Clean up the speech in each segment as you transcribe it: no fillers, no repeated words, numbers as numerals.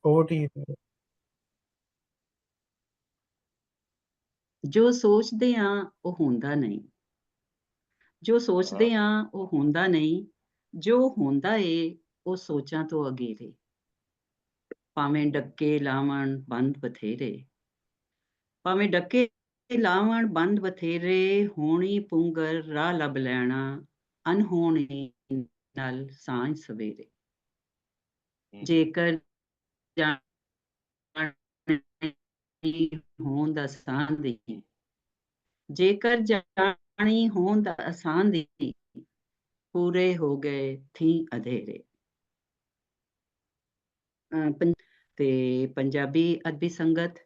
over to you. ਜੋ ਸੋਚਦੇ ਆ ਉਹ ਹੁੰਦਾ ਨਹੀਂ, ਜੋ ਸੋਚਦੇ ਆ ਉਹ ਹੁੰਦਾ ਨਹੀਂ, ਜੋ ਹੁੰਦਾ ਏ ਉਹ ਸੋਚਾਂ ਤੋਂ ਅਗੇਰੇ। ਭਾਵੇਂ ਡੱਕੇ ਲਾਵਣ ਬੰਦ ਬਥੇਰੇ, ਭਾਵੇਂ ਡੱਕੇ ਲਾਵਣ ਬੰਦ ਬਥੇਰੇ, ਹੋਣੀ ਪੁੰਗਰ ਰਾਹ ਲੱਭ ਲੈਣਾ, ਅਨਹੋਣੀ ਨਾਲ ਸਾਂਝ ਸਵੇਰੇ। ਜੇਕਰ ਜਾਣੀ ਹੋਂਦ ਆਸਾਨ ਦੀ, ਜੇਕਰ ਜਾਣੀ ਹੋਂਦ ਆਸਾਨ ਦੀ, ਪੂਰੇ ਹੋ ਗਏ ਥੀ ਅਧੇਰੇ। ਤੇ ਪੰਜਾਬੀ ਅਦਬੀ ਸੰਗਤ,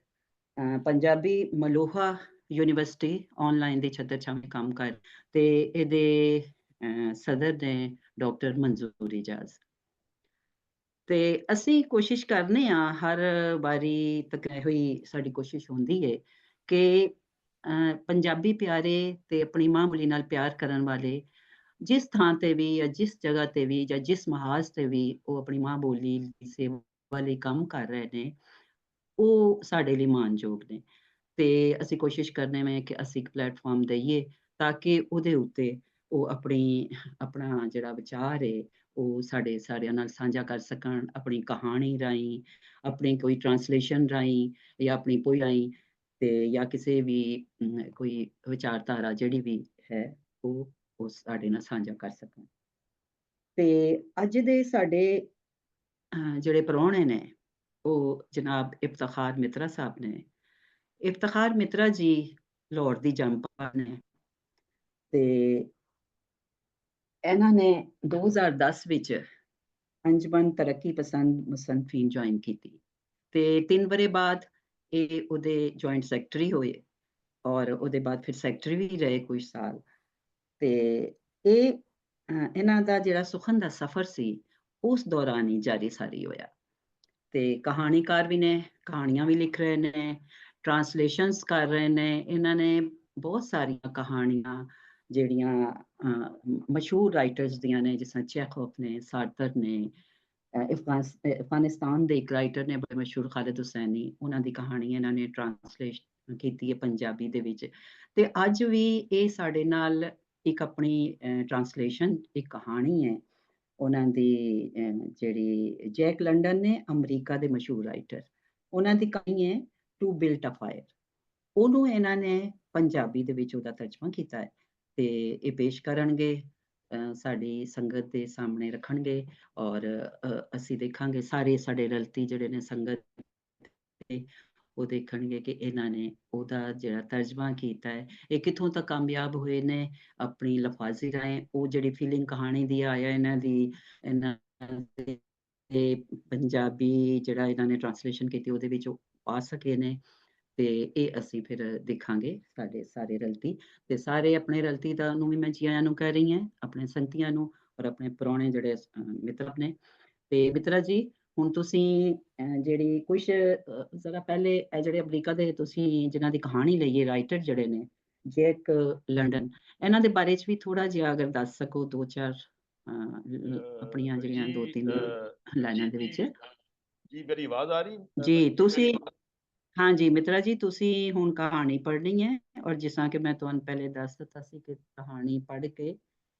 ਪੰਜਾਬੀ ਮਲੋਹਾ ਯੂਨੀਵਰਸਿਟੀ ਆਨਲਾਈਨ ਦੀ ਛੱਤਰ ਛਾਵੇਂ ਕੰਮ ਕਰ ਤੇ ਇਹਦੇ ਸਦਰ ਨੇ ਡਾਕਟਰ ਮਨਜ਼ੂਰ ਇਜਾਜ਼। ਤੇ ਅਸੀਂ ਕੋਸ਼ਿਸ਼ ਕਰਨੇ ਆ, ਹਰ ਵਾਰੀ ਤੱਕ ਹੋਈ ਸਾਡੀ ਕੋਸ਼ਿਸ਼ ਹੁੰਦੀ ਹੈ ਕਿ ਪੰਜਾਬੀ ਪਿਆਰੇ ਤੇ ਆਪਣੀ ਮਾਂ ਬੋਲੀ ਨਾਲ ਪਿਆਰ ਕਰਨ ਵਾਲੇ ਜਿਸ ਥਾਂ ਤੇ ਵੀ ਜਾਂ ਜਿਸ ਜਗ੍ਹਾ ਤੇ ਵੀ ਜਾਂ ਜਿਸ ਮਹਾਜ਼ ਤੇ ਵੀ ਉਹ ਆਪਣੀ ਮਾਂ ਬੋਲੀ ਦੀ ਸੇਵਾ ਲਈ ਕੰਮ ਕਰ ਰਹੇ ਨੇ, ਉਹ ਸਾਡੇ ਲਈ ਮਾਣਯੋਗ ਨੇ। ਤੇ ਅਸੀਂ ਕੋਸ਼ਿਸ਼ ਕਰਨੇ में ਕਿ ਅਸੀਂ ਇੱਕ ਪਲੇਟਫਾਰਮ ਦਈਏ ਤਾਂ ਕਿ ਉਹਦੇ ਉੱਤੇ ਉਹ ਆਪਣਾ ਜਿਹੜਾ ਵਿਚਾਰ ਹੈ ਉਹ ਸਾਡੇ ਸਾਰਿਆਂ ਨਾਲ ਸਾਂਝਾ ਕਰ ਸਕਣ, ਆਪਣੀ ਕਹਾਣੀ ਰਾਹੀਂ, ਆਪਣੀ ਕੋਈ ਟ੍ਰਾਂਸਲੇਸ਼ਨ ਰਾਹੀਂ ਜਾਂ ਆਪਣੀ ਪੋਈ ਰਾਹੀਂ, ਤੇ ਜਾਂ ਕਿਸੇ ਵੀ ਕੋਈ ਵਿਚਾਰਧਾਰਾ ਜਿਹੜੀ ਵੀ ਹੈ ਉਹ ਸਾਡੇ ਨਾਲ ਸਾਂਝਾ ਕਰ ਸਕਣ। ਤੇ ਅੱਜ ਦੇ ਸਾਡੇ ਜਿਹੜੇ ਪ੍ਰਾਹੁਣੇ ਨੇ ਉਹ ਜਨਾਬ ਇਫਤਖਾਰ ਮਿੱਤਰਾ ਸਾਹਿਬ ਨੇ। ਇਫਤਖਾਰ ਮਿੱਤਰਾ ਜੀ ਲਾਹੌਰ ਦੀ ਜੰਮਪਲ ਨੇ ਤੇ ਇਹਨਾਂ ਨੇ 2010 ਵਿੱਚ ਅੰਜਮਨ ਤਰੱਕੀ ਪਸੰਦ ਮੁਸੰਨਫੀਨ ਜੁਆਇਨ ਕੀਤੀ ਤੇ 3 ਵਰੇ ਬਾਅਦ ਇਹ ਉਹਦੇ ਜੁਆਇੰਟ ਸੈਕਟਰੀ ਹੋਏ ਔਰ ਉਹਦੇ ਬਾਅਦ ਫਿਰ ਸੈਕਟਰੀ ਵੀ ਰਹੇ ਕੁਝ ਸਾਲ। ਤੇ ਇਹ ਇਹਨਾਂ ਦਾ ਜਿਹੜਾ ਸੁਖਨ ਦਾ ਸਫ਼ਰ ਸੀ ਉਸ ਦੌਰਾਨ ਹੀ ਜਾਰੀ ਸਾਰੀ ਹੋਇਆ। ਤੇ ਕਹਾਣੀਕਾਰ ਵੀ ਨੇ, ਕਹਾਣੀਆਂ ਵੀ ਲਿਖ ਰਹੇ ਨੇ, ਟ੍ਰਾਂਸਲੇਸ਼ਨਸ ਕਰ ਰਹੇ ਨੇ। ਇਹਨਾਂ ਨੇ ਬਹੁਤ ਸਾਰੀਆਂ ਕਹਾਣੀਆਂ ਜਿਹੜੀਆਂ ਮਸ਼ਹੂਰ ਰਾਈਟਰਸ ਦੀਆਂ ਨੇ, ਜਿਸ ਤਰ੍ਹਾਂ ਚੈਖੋਵ ਨੇ, ਸਾਰਤਰ ਨੇ, ਅਫਗਾਨਿਸਤਾਨ ਦੇ ਇੱਕ ਰਾਈਟਰ ਨੇ ਬੜੇ ਮਸ਼ਹੂਰ ਖਾਲਿਦ ਹੁਸੈਨੀ, ਉਹਨਾਂ ਦੀ ਕਹਾਣੀ ਇਹਨਾਂ ਨੇ ਟ੍ਰਾਂਸਲੇਟ ਕੀਤੀ ਹੈ ਪੰਜਾਬੀ ਦੇ ਵਿੱਚ। ਤੇ ਅੱਜ ਵੀ ਇਹ ਸਾਡੇ ਨਾਲ ਇੱਕ ਆਪਣੀ ਟ੍ਰਾਂਸਲੇਸ਼ਨ, ਇੱਕ ਕਹਾਣੀ ਹੈ ਉਹਨਾਂ ਦੀ ਜਿਹੜੀ ਜੈਕ ਲੰਡਨ ਨੇ, ਅਮਰੀਕਾ ਦੇ ਮਸ਼ਹੂਰ ਰਾਈਟਰ, ਉਹਨਾਂ ਦੀ ਕਹਾਣੀ ਹੈ ਟੂ ਬਿਲਟ ਅ ਫਾਇਰ। ਉਹਨੂੰ ਇਹਨਾਂ ਨੇ ਪੰਜਾਬੀ ਦੇ ਵਿੱਚ ਉਹਦਾ ਤਰਜਮਾ ਕੀਤਾ ਹੈ ਤੇ ਇਹ ਪੇਸ਼ ਕਰਨਗੇ, ਸਾਡੀ ਸੰਗਤ ਦੇ ਸਾਹਮਣੇ ਰੱਖਣਗੇ ਔਰ ਅਸੀਂ ਦੇਖਾਂਗੇ ਸਾਰੇ ਸਾਡੇ ਰਲਤੀ ਜਿਹੜੇ ਨੇ ਸੰਗਤ ਉਹ ਦੇਖਣਗੇ ਕਿ ਇਹਨਾਂ ਨੇ ਉਹਦਾ ਜਿਹੜਾ ਤਰਜਮਾ ਕੀਤਾ ਹੈ ਇਹ ਕਿੱਥੋਂ ਤੱਕ ਕਾਮਯਾਬ ਹੋਏ ਨੇ ਆਪਣੀ ਲਫ਼ਾਜ਼ੀ ਰਾਹੀਂ। ਉਹ ਜਿਹੜੀ ਫੀਲਿੰਗ ਕਹਾਣੀ ਦੀ ਆਇਆ ਇਹਨਾਂ ਦੇ ਪੰਜਾਬੀ ਜਿਹੜਾ ਇਹਨਾਂ ਨੇ ਟ੍ਰਾਂਸਲੇਸ਼ਨ ਕੀਤੀ ਉਹਦੇ ਵਿੱਚ ਉਹ ਪਾ ਸਕੇ ਨੇ। ਤੇ ਇਹ ਅਸੀਂ ਫਿਰ ਦੇਖਾਂਗੇ ਸਾਡੇ ਸਾਰੇ ਰਲਤੀ ਤੇ ਸਾਰੇ ਆਪਣੇ ਰਲਤੀ ਦਾ ਨੂੰ ਵੀ ਮੈਂ ਜੀ ਆਇਆਂ ਨੂੰ ਕਹਿ ਰਹੀ ਹਾਂ, ਆਪਣੇ ਸੰਗਤੀਆਂ ਨੂੰ ਔਰ ਆਪਣੇ ਪੁਰਾਣੇ ਜਿਹੜੇ ਮਿੱਤਰ ਨੇ। ਤੇ ਮਿੱਤਰਾ ਜੀ ਹੁਣ ਤੁਸੀਂ ਜਿਹੜੀ ਕੁਝ ਜ਼ਰਾ ਪਹਿਲੇ ਜਿਹੜੇ ਅਮਰੀਕਾ ਦੇ ਤੁਸੀਂ ਜਿਨ੍ਹਾਂ ਦੀ ਕਹਾਣੀ ਲਈ ਹੈ ਰਾਈਟਰ ਜਿਹੜੇ ਨੇ ਜੈਕ ਲੰਡਨ, ਇਹਨਾਂ ਦੇ ਬਾਰੇ ਚ ਵੀ ਥੋੜਾ ਜਿਹਾ ਅਗਰ ਦੱਸ ਸਕੋ, 2-4 ਆਪਣੀਆਂ ਜਿਹੜੀਆਂ 2-3 ਲਾਈਨਾਂ ਦੇ ਵਿੱਚ। ਜੀ ਮੇਰੀ ਆਵਾਜ਼ ਆ ਰਹੀ ਜੀ? ਤੁਸੀਂ ਹਾਂਜੀ ਮਿੱਤਰਾ ਜੀ, ਤੁਸੀਂ ਹੁਣ ਕਹਾਣੀ ਪੜ੍ਹਨੀ ਹੈ ਔਰ ਜਿਸ ਤਰ੍ਹਾਂ ਕਿ ਮੈਂ ਤੁਹਾਨੂੰ ਪਹਿਲੇ ਦੱਸ ਦਿੱਤਾ ਸੀ ਕਿ ਕਹਾਣੀ ਪੜ੍ਹ ਕੇ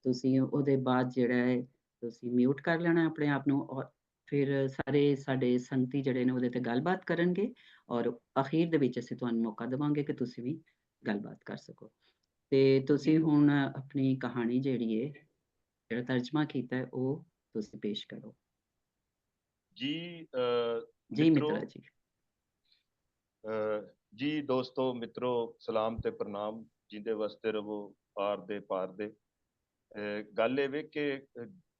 ਤੁਸੀਂ ਉਹਦੇ ਬਾਅਦ ਜਿਹੜਾ ਹੈ ਤੁਸੀਂ ਮਿਊਟ ਕਰ ਲੈਣਾ ਆਪਣੇ ਆਪ ਨੂੰ ਔਰ ਫਿਰ ਸਾਰੇ ਸਾਡੇ ਸੰਗਤੀ ਜਿਹੜੇ ਨੇ ਉਹਦੇ ਤੇ ਗੱਲਬਾਤ ਕਰਨਗੇ ਔਰ ਅਖੀਰ ਦੇ ਵਿੱਚ ਅਸੀਂ ਤੁਹਾਨੂੰ ਮੌਕਾ ਦੇਵਾਂਗੇ ਕਿ ਤੁਸੀਂ ਵੀ ਗੱਲਬਾਤ ਕਰ ਸਕੋ। ਤੇ ਤੁਸੀਂ ਹੁਣ ਆਪਣੀ ਕਹਾਣੀ ਜਿਹੜੀ ਹੈ ਜਿਹੜਾ ਤਰਜਮਾ ਕੀਤਾ ਹੈ ਉਹ ਤੁਸੀਂ ਪੇਸ਼ ਕਰੋ। ਜੀ ਜੀ ਮਿੱਤਰਾ ਜੀ। ਜੀ ਦੋਸਤੋ ਮਿੱਤਰੋ, ਸਲਾਮ ਤੇ ਪ੍ਰਣਾਮ, ਜਿੰਦੇ ਵਸਦੇ ਰਹੋ ਪਾਰ ਦੇ ਪਾਰ ਦੇ। ਗੱਲ ਇਹ ਵੇ ਕਿ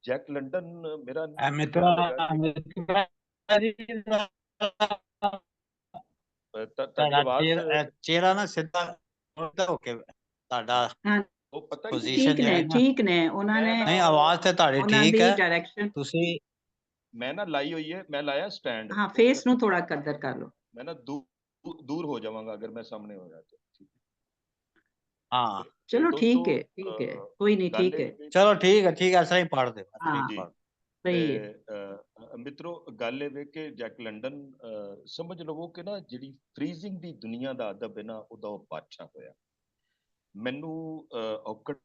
ਜੈਕ ਲੰਡਨ ਮੇਰਾ ਚਿਹਰਾ ਨਾ ਸਿੱਧਾ ਹੋ ਕੇ ਤੁਹਾਡਾ ਉਹ ਪਤਾ ਠੀਕ ਨੇ ਉਹਨਾਂ ਨੇ ਨਹੀਂ ਆਵਾਜ਼ ਤੇ ਤੁਹਾਡੀ ਠੀਕ ਹੈ, ਡਾਇਰੈਕਸ਼ਨ ਤੁਸੀਂ ਮੈਂ ਨਾ ਲਾਈ ਹੋਈ ਹੈ, ਮੈਂ ਲਾਇਆ ਸਟੈਂਡ। ਹਾਂ ਫੇਸ ਨੂੰ ਥੋੜਾ ਕਦਰ ਕਰ ਲਓ। ਮੈਂ ਨਾ दूर हो जाऊंगा अगर मैं सामने हो जाए तो। हाँ चलो ठीक है कोई नहीं, ठीक है चलो ठीक है ऐसा ही पढ़ दे। हाँ ਸਹੀ ਹੈ। ਮਿੱਤਰੋ ਗੱਲ ਇਹ ਵੇ ਕਿ ਜੈਕ ਲੰਡਨ ਸਮਝ ਲਵੋ ਕਿ ਨਾ ਜਿਹੜੀ ਫਰੀਜ਼ਿੰਗ ਦੀ ਦੁਨੀਆ ਦਾ ਅਦਬ ਹੈ ਨਾ ਉਹਦਾ ਉਹ ਬਾਦਸ਼ਾਹ ਹੋਇਆ। ਮੈਨੂੰ ਔਕੜ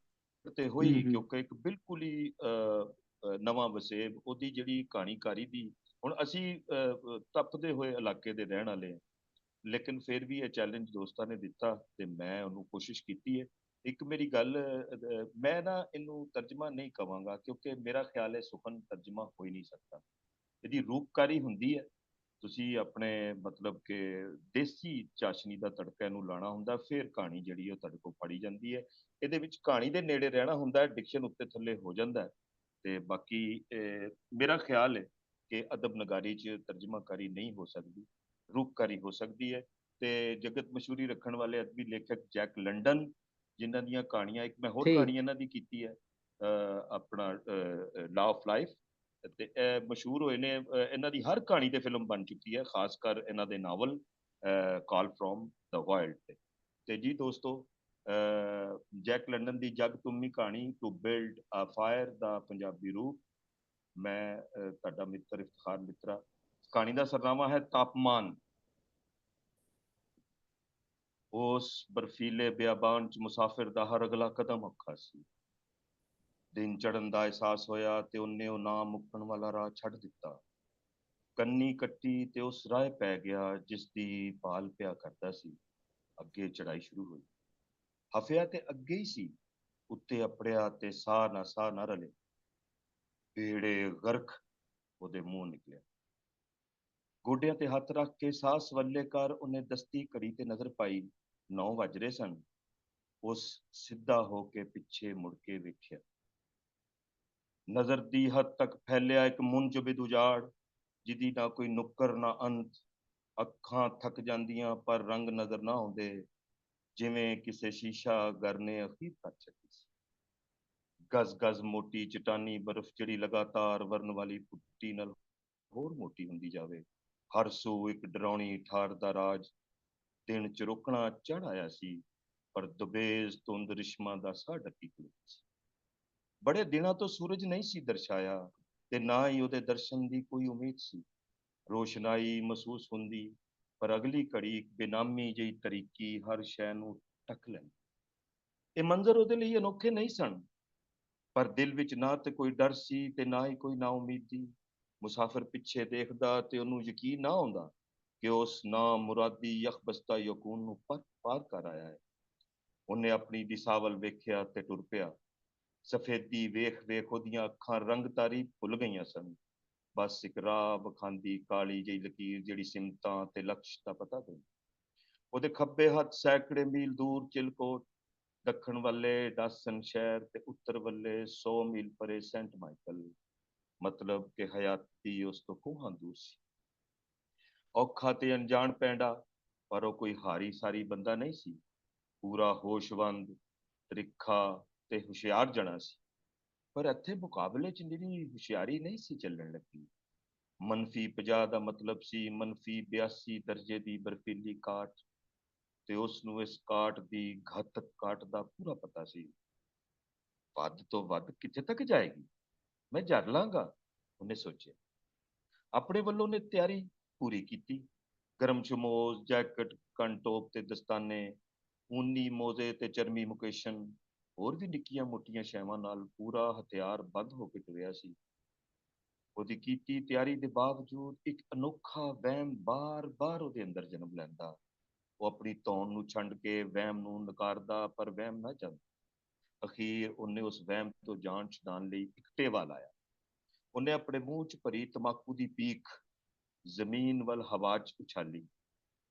ਤੇ ਹੋਈ ਹੂੰ। ਕਿਉਂਕਿ ਇੱਕ ਬਿਲਕੁਲ ਹੀ ਨਵਾਂ ਵਸੇਬ ਉਹਦੀ ਜਿਹੜੀ ਕਹਾਣੀਕਾਰੀ ਦੀ। ਹੁਣ ਅਸੀਂ ਤਪਦੇ ਹੋਏ ਇਲਾਕੇ ਦੇ ਰਹਿਣ ਵਾਲੇ ਹਾਂ, ਲੇਕਿਨ ਫਿਰ ਵੀ ਇਹ ਚੈਲੰਜ ਦੋਸਤਾਂ ਨੇ ਦਿੱਤਾ ਤੇ ਮੈਂ ਉਹਨੂੰ ਕੋਸ਼ਿਸ਼ ਕੀਤੀ ਹੈ। ਇੱਕ ਮੇਰੀ ਗੱਲ ਮੈਂ ਨਾ ਇਹਨੂੰ ਤਰਜਮਾ ਨਹੀਂ ਕਵਾਂਗਾ ਕਿਉਂਕਿ ਮੇਰਾ ਖਿਆਲ ਹੈ ਸੁਖਨ ਤਰਜਮਾ ਹੋ ਹੀ ਨਹੀਂ ਸਕਦਾ। ਇਹਦੀ ਰੂਪਕਾਰੀ ਹੁੰਦੀ ਹੈ। ਤੁਸੀਂ ਆਪਣੇ ਮਤਲਬ ਕਿ ਦੇਸੀ ਚਾਸ਼ਨੀ ਦਾ ਤੜਕਾ ਇਹਨੂੰ ਲਾਣਾ ਹੁੰਦਾ, ਫਿਰ ਕਹਾਣੀ ਜਿਹੜੀ ਉਹ ਤੁਹਾਡੇ ਕੋਲ ਫੜੀ ਜਾਂਦੀ ਹੈ। ਇਹਦੇ ਵਿੱਚ ਕਹਾਣੀ ਦੇ ਨੇੜੇ ਰਹਿਣਾ ਹੁੰਦਾ ਹੈ, ਡਿਕਸ਼ਨ ਉੱਤੇ ਥੱਲੇ ਹੋ ਜਾਂਦਾ ਹੈ। ਤੇ ਬਾਕੀ ਮੇਰਾ ਖਿਆਲ ਹੈ ਕਿ ਅਦਬ ਨਗਾਰੀ 'ਚ ਤਰਜਮਾਕਾਰੀ ਨਹੀਂ ਹੋ ਸਕਦੀ, ਰੂਪਕਾਰੀ ਹੋ ਸਕਦੀ ਹੈ। ਤੇ ਜਗਤ ਮਸ਼ਹੂਰੀ ਰੱਖਣ ਵਾਲੇ ਅਦਬੀ ਲੇਖਕ ਜੈਕ ਲੰਡਨ, ਜਿਨ੍ਹਾਂ ਦੀਆਂ ਕਹਾਣੀਆਂ, ਇੱਕ ਮੈਂ ਹੋਰ ਠੀਕ। ਕਹਾਣੀ ਇਹਨਾਂ ਦੀ ਕੀਤੀ ਹੈ ਆਪਣਾ ਲਾ ਆਫ ਲਾਈਫ, ਤੇ ਇਹ ਮਸ਼ਹੂਰ ਹੋਏ ਨੇ। ਇਹਨਾਂ ਦੀ ਹਰ ਕਹਾਣੀ ਤੇ ਫਿਲਮ ਬਣ ਚੁੱਕੀ ਹੈ, ਖਾਸ ਕਰ ਇਹਨਾਂ ਦੇ novel call from the wild ਤੇ ਜੀ ਦੋਸਤੋ, ਜੈਕ ਲੰਡਨ ਦੀ ਜਗ ਤੁਮੀ ਕਹਾਣੀ ਟੂ ਬਿਲਡ ਅ ਫਾਇਰ ਦਾ ਪੰਜਾਬੀ ਰੂਪ। ਮੈਂ ਤੁਹਾਡਾ ਮਿੱਤਰ ਇਫਤਖਾਰ ਮਿੱਤਰਾ। ਕਹਾਣੀ ਦਾ ਸਰਨਾਮਾ ਹੈ ਤਾਪਮਾਨ। ਉਸ ਬਰਫੀਲੇ ਬਿਆਬਾਨ ਚ ਮੁਸਾਫਿਰ ਦਾ ਹਰ ਅਗਲਾ ਕਦਮ ਔਖਾ ਸੀ। ਦਿਨ ਚੜ੍ਹਨ ਦਾ ਅਹਿਸਾਸ ਹੋਇਆ ਤੇ ਉਹਨੇ ਉਹ ਨਾ ਮੁੱਕਣ ਵਾਲਾ ਰਾਹ ਛੱਡ ਦਿੱਤਾ। ਕੰਨੀ ਕੱਟੀ ਤੇ ਉਸ ਰਾਹ ਪੈ ਗਿਆ ਜਿਸ ਦੀ ਭਾਲ ਪਿਆ ਕਰਦਾ ਸੀ। ਅੱਗੇ ਚੜਾਈ ਸ਼ੁਰੂ ਹੋਈ। ਹਫਿਆ ਤੇ ਅੱਗੇ ਹੀ ਸੀ, ਉੱਤੇ ਅਪੜਿਆ ਤੇ ਸਾਹ ਨਾ ਰਲੇ। ਬੇੜੇ ਗਰਕ ਉਹਦੇ ਮੂੰਹ ਨਿਕਲਿਆ। ਗੋਡਿਆਂ ਤੇ ਹੱਥ ਰੱਖ ਕੇ ਸਾਹ ਸਵੱਲੇ ਕਰ ਉਹਨੇ ਦਸਤੀ ਘੜੀ ਤੇ ਨਜ਼ਰ ਪਾਈ। 9 ਵੱਜ ਰਹੇ ਸਨ। ਉਸ ਸਿੱਧਾ ਹੋ ਕੇ ਪਿੱਛੇ ਮੁੜ ਕੇ ਵੇਖਿਆ। ਨਜ਼ਰ ਦੀ ਹੱਦ ਤੱਕ ਫੈਲਿਆ ਇੱਕ ਮੁੰਜਬਿਦ ਉਜਾੜ, ਜਿਹਦੀ ਨਾ ਕੋਈ ਨੁੱਕਰ ਨਾ ਅੰਤ। ਅੱਖਾਂ ਥੱਕ ਜਾਂਦੀਆਂ ਪਰ ਰੰਗ ਨਜ਼ਰ ਨਾ ਆਉਂਦੇ, ਜਿਵੇਂ ਕਿਸੇ ਸ਼ੀਸ਼ਾ ਘਰ ਨੇ ਅਖੀਰ ਕਰ ਛੱਡੀ ਸੀ। ਗਜ਼ ਮੋਟੀ ਚਟਾਨੀ ਬਰਫ਼ ਜਿਹੜੀ ਲਗਾਤਾਰ ਵਰਨ ਵਾਲੀ ਪੁੱਟੀ ਨਾਲ ਹੋਰ ਮੋਟੀ ਹੁੰਦੀ ਜਾਵੇ। ਹਰ ਸੂ ਇੱਕ ਡਰਾਉਣੀ ਠਾਰ ਦਾ ਰਾਜ। ਦਿਨ ਚ ਰੁਕਣਾ ਚੜ ਆਇਆ ਸੀ, ਪਰ ਦੁਬੇਜ਼ ਧੁੰਦ ਰਿਸ਼ਮਾਂ ਦਾ ਸਾਹ ਡੱਕੀ ਖਲੋਤੀ ਸੀ। ਬੜੇ ਦਿਨਾਂ ਤੋਂ ਸੂਰਜ ਨਹੀਂ ਸੀ ਦਰਸਾਇਆ ਤੇ ਨਾ ਹੀ ਉਹਦੇ ਦਰਸ਼ਨ ਦੀ ਕੋਈ ਉਮੀਦ ਸੀ। ਰੋਸ਼ਨਾਈ ਮਹਿਸੂਸ ਹੁੰਦੀ, ਪਰ ਅਗਲੀ ਘੜੀ ਇੱਕ ਬੇਨਾਮੀ ਜਿਹੀ ਤਰੀਕੀ ਹਰ ਸ਼ੈ ਨੂੰ ਢੱਕ ਲੈਂਦੀ। ਇਹ ਮੰਜ਼ਰ ਉਹਦੇ ਲਈ ਅਨੋਖੇ ਨਹੀਂ ਸਨ, ਪਰ ਦਿਲ ਵਿੱਚ ਨਾ ਤੇ ਕੋਈ ਡਰ ਸੀ ਤੇ ਨਾ ਹੀ ਕੋਈ ਨਾਉਮੀਦੀ। ਮੁਸਾਫਿਰ ਪਿੱਛੇ ਦੇਖਦਾ ਤੇ ਉਹਨੂੰ ਯਕੀਨ ਨਾ ਆਉਂਦਾ ਕਿ ਉਸ ਨਾ ਮੁਰਾਦੀ ਯਖਬਸਤਾ ਯਕੂਨ ਨੂੰ ਪਾਰ ਕਰ ਆਇਆ ਹੈ। ਉਹਨੇ ਆਪਣੀ ਦਿਸ਼ਾ ਵੱਲ ਵੇਖਿਆ ਤੇ ਟੁਰ ਪਿਆ। ਸਫੇਦੀ ਵੇਖ ਵੇਖ ਉਹਦੀਆਂ ਅੱਖਾਂ ਰੰਗਤਾਰੀ ਭੁੱਲ ਗਈਆਂ ਸਨ। ਬਸ ਇੱਕ ਰਾਹ ਵਿਖਾਂਦੀ ਕਾਲੀ ਜਿਹੀ ਲਕੀਰ ਜਿਹੜੀ ਸਿਮਤਾਂ ਤੇ ਲਕਸ਼ ਦਾ ਪਤਾ ਦੇ। ਉਹਦੇ ਖੱਬੇ ਹੱਥ ਸੈਂਕੜੇ ਮੀਲ ਦੂਰ ਚਿਲਕੋਟ, ਦੱਖਣ ਵੱਲੇ ਡਾਸਨ ਸ਼ਹਿਰ ਤੇ ਉੱਤਰ ਵੱਲੇ 100 ਮੀਲ ਪਰੇ ਸੈਂਟ ਮਾਈਕਲ। ਮਤਲਬ ਕਿ ਹਯਾਤੀ ਉਸ ਤੋਂ ਕੋਹਾਂ ਦੂਰ ਸੀ। ਔਖਾ ਤੇ ਅਣਜਾਣ ਪੈਂਡਾ, ਪਰ ਉਹ ਕੋਈ ਹਾਰੀ ਸਾਰੀ ਬੰਦਾ ਨਹੀਂ ਸੀ। ਪੂਰਾ ਹੋਸ਼ਵੰਦ, ਤਰੀਖਾ ਤੇ ਹੁਸ਼ਿਆਰ ਜਣਾ ਸੀ। ਪਰ ਇੱਥੇ ਮੁਕਾਬਲੇ 'ਚ ਨਿਰੀ ਹੁਸ਼ਿਆਰੀ ਨਹੀਂ ਸੀ ਚੱਲਣ ਲੱਗੀ। -50 ਦਾ ਮਤਲਬ ਸੀ -82 ਦਰਜੇ ਦੀ ਬਰਫੀਲੀ ਕਾਟ, ਤੇ ਉਸ ਨੂੰ ਇਸ ਕਾਟ ਦੀ ਘਾਤਕ ਕਾਟ ਦਾ ਪੂਰਾ ਪਤਾ ਸੀ। ਵੱਧ ਤੋਂ ਵੱਧ ਕਿੱਥੇ ਤੱਕ ਜਾਏਗੀ, ਮੈਂ ਜਰ ਲਾਂਗਾ, ਉਹਨੇ ਸੋਚਿਆ। ਆਪਣੇ ਵੱਲੋਂ ਉਹਨੇ ਤਿਆਰੀ ਪੂਰੀ ਕੀਤੀ। ਗਰਮ ਸ਼ਮੋਜ਼, ਜੈਕਟ, ਕੰਟੋਪ ਤੇ ਦਸਤਾਨੇ, ਊਨੀ ਮੋਜ਼ੇ ਤੇ ਚਰਮੀ ਮੁਕੇਸ਼ਨ, ਹੋਰ ਵੀ ਨਿੱਕੀਆਂ ਮੋਟੀਆਂ ਸ਼ੈਵਾਂ ਨਾਲ ਪੂਰਾ ਹਥਿਆਰ ਬੰਦ ਹੋ ਕੇ ਤੁਰਿਆ ਸੀ। ਉਹਦੀ ਕੀਤੀ ਤਿਆਰੀ ਦੇ ਬਾਵਜੂਦ ਇੱਕ ਅਨੋਖਾ ਵਹਿਮ ਬਾਰ-ਬਾਰ ਉਹਦੇ ਅੰਦਰ ਜਨਮ ਲੈਂਦਾ। ਉਹ ਆਪਣੀ ਧੌਣ ਨੂੰ ਛੰਡ ਕੇ ਵਹਿਮ ਨੂੰ ਨਕਾਰਦਾ, ਪਰ ਵਹਿਮ ਨਾ ਜਾਂਦਾ। ਅਖੀਰ ਉਹਨੇ ਉਸ ਵਹਿਮ ਤੋਂ ਜਾਨ ਛੁਡਾਉਣ ਲਈ ਇੱਕ ਟੇਵਾ ਲਾਇਆ। ਉਹਨੇ ਆਪਣੇ ਮੂੰਹ 'ਚ ਭਰੀ ਤਮਾਕੂ ਦੀ ਪੀਕ ਜ਼ਮੀਨ ਵੱਲ ਹਵਾ 'ਚ ਉਛਾਲੀ।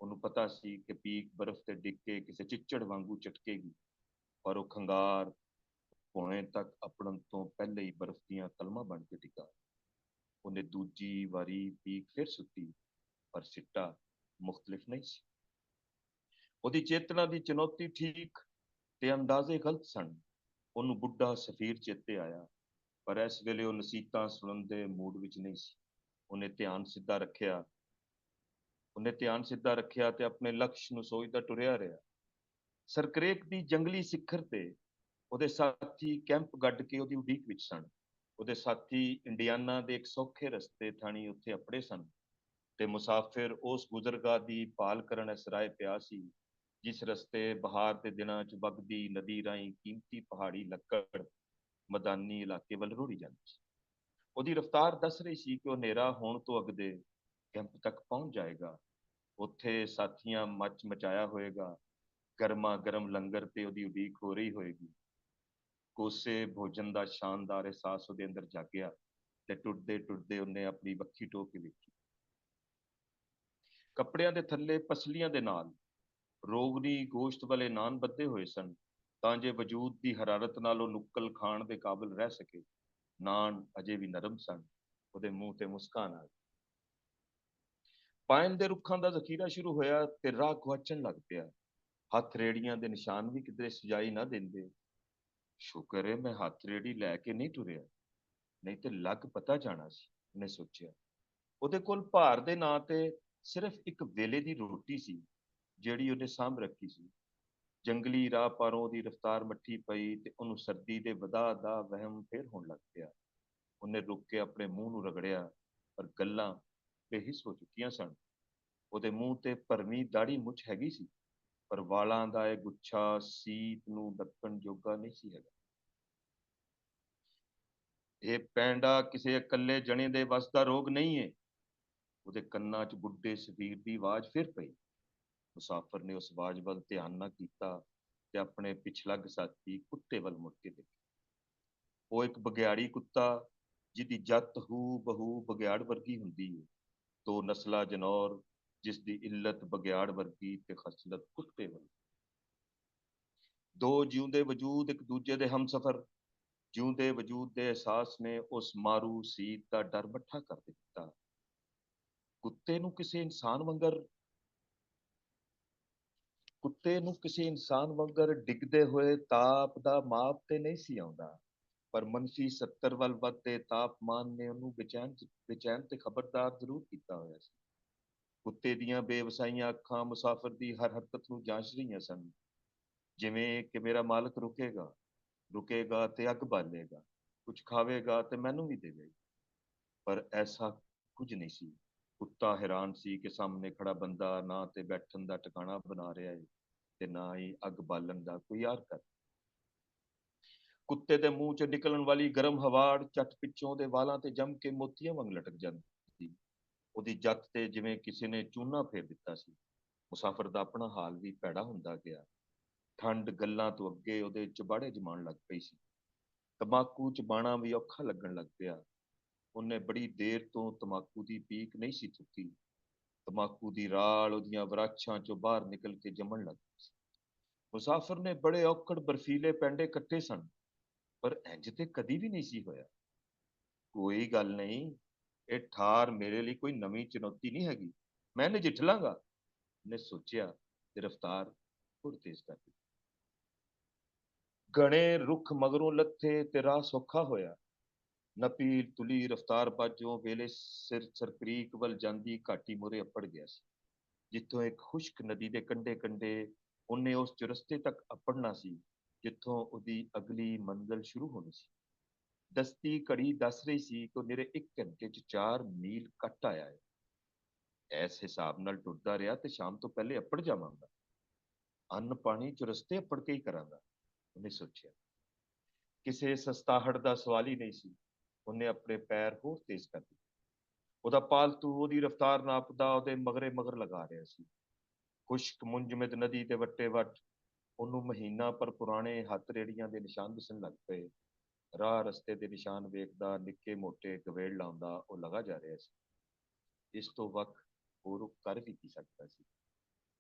ਉਹਨੂੰ ਪਤਾ ਸੀ ਕਿ ਪੀਕ ਬਰਫ਼ ਤੇ ਡਿੱਗ ਕੇ ਕਿਸੇ ਚਿੱਚੜ ਵਾਂਗੂ ਚਟਕੇਗੀ, ਪਰ ਉਹ ਖੰਗਾਰ ਭੋਏ ਤੱਕ ਆਪਣਨ ਤੋਂ ਪਹਿਲੇ ਹੀ ਬਰਫ਼ ਦੀਆਂ ਕਲਮਾਂ ਬਣ ਕੇ ਡਿੱਗਾ। ਉਹਨੇ ਦੂਜੀ ਵਾਰੀ ਪੀਕ ਫਿਰ ਸੁੱਟੀ, ਪਰ ਸਿੱਟਾ ਮੁਖਤਲਿਫ ਨਹੀਂ ਸੀ। ਉਹਦੀ ਚੇਤਨਾ ਦੀ ਚੁਣੌਤੀ ਠੀਕ ਤੇ ਅੰਦਾਜ਼ੇ ਗਲਤ ਸਨ। ਉਹਨੂੰ ਬੁੱਢਾ ਸਫੀਰ ਚੇਤੇ ਆਇਆ, ਪਰ ਇਸ ਵੇਲੇ ਉਹ ਨਸੀਹਤਾਂ ਸੁਣਨ ਦੇ ਮੂਡ ਵਿੱਚ ਨਹੀਂ ਸੀ। ਉਹਨੇ ਧਿਆਨ ਸਿੱਧਾ ਰੱਖਿਆ ਤੇ ਆਪਣੇ ਲਕਸ਼ ਨੂੰ ਸੋਚਦਾ ਟੁਰਿਆ ਰਿਹਾ। ਸਰਕਰੇਕ ਦੀ ਜੰਗਲੀ ਸਿਖਰ ਤੇ ਉਹਦੇ ਸਾਥੀ ਕੈਂਪ ਗੱਡ ਕੇ ਉਹਦੀ ਉਡੀਕ ਵਿੱਚ ਸਨ। ਉਹਦੇ ਸਾਥੀ ਇੰਡੀਆਨਾ ਦੇ ਇੱਕ ਸੌਖੇ ਰਸਤੇ ਥਾਣੀ ਉੱਥੇ ਅਪੜੇ ਸਨ ਤੇ ਮੁਸਾਫਿਰ ਉਸ ਗੁਜ਼ਰਗਾਹ ਦੀ ਭਾਲ ਕਰਨ ਇਸਰਾਏ ਪਿਆ ਸੀ, ਜਿਸ ਰਸਤੇ ਬਹਾਰ ਦੇ ਦਿਨਾਂ 'ਚ ਵਗਦੀ ਨਦੀ ਰਾਹੀਂ ਕੀਮਤੀ ਪਹਾੜੀ ਲੱਕੜ ਮੈਦਾਨੀ ਇਲਾਕੇ ਵੱਲ ਰੁੜੀ ਜਾਂਦੀ ਸੀ। ਉਹਦੀ ਰਫ਼ਤਾਰ ਦੱਸ ਰਹੀ ਸੀ ਕਿ ਉਹ ਹਨੇਰਾ ਹੋਣ ਤੋਂ ਅਗਦੇ ਕੈਂਪ ਤੱਕ ਪਹੁੰਚ ਜਾਏਗਾ। ਉੱਥੇ ਸਾਥੀਆਂ ਮੱਚ ਮਚਾਇਆ ਹੋਏਗਾ, ਗਰਮਾ ਗਰਮ ਲੰਗਰ ਤੇ ਉਹਦੀ ਉਡੀਕ ਹੋ ਰਹੀ ਹੋਏਗੀ। ਕੋਸੇ ਭੋਜਨ ਦਾ ਸ਼ਾਨਦਾਰ ਅਹਿਸਾਸ ਉਹਦੇ ਅੰਦਰ ਜਾਗਿਆ ਤੇ ਟੁੱਟਦੇ ਟੁੱਟਦੇ ਉਹਨੇ ਆਪਣੀ ਵੱਖੀ ਟੋਕ ਕੇ ਵੇਖੀ। ਕੱਪੜਿਆਂ ਦੇ ਥੱਲੇ ਪਸਲੀਆਂ ਦੇ ਨਾਲ ਰੋਗਨੀ ਗੋਸ਼ਤ ਵਾਲੇ ਨਾਨ ਬੱਧੇ ਹੋਏ ਸਨ, ਤਾਂ ਜੇ ਵਜੂਦ ਦੀ ਹਰਾਰਤ ਨਾਲ ਉਹ ਨੁੱਕਲ ਖਾਣ ਦੇ ਕਾਬਿਲ ਰਹਿ ਸਕੇ। ਨਾਨ ਅਜੇ ਵੀ ਨਰਮ ਸਨ। ਉਹਦੇ ਮੂੰਹ ਤੇ ਮੁਸਕਾਨ ਆ ਗਈ। ਪਾਇਨ ਦੇ ਰੁੱਖਾਂ ਦਾ ਜ਼ਖੀਰਾ ਸ਼ੁਰੂ ਹੋਇਆ ਤੇ ਰਾਹ ਗੁਆਚਣ ਲੱਗ ਪਿਆ। ਹੱਥ ਰੇੜੀਆਂ ਦੇ ਨਿਸ਼ਾਨ ਵੀ ਕਿਧਰੇ ਸਜਾਈ ਨਾ ਦਿੰਦੇ। ਸ਼ੁਕਰ ਹੈ ਮੈਂ ਹੱਥ ਰੇੜੀ ਲੈ ਕੇ ਨਹੀਂ ਟੁਰਿਆ, ਨਹੀਂ ਤੇ ਲੱਗ ਪਤਾ ਜਾਣਾ ਸੀ, ਉਹਨੇ ਸੋਚਿਆ। ਉਹਦੇ ਕੋਲ ਭਾਰ ਦੇ ਨਾਂ ਤੇ ਸਿਰਫ ਇੱਕ ਵੇਲੇ ਦੀ ਰੋਟੀ ਸੀ, ਜਿਹੜੀ ਉਹਨੇ ਸਾਂਭ ਰੱਖੀ ਸੀ। ਜੰਗਲੀ ਰਾਹ ਪਾਰੋਂ ਉਹਦੀ ਰਫ਼ਤਾਰ ਮੱਠੀ ਪਈ ਤੇ ਉਹਨੂੰ ਸਰਦੀ ਦੇ ਵਧਾ ਦਾ ਵਹਿਮ ਫੇਰ ਹੋਣ ਲੱਗ ਪਿਆ। ਉਹਨੇ ਰੁੱਕ ਕੇ ਆਪਣੇ ਮੂੰਹ ਨੂੰ ਰਗੜਿਆ, ਪਰ ਗੱਲਾਂ ਬੇਹਿੱਸ ਹੋ ਚੁੱਕੀਆਂ ਸਨ। ਉਹਦੇ ਮੂੰਹ ਤੇ ਭਰਵੀਂ ਦਾੜੀ ਮੁੱਛ ਹੈਗੀ ਸੀ, ਪਰ ਵਾਲਾਂ ਦਾ ਇਹ ਗੁੱਛਾ ਸੀਤ ਨੂੰ ਢੱਕਣ ਜੋਗਾ ਨਹੀਂ ਸੀ ਹੈਗਾ। ਇਹ ਪੈਂਡਾ ਕਿਸੇ ਇਕੱਲੇ ਜਣੇ ਦੇ ਵੱਸ ਦਾ ਰੋਗ ਨਹੀਂ ਏ। ਉਹਦੇ ਕੰਨਾਂ 'ਚ ਬੁੱਢੇ ਸਰੀਰ ਦੀ ਆਵਾਜ਼ ਫਿਰ ਪਈ। ਮੁਸਾਫਰ ਨੇ ਉਸ ਆਵਾਜ਼ ਵੱਲ ਧਿਆਨ ਨਾ ਕੀਤਾ ਤੇ ਆਪਣੇ ਪਿਛਲੱਗ ਸਾਥੀ ਕੁੱਤੇ ਵੱਲ ਮੁੜ ਕੇ ਦੇਖਿਆ। ਉਹ ਇੱਕ ਬਘਿਆੜੀ ਕੁੱਤਾ, ਜਿਹਦੀ ਜੱਤ ਹੂ ਬਹੂ ਬਘਿਆੜ ਵਰਗੀ ਹੁੰਦੀ ਹੈ। ਦੋ ਨਸਲਾ ਜਨੌਰ, ਜਿਸ ਦੀ ਇੱਲਤ ਬਘਿਆੜ ਵਰਗੀ ਤੇ ਖਸਲਤ ਕੁੱਤੇ ਵਰਗੀ। ਦੋ ਜਿਉਂਦੇ ਵਜੂਦ ਇੱਕ ਦੂਜੇ ਦੇ ਹਮਸਫਰ। ਜਿਉਂਦੇ ਵਜੂਦ ਦੇ ਅਹਿਸਾਸ ਨੇ ਉਸ ਮਾਰੂ ਸੀਤ ਦਾ ਡਰ ਮੱਠਾ ਕਰ ਦਿੱਤਾ। ਕੁੱਤੇ ਨੂੰ ਕਿਸੇ ਇਨਸਾਨ ਵਾਂਗਰ ਡਿੱਗਦੇ ਹੋਏ ਤਾਪ ਦਾ ਮਾਪ ਤੇ ਨਹੀਂ ਸੀ ਆਉਂਦਾ, ਪਰ ਮੰਫੀ 70 ਵੱਲ ਵੱਧਦੇ ਤਾਪਮਾਨ ਨੇ ਉਹਨੂੰ ਬੇਚੈਨ ਤੇ ਖਬਰਦਾਰ ਜ਼ਰੂਰ ਕੀਤਾ ਹੋਇਆ ਸੀ। ਕੁੱਤੇ ਦੀਆਂ ਬੇਵਸਾਈਆਂ ਅੱਖਾਂ ਮੁਸਾਫਰ ਦੀ ਹਰ ਹਰਕਤ ਨੂੰ ਜਾਂਚ ਰਹੀਆਂ ਸਨ, ਜਿਵੇਂ ਕਿ ਮੇਰਾ ਮਾਲਕ ਰੁਕੇਗਾ ਤੇ ਅੱਗ ਬਾਲੇਗਾ, ਕੁਝ ਖਾਵੇਗਾ ਤੇ ਮੈਨੂੰ ਵੀ ਦੇਵੇਗਾ। ਪਰ ਐਸਾ ਕੁਝ ਨਹੀਂ ਸੀ। ਕੁੱਤਾ ਹੈਰਾਨ ਸੀ ਕਿ ਸਾਹਮਣੇ ਖੜਾ ਬੰਦਾ ਨਾ ਤੇ ਬੈਠਣ ਦਾ ਟਿਕਾਣਾ ਬਣਾ ਰਿਹਾ ਹੈ ਤੇ ਨਾ ਹੀ ਅੱਗ ਬਾਲਣ ਦਾ ਕੋਈ ਯਾਰ ਕਰ। ਕੁੱਤੇ ਦੇ ਮੂੰਹ 'ਚ ਨਿਕਲਣ ਵਾਲੀ ਗਰਮ ਹਵਾ ਝੱਟ ਪਿੱਛੋਂ ਉਹਦੇ ਵਾਲਾਂ ਤੇ ਜੰਮ ਕੇ ਮੋਤੀਆਂ ਵਾਂਗ ਲਟਕ ਜਾਂਦੀ ਸੀ। ਉਹਦੀ ਜੱਤ ਤੇ ਜਿਵੇਂ ਕਿਸੇ ਨੇ ਚੂਨਾ ਫੇਰ ਦਿੱਤਾ ਸੀ। ਮੁਸਾਫਰ ਦਾ ਆਪਣਾ ਹਾਲ ਵੀ ਭੈੜਾ ਹੁੰਦਾ ਗਿਆ। ਠੰਡ ਗੱਲਾਂ ਤੋਂ ਅੱਗੇ ਉਹਦੇ ਚਬਾੜੇ ਜਮਾਉਣ ਲੱਗ ਪਈ ਸੀ। ਤੰਬਾਕੂ ਚਬਾਣਾ ਵੀ ਔਖਾ ਲੱਗਣ ਲੱਗ ਪਿਆ। ਉਹਨੇ ਬੜੀ ਦੇਰ ਤੋਂ ਤੰਬਾਕੂ ਦੀ ਪੀਕ ਨਹੀਂ ਸੀ ਚੁੱਕੀ। ਤੰਬਾਕੂ ਦੀ ਰਾਲ ਉਹਦੀਆਂ ਵਰਾਛਾਂ ਚੋਂ ਬਾਹਰ ਨਿਕਲ ਕੇ ਜੰਮਣ ਲੱਗ ਪਈ ਸੀ। ਮੁਸਾਫਰ ਨੇ ਬੜੇ ਔਕੜ ਬਰਫੀਲੇ ਪੈਂਡੇ ਕੱਟੇ ਸਨ, ਪਰ ਇੰਜ ਤੇ ਕਦੀ ਵੀ ਨਹੀਂ ਸੀ ਹੋਇਆ। ਕੋਈ ਗੱਲ ਨਹੀਂ, ਇਹ ਠਾਰ ਮੇਰੇ ਲਈ ਕੋਈ ਨਵੀਂ ਚੁਣੌਤੀ ਨਹੀਂ ਹੈਗੀ, ਮੈਂ ਨਜਿੱਠ ਲਾਂਗਾ, ਨੇ ਸੋਚਿਆ ਤੇ ਰਫ਼ਤਾਰ ਹੋਰ ਤੇਜ਼ ਕਰ ਦਿੱਤੀ। ਘਣੇ ਰੁੱਖ ਮਗਰੋਂ ਲੱਥੇ ਤੇ ਰਾਹ ਸੌਖਾ ਹੋਇਆ। ਨਪੀ ਤੁਲੀ ਰਫ਼ਤਾਰ ਬਾਝੋਂ ਵੇਲੇ ਸਿਰ ਸਰਕਰੀਕ ਵੱਲ ਜਾਂਦੀ ਘਾਟੀ ਮੂਹਰੇ ਅੱਪੜ ਗਿਆ ਸੀ, ਜਿੱਥੋਂ ਇੱਕ ਖੁਸ਼ਕ ਨਦੀ ਦੇ ਕੰਢੇ ਕੰਢੇ ਉਹਨੇ ਉਸ ਚੁਰਸਤੇ ਤੱਕ ਅੱਪੜਨਾ ਸੀ, ਜਿੱਥੋਂ ਉਹਦੀ ਅਗਲੀ ਮੰਜ਼ਿਲ ਸ਼ੁਰੂ ਹੋਣੀ ਸੀ। ਦਸਤੀ ਘੜੀ ਦੱਸ ਰਹੀ ਸੀ ਕਿ ਉਹ ਨਿਰੇ 1 ਘੰਟੇ 'ਚ 4 ਮੀਲ ਕੱਟ ਆਇਆ ਹੈ। ਇਸ ਹਿਸਾਬ ਨਾਲ ਟੁਰਦਾ ਰਿਹਾ ਤੇ ਸ਼ਾਮ ਤੋਂ ਪਹਿਲੇ ਅੱਪੜ ਜਾਵਾਂਗਾ। ਅੰਨ ਪਾਣੀ ਚੁਰਸਤੇ ਅੱਪੜ ਕੇ ਹੀ ਕਰਾਂਗਾ, ਉਹਨੇ ਸੋਚਿਆ। ਕਿਸੇ ਸਸਤਾਹਟ ਦਾ ਸਵਾਲ ਹੀ ਨਹੀਂ ਸੀ। ਉਹਨੇ ਆਪਣੇ ਪੈਰ ਹੋਰ ਤੇਜ਼ ਕਰ ਦਿੱਤੇ। ਉਹਦਾ ਪਾਲਤੂ ਉਹਦੀ ਰਫ਼ਤਾਰ ਨਾਪਦਾ ਉਹਦੇ ਮਗਰੇ ਮਗਰ ਲਗਾ ਰਿਹਾ ਸੀ। ਖੁਸ਼ਕ ਮੁੰਜਮਦ ਨਦੀ ਦੇ ਵੱਟੇ ਵੱਟ ਉਹਨੂੰ ਮਹੀਨਾ ਪਰ ਪੁਰਾਣੇ ਹੱਥ ਰੇੜੀਆਂ ਦੇ ਨਿਸ਼ਾਨ ਦਿਸਣ ਲੱਗ ਪਏ। ਰਾਹ ਰਸਤੇ ਦੇ ਨਿਸ਼ਾਨ ਵੇਖਦਾ ਨਿੱਕੇ ਮੋਟੇ ਗਵੇੜ ਲਾਉਂਦਾ ਉਹ ਲਗਾ ਜਾ ਰਿਹਾ ਸੀ। ਇਸ ਤੋਂ ਵੱਖ ਹੋਰ ਉਹ ਕਰ ਵੀ ਕੀ ਸਕਦਾ ਸੀ।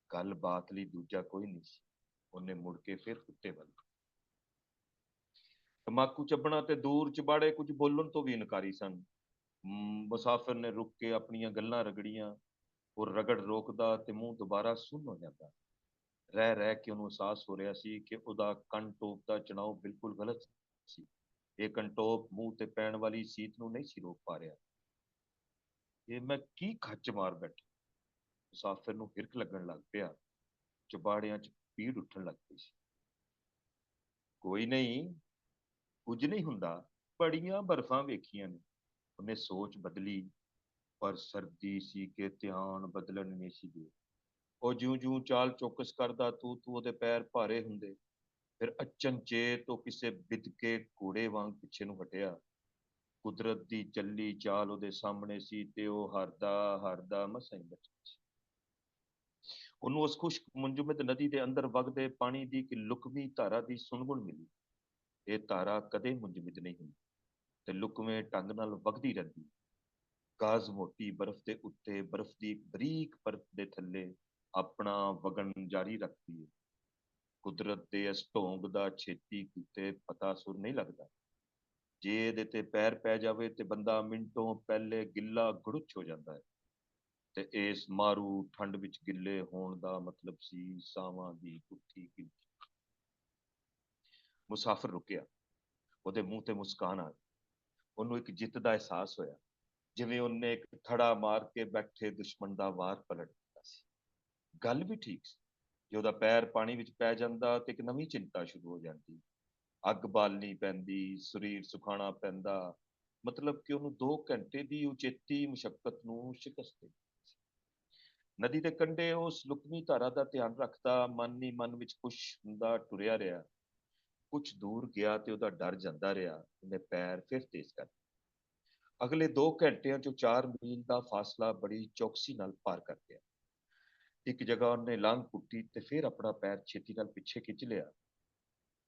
ਗੱਲ ਬਾਤ ਲਈ ਦੂਜਾ ਕੋਈ ਨਹੀਂ ਸੀ। ਉਹਨੇ ਮੁੜ ਕੇ ਫਿਰ ਕੁੱਤੇ ਵੱਲ। ਤੰਬਾਕੂ ਚੱਬਣਾ ਤੇ ਦੂਰ ਚਬਾੜੇ ਕੁਝ ਬੋਲਣ ਤੋਂ ਵੀ ਇਨਕਾਰੀ ਸਨ। ਮੁਸਾਫਿਰ ਨੇ ਰੁਕ ਕੇ ਆਪਣੀਆਂ ਗੱਲਾਂ ਰਗੜੀਆਂ। ਉਹ ਰਗੜ ਰੋਕਦਾ ਤੇ ਮੂੰਹ ਦੁਬਾਰਾ ਸੁੰਨ ਹੋ ਜਾਂਦਾ। ਰਹਿ ਰਹਿ ਕੇ ਉਹਨੂੰ ਅਹਿਸਾਸ ਹੋ ਰਿਹਾ ਸੀ ਕਿ ਉਹਦਾ ਕੰਟੋਪ ਦਾ ਚੁਣਾਵ ਬਿਲਕੁਲ ਗਲਤ ਸੀ। ਇਹ ਕੰਟੋਪ ਮੂੰਹ ਤੇ ਪੈਣ ਵਾਲੀ ਸੀਤ ਨੂੰ ਨਹੀਂ ਸੀ ਰੋਕ ਪਾ ਰਿਹਾ। ਇਹ ਮੈਂ ਕੀ ਖੱਚ ਮਾਰ ਬੈਠਾ। ਮੁਸਾਫਿਰ ਨੂੰ ਹਿਰਕ ਲੱਗਣ ਲੱਗ ਪਿਆ। ਚਬਾੜਿਆਂ 'ਚ ਪੀੜ ਉੱਠਣ ਲੱਗ ਪਈ ਸੀ। ਕੋਈ ਨਹੀਂ, ਕੁਝ ਨਹੀਂ ਹੁੰਦਾ, ਬੜੀਆਂ ਬਰਫਾਂ ਵੇਖੀਆਂ ਨੇ। ਉਹਨੇ ਸੋਚ ਬਦਲੀ, ਪਰ ਸਰਦੀ ਸੀ ਕਿ ਧਿਆਨ ਬਦਲਣ ਨਹੀਂ ਸੀ ਦੇ। ਉਹ ਜਿਉਂ-ਜਿਉਂ ਚਾਲ ਚੌਕਸ ਕਰਦਾ, ਤੂੰ ਉਹਦੇ ਪੈਰ ਭਾਰੇ ਹੁੰਦੇ। ਫਿਰ ਅਚਨਚੇਤ ਉਹ ਕਿਸੇ ਬਿਦਕੇ ਘੋੜੇ ਵਾਂਗ ਪਿੱਛੇ ਨੂੰ ਹਟਿਆ। ਕੁਦਰਤ ਦੀ ਚੱਲੀ ਚਾਲ ਉਹਦੇ ਸਾਹਮਣੇ ਸੀ ਤੇ ਉਹ ਹਾਰਦਾ ਮਸਾਂ ਹੀ ਬਚਿਆ ਸੀ। ਉਹਨੂੰ ਉਸ ਖੁਸ਼ਕ ਮੁੰਜਮਦ ਨਦੀ ਦੇ ਅੰਦਰ ਵਗਦੇ ਪਾਣੀ ਦੀ ਇੱਕ ਲੁਕਵੀਂ ਧਾਰਾ ਦੀ ਸੁਣਗੁਣ ਮਿਲੀ। ਇਹ ਧਾਰਾ ਕਦੇ ਮੁੰਜਮਦ ਨਹੀਂ ਹੁੰਦੀ ਤੇ ਲੁਕਵੇਂ ਢੰਗ ਨਾਲ ਵਗਦੀ ਰਹਿੰਦੀ। ਕਾਜ਼ ਮੋਟੀ ਬਰਫ਼ ਦੇ ਉੱਤੇ ਬਰਫ਼ ਦੀ ਇੱਕ ਬਰੀਕ ਪਰਤ ਦੇ ਥੱਲੇ ਆਪਣਾ ਵਗਣ ਜਾਰੀ ਰੱਖਦੀ ਹੈ। ਕੁਦਰਤ ਦੇ ਇਸ ਢੋਂਗ ਦਾ ਛੇਤੀ ਕਿਤੇ ਪਤਾ ਸੁਰ ਨਹੀਂ ਲੱਗਦਾ। ਜੇ ਇਹਦੇ ਤੇ ਪੈਰ ਪੈ ਜਾਵੇ ਤੇ ਬੰਦਾ ਮਿੰਟੋਂ ਪਹਿਲੇ ਗਿੱਲਾ ਗੁੜੁੱਚ ਹੋ ਜਾਂਦਾ ਹੈ। ਤੇ ਇਸ ਮਾਰੂ ਠੰਡ ਵਿੱਚ ਗਿੱਲੇ ਹੋਣ ਦਾ ਮਤਲਬ ਸੀ ਸਾਵਾਂ ਦੀ ਪੁੱਠੀ ਗਿਣਤੀ। ਮੁਸਾਫਿਰ ਰੁਕਿਆ। ਉਹਦੇ ਮੂੰਹ ਤੇ ਮੁਸਕਾਨ ਆ ਗਈ। ਉਹਨੂੰ ਇੱਕ ਜਿੱਤ ਦਾ ਅਹਿਸਾਸ ਹੋਇਆ, ਜਿਵੇਂ ਉਹਨੇ ਇੱਕ ਥੜਾ ਮਾਰ ਕੇ ਬੈਠੇ ਦੁਸ਼ਮਣ ਦਾ ਵਾਰ ਪਲਟ ਦਿੱਤਾ ਸੀ। ਗੱਲ ਵੀ ਠੀਕ ਸੀ। ਜੇ ਉਹਦਾ ਪੈਰ ਪਾਣੀ ਵਿੱਚ ਪੈ ਜਾਂਦਾ ਤੇ ਇੱਕ ਨਵੀਂ ਚਿੰਤਾ ਸ਼ੁਰੂ ਹੋ ਜਾਂਦੀ। ਅੱਗ ਬਾਲਣੀ ਪੈਂਦੀ, ਸਰੀਰ ਸੁਖਾਣਾ ਪੈਂਦਾ, ਮਤਲਬ ਕਿ ਉਹਨੂੰ 2 ਘੰਟੇ ਦੀ ਉਚੇਤੀ ਮੁਸ਼ੱਕਤ ਨੂੰ ਸ਼ਿਕਸਤ ਦੇ। ਨਦੀ ਦੇ ਕੰਢੇ ਉਸ ਲੁਕਵੀਂ ਧਾਰਾ ਦਾ ਧਿਆਨ ਰੱਖਦਾ ਮਨ ਹੀ ਮਨ ਵਿੱਚ ਖੁਸ਼ ਹੁੰਦਾ ਟੁਰਿਆ ਰਿਹਾ। ਕੁਛ ਦੂਰ ਗਿਆ ਤੇ ਉਹਦਾ ਡਰ ਜਾਂਦਾ ਰਿਹਾ। ਉਹਨੇ ਪੈਰ ਫਿਰ ਤੇਜ਼ ਕਰ ਦਿੱਤੇ। ਅਗਲੇ 2 ਘੰਟਿਆਂ ਚੋਂ 4 ਮੀਲ ਦਾ ਫਾਸਲਾ ਬੜੀ ਚੌਕਸੀ ਨਾਲ ਪਾਰ ਕਰ ਗਿਆ। ਇੱਕ ਜਗ੍ਹਾ ਉਹਨੇ ਲੰਘ ਪੁੱਟੀ ਤੇ ਫਿਰ ਆਪਣਾ ਪੈਰ ਛੇਤੀ ਨਾਲ ਪਿੱਛੇ ਖਿੱਚ ਲਿਆ।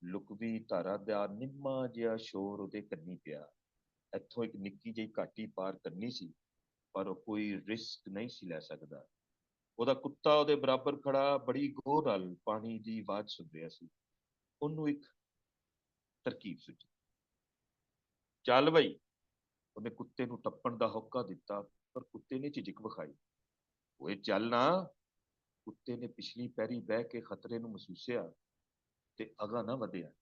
ਲੁਕਵੀਂ ਧਾਰਾ ਦਾ ਨਿੰਮਾ ਜਿਹਾ ਸ਼ੋਰ ਉਹਦੇ ਕੰਨੀ ਪਿਆ। ਇੱਥੋਂ ਇੱਕ ਨਿੱਕੀ ਜਿਹੀ ਘਾਟੀ ਪਾਰ ਕਰਨੀ ਸੀ, ਪਰ ਉਹ ਕੋਈ ਰਿਸਕ ਨਹੀਂ ਸੀ ਲੈ ਸਕਦਾ। ਉਹਦਾ ਕੁੱਤਾ ਉਹਦੇ ਬਰਾਬਰ ਖੜਾ ਬੜੀ ਗੌਰ ਨਾਲ ਪਾਣੀ ਦੀ ਆਵਾਜ਼ ਸੁਣ ਰਿਹਾ ਸੀ। ਉਹਨੂੰ ਇੱਕ ਤਰਕੀਬ ਸੁਝੀ। ਚੱਲ ਬਈ, ਉਹਨੇ ਕੁੱਤੇ ਨੂੰ ਟੱਪਣ ਦਾ ਹੋਕਾ ਦਿੱਤਾ, ਪਰ ਕੁੱਤੇ ਨੇ ਝਿਜਕ ਵਿਖਾਈ। ਓਏ ਚੱਲ ਨਾ। ਕੁੱਤੇ ਨੇ ਪਿਛਲੀ ਪੈਰੀ ਬਹਿ ਕੇ ਖਤਰੇ ਨੂੰ ਮਹਿਸੂਸਿਆ ਤੇ ਅਗਾਂਹ ਨਾ ਵਧਿਆ।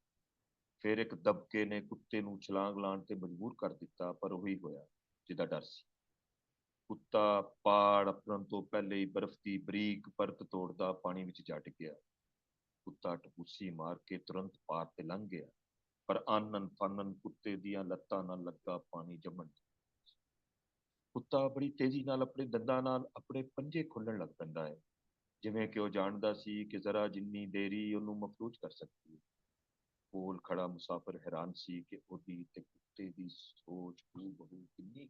ਫਿਰ ਇੱਕ ਦਬਕੇ ਨੇ ਕੁੱਤੇ ਨੂੰ ਛਲਾਂਗ ਲਾਉਣ ਤੇ ਮਜਬੂਰ ਕਰ ਦਿੱਤਾ, ਪਰ ਉਹੀ ਹੋਇਆ ਜਿਹਦਾ ਡਰ ਸੀ। ਕੁੱਤਾ ਪਾੜ ਅੱਪੜਨ ਤੋਂ ਪਹਿਲੇ ਹੀ ਬਰਫ਼ ਦੀ ਬਰੀਕ ਪਰਤ ਤੋੜਦਾ ਪਾਣੀ ਵਿੱਚ ਜਾ ਡਿੱਗਿਆ। ਕੁੱਤਾ ਟਪੂਸੀ ਮਾਰ ਕੇ ਤੁਰੰਤ ਪਾਰ ਤੇ ਲੰਘ ਗਿਆ, ਪਰ ਆਨਨ ਫਾਨਨ ਕੁੱਤੇ ਦੀਆਂ ਲੱਤਾਂ ਨਾਲ ਲੱਗਾ ਪਾਣੀ ਜੰਮਣ। ਕੁੱਤਾ ਬੜੀ ਤੇਜ਼ੀ ਨਾਲ ਆਪਣੇ ਦੰਦਾਂ ਨਾਲ ਆਪਣੇ ਪੰਜੇ ਖੋਲਣ ਲੱਗ ਪੈਂਦਾ ਹੈ, ਜਿਵੇਂ ਕਿ ਉਹ ਜਾਣਦਾ ਸੀ ਕਿ ਜ਼ਰਾ ਜਿੰਨੀ ਦੇਰੀ ਉਹਨੂੰ ਮਫਲੂਜ ਕਰ ਸਕਦੀ ਹੈ। ਕੋਲ ਖੜਾ ਮੁਸਾਫਿਰ ਹੈਰਾਨ ਸੀ ਕਿ ਉਹਦੀ ਤੇ ਕੁੱਤੇ ਦੀ ਸੋਚ ਹੂ-ਬਹੂ ਕਿੰਨੀ।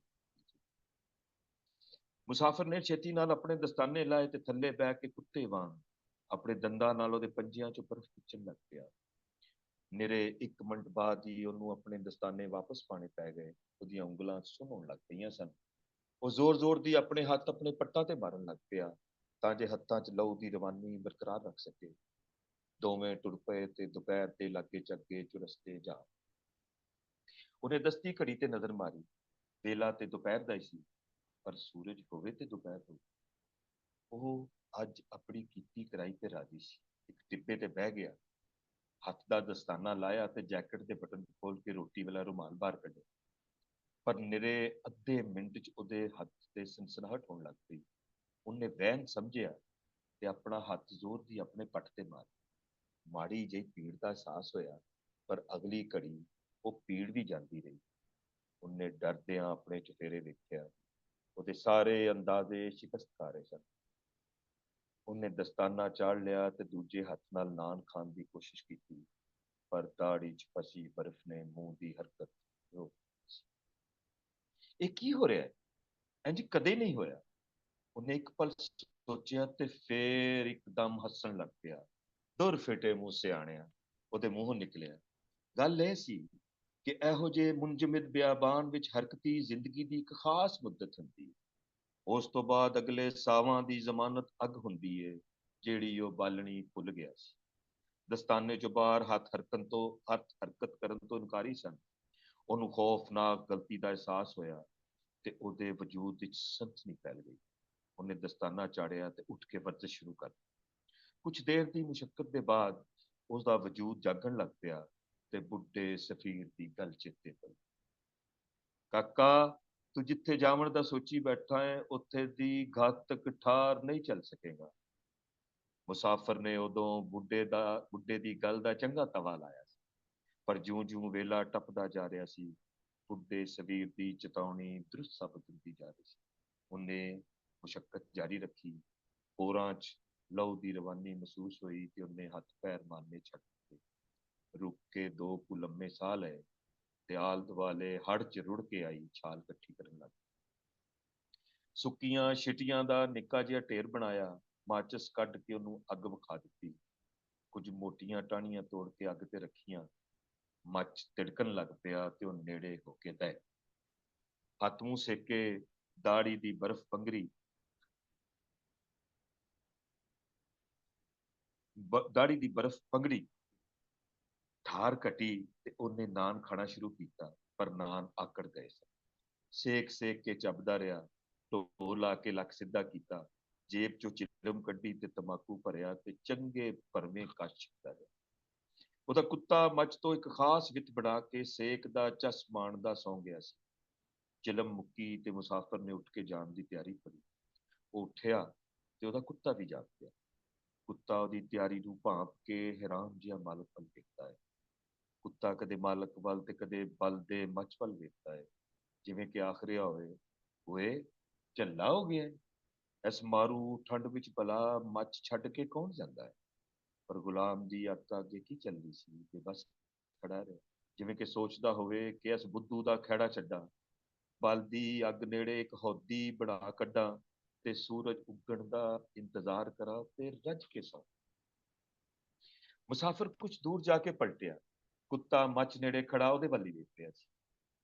ਮੁਸਾਫਿਰ ਨੇ ਛੇਤੀ ਨਾਲ ਆਪਣੇ ਦਸਤਾਨੇ ਲਾਏ ਤੇ ਥੱਲੇ ਬਹਿ ਕੇ ਕੁੱਤੇ ਵਾਂਗ ਆਪਣੇ ਦੰਦਾਂ ਨਾਲ ਉਹਦੇ ਪੰਜਿਆਂ ਚੋਂ ਬਰਫ਼ ਖਿੱਚਣ ਲੱਗ ਪਿਆ। ਨਿਰੇ 1 ਮਿੰਟ ਬਾਅਦ ਹੀ ਉਹਨੂੰ ਆਪਣੇ ਦਸਤਾਨੇ ਵਾਪਸ ਪਾਣੇ ਪੈ ਗਏ। ਉਹਦੀਆਂ ਉਂਗਲਾਂ ਸੁੰਨ ਹੋਣ ਲੱਗ ਪਈਆਂ ਸਨ। ਉਹ ਜ਼ੋਰ-ਜ਼ੋਰ ਦੀ ਆਪਣੇ ਹੱਥ ਆਪਣੇ ਪੱਟਾਂ ਤੇ ਮਾਰਨ ਲੱਗ ਪਿਆ, ਤਾਂ ਜੇ ਹੱਥਾਂ 'ਚ ਲਹੂ ਦੀ ਰਵਾਨੀ ਬਰਕਰਾਰ ਰੱਖ ਸਕੇ। ਦੋਵੇਂ ਟੁਰ ਪਏ ਤੇ ਦੁਪਹਿਰ ਦੇ ਲਾਗੇ ਚੱਗੇ ਚੁਰਸਤੇ ਜਾ। ਉਹਨੇ ਦਸਤੀ ਘੜੀ ਤੇ ਨਜ਼ਰ ਮਾਰੀ। ਵੇਲਾ ਤੇ ਦੁਪਹਿਰ ਦਾ ਹੀ ਸੀ, ਪਰ ਸੂਰਜ ਹੋਵੇ ਤੇ ਦੁਪਹਿਰ ਹੋਵੇ। ਉਹ ਅੱਜ ਆਪਣੀ ਕੀਤੀ ਕਰਾਈ ਤੇ ਰਾਜ਼ੀ ਸੀ। ਇੱਕ ਟਿੱਬੇ ਤੇ ਬਹਿ ਗਿਆ, ਹੱਥ ਦਾ ਦਸਤਾਨਾ ਲਾਇਆ ਤੇ ਜੈਕਟ ਦੇ ਬਟਨ ਖੋਲ ਕੇ ਰੋਟੀ ਵਾਲਾ ਰੁਮਾਲ ਬਾਹਰ ਕੱਢਿਆ। ਪਰ ਨਿਰੇ ਅੱਧੇ ਮਿੰਟ 'ਚ ਉਹਦੇ ਹੱਥ ਤੇ ਸਨਸਨਾਹਟ ਹੋਣ ਲੱਗ ਪਈ। ਉਹਨੇ ਵਹਿਮ ਸਮਝਿਆ ਤੇ ਆਪਣਾ ਹੱਥ ਜ਼ੋਰ ਦੀ ਆਪਣੇ ਪੱਟ ਤੇ ਮਾਰਿਆ। ਮਾੜੀ ਜਿਹੀ ਪੀੜ ਦਾ ਅਹਿਸਾਸ ਹੋਇਆ, ਪਰ ਅਗਲੀ ਘੜੀ ਉਹ ਪੀੜ ਵੀ ਜਾਂਦੀ ਰਹੀ। ਉਹਨੇ ਡਰਦਿਆਂ ਆਪਣੇ ਚੁਫੇਰੇ ਵੇਖਿਆ। ਉਹਦੇ ਸਾਰੇ ਅੰਦਾਜ਼ੇ ਸ਼ਿਕਸਤ ਖਾ ਰਹੇ ਸਨ। ਉਹਨੇ ਦਸਤਾਨਾ ਚਾੜ ਲਿਆ ਤੇ ਦੂਜੇ ਹੱਥ ਨਾਲ ਨਾਨ ਖਾਣ ਦੀ ਕੋਸ਼ਿਸ਼ ਕੀਤੀ, ਪਰ ਦਾੜੀ 'ਚ ਫਸੀ ਬਰਫ਼ ਨੇ ਮੂੰਹ ਦੀ ਹਰਕਤ ਰੋਕ ਦਿੱਤੀ। ਇਹ ਕੀ ਹੋ ਰਿਹਾ ਹੈ? ਇੰਝ ਕਦੇ ਨਹੀਂ ਹੋਇਆ। ਉਹਨੇ ਇੱਕ ਪਲ ਸੋਚਿਆ ਤੇ ਫੇਰ ਇੱਕਦਮ ਹੱਸਣ ਲੱਗ ਪਿਆ। ਦੁਰ ਫਿਟੇ ਮੂੰਹ ਸਿਆਣਿਆ, ਉਹਦੇ ਮੂੰਹੋਂ ਨਿਕਲਿਆ। ਗੱਲ ਇਹ ਸੀ ਕਿ ਇਹੋ ਜਿਹੇ ਮੁੰਜਮਦ ਬਿਆਬਾਨ ਵਿੱਚ ਹਰਕਤੀ ਜ਼ਿੰਦਗੀ ਦੀ ਇੱਕ ਖਾਸ ਮੁੱਦਤ ਹੁੰਦੀ ਹੈ। ਉਸ ਤੋਂ ਬਾਅਦ ਅਗਲੇ ਸਾਵਾਂ ਦੀ ਜ਼ਮਾਨਤ ਅੱਗ ਹੁੰਦੀ ਏ, ਜਿਹੜੀ ਉਹ ਬਾਲਣੀ ਭੁੱਲ ਗਿਆ ਸੀ। ਦਸਤਾਨੇ ਚੋਂ ਬਾਹਰ ਹੱਥ ਹਰਕਤ ਕਰਨ ਤੋਂ ਇਨਕਾਰੀ ਸਨ। ਉਹਨੂੰ ਖੌਫਨਾਕ ਗਲਤੀ ਦਾ ਅਹਿਸਾਸ ਹੋਇਆ ਤੇ ਉਹਦੇ ਵਜੂਦ ਵਿੱਚ ਸਨਸਨੀ ਫੈਲ ਗਈ। ਉਹਨੇ ਦਸਤਾਨਾ ਚਾੜਿਆ ਤੇ ਉੱਠ ਕੇ ਵਰਜ਼ਿਸ਼ ਸ਼ੁਰੂ ਕਰ ਦਿੱਤੀ। ਕੁਛ ਦੇਰ ਦੀ ਮੁਸ਼ੱਕਤ ਦੇ ਬਾਅਦ ਉਸਦਾ ਵਜੂਦ ਜਾਗਣ ਲੱਗ ਪਿਆ ਤੇ ਬੁੱਢੇ ਸਫੀਰ ਦੀ ਗੱਲ ਚੇਤੇ ਪਈ। ਕਾਕਾ, ਤੂੰ ਜਿੱਥੇ ਜਾਵਣ ਦਾ ਸੋਚੀ ਬੈਠਾ ਹੈ, ਉੱਥੇ ਦੀ ਘਾਤਕ ਠਾਰ ਨਹੀਂ ਚੱਲ ਸਕੇਗਾ। ਮੁਸਾਫਰ ਨੇ ਉਦੋਂ ਬੁੱਢੇ ਦੀ ਗੱਲ ਦਾ ਚੰਗਾ ਤਵਾ ਲਾਇਆ ਸੀ, ਪਰ ਜਿਉਂ-ਜਿਉਂ ਵੇਲਾ ਟੱਪਦਾ ਜਾ ਰਿਹਾ ਸੀ, ਬੁੱਢੇ ਸਵੀਰ ਦੀ ਚੇਤਾਵਨੀ ਦ੍ਰਿੜ ਸਾਬਤ ਹੁੰਦੀ ਜਾ ਰਹੀ ਸੀ। ਉਹਨੇ ਮੁਸ਼ੱਕਤ ਜਾਰੀ ਰੱਖੀ। ਹੋਰਾਂ 'ਚ ਲਹੂ ਦੀ ਰਵਾਨੀ ਮਹਿਸੂਸ ਹੋਈ ਤੇ ਉਹਨੇ ਹੱਥ ਪੈਰ ਮਾਰਨੇ ਛੱਡ ਦਿੱਤੇ। ਰੁਕ ਕੇ 2 ਕੁ ਲੰਮੇ ਸਾਹ ਲਏ ਤੇ ਆਲ ਦੁਆਲੇ ਹੜ੍ਹ 'ਚ ਰੁੜ ਕੇ ਆਈ ਛਾਲ ਇਕੱਠੀ ਕਰਨ ਲੱਗ ਪਈ। ਸੁੱਕੀਆਂ ਛਿਟੀਆਂ ਦਾ ਨਿੱਕਾ ਜਿਹਾ ਢੇਰ ਬਣਾਇਆ, ਮਾਚਿਸ ਕੱਢ ਕੇ ਉਹਨੂੰ ਅੱਗ ਵਿਖਾ ਦਿੱਤੀ। ਕੁਝ ਮੋਟੀਆਂ ਟਾਹਣੀਆਂ ਤੋੜ ਕੇ ਅੱਗ ਤੇ ਰੱਖੀਆਂ। ਮੱਚ ਤਿੜਕਣ ਲੱਗ ਪਿਆ ਤੇ ਉਹ ਨੇੜੇ ਹੋ ਕੇ ਦਏ। ਹੱਥ ਮੂੰਹ ਸੇਕੇ ਦਾੜੀ ਦੀ ਬਰਫ਼ ਪੰਘਰੀ ਦਾੜੀ ਦੀ ਬਰਫ਼ ਪੰਘਰੀ ਠਾਰ ਘਟੀ ਤੇ ਉਹਨੇ ਨਾਨ ਖਾਣਾ ਸ਼ੁਰੂ ਕੀਤਾ, ਪਰ ਨਾਨ ਆਕੜ ਗਏ ਸਨ। ਸੇਕ ਸੇਕ ਕੇ ਚੱਬਦਾ ਰਿਹਾ। ਢੋ ਲਾ ਕੇ ਲੱਕ ਸਿੱਧਾ ਕੀਤਾ, ਜੇਬ ਚੋਂ ਚਿਲਮ ਕੱਢੀ ਤੇ ਤਮਾਕੂ ਭਰਿਆ ਤੇ ਚੰਗੇ ਭਰਵੇਂ ਕੱਚ ਛਿੱਕਦਾ ਰਿਹਾ। ਉਹਦਾ ਕੁੱਤਾ ਮੱਝ ਤੋਂ ਇੱਕ ਖਾਸ ਵਿੱਥ ਬਣਾ ਕੇ ਸੇਕ ਦਾ ਚਸ ਮਾਣਦਾ ਸੌਂ ਗਿਆ ਸੀ। ਚਿਲਮ ਮੁੱਕੀ ਤੇ ਮੁਸਾਫਰ ਨੇ ਉੱਠ ਕੇ ਜਾਣ ਦੀ ਤਿਆਰੀ ਕਰੀ। ਉਹ ਉੱਠਿਆ ਤੇ ਉਹਦਾ ਕੁੱਤਾ ਵੀ ਜਾਗ ਪਿਆ। ਕੁੱਤਾ ਉਹਦੀ ਤਿਆਰੀ ਨੂੰ ਭਾਂਪ ਕੇ ਹੈਰਾਨ ਜਿਹਾ ਮਾਲਕ ਵੱਲ ਵੇਖਦਾ ਹੈ। ਕੁੱਤਾ ਕਦੇ ਮਾਲਕ ਵੱਲ ਤੇ ਕਦੇ ਬਲ ਦੇ ਮੱਝ ਵੱਲ ਵੇਖਦਾ ਹੈ, ਜਿਵੇਂ ਕਿ ਆਖ ਰਿਹਾ ਹੋਵੇ, ਓਏ ਝੱਲਾ ਹੋ ਗਿਆ, ਇਸ ਮਾਰੂ ਠੰਡ ਵਿੱਚ ਭਲਾ ਮੱਝ ਛੱਡ ਕੇ ਕੌਣ ਜਾਂਦਾ ਹੈ। ਪਰ ਗੁਲਾਮ ਦੀ ਅੱਤ ਅੱਗੇ ਕੀ ਚੱਲਦੀ ਸੀ ਕਿ ਬਸ ਖੜਾ ਰਿਹਾ, ਜਿਵੇਂ ਕਿ ਸੋਚਦਾ ਹੋਵੇ ਕਿ ਇਸ ਬੁੱਧੂ ਦਾ ਖਹਿੜਾ ਛੱਡਾਂ, ਬਲਦੀ ਅੱਗ ਨੇੜੇ ਇੱਕ ਹੌਦੀ ਬਣਾ ਕੱਢਾਂ ਤੇ ਸੂਰਜ ਉੱਗਣ ਦਾ ਇੰਤਜ਼ਾਰ ਕਰਾਂ ਤੇ ਰੱਜ ਕੇ ਸੌਂ। ਮੁਸਾਫਿਰ ਕੁਝ ਦੂਰ ਜਾ ਕੇ ਪਲਟਿਆ। ਕੁੱਤਾ ਮੱਝ ਨੇੜੇ ਖੜਾ ਉਹਦੇ ਵੱਲ ਹੀ ਵੇਖ ਰਿਹਾ ਸੀ।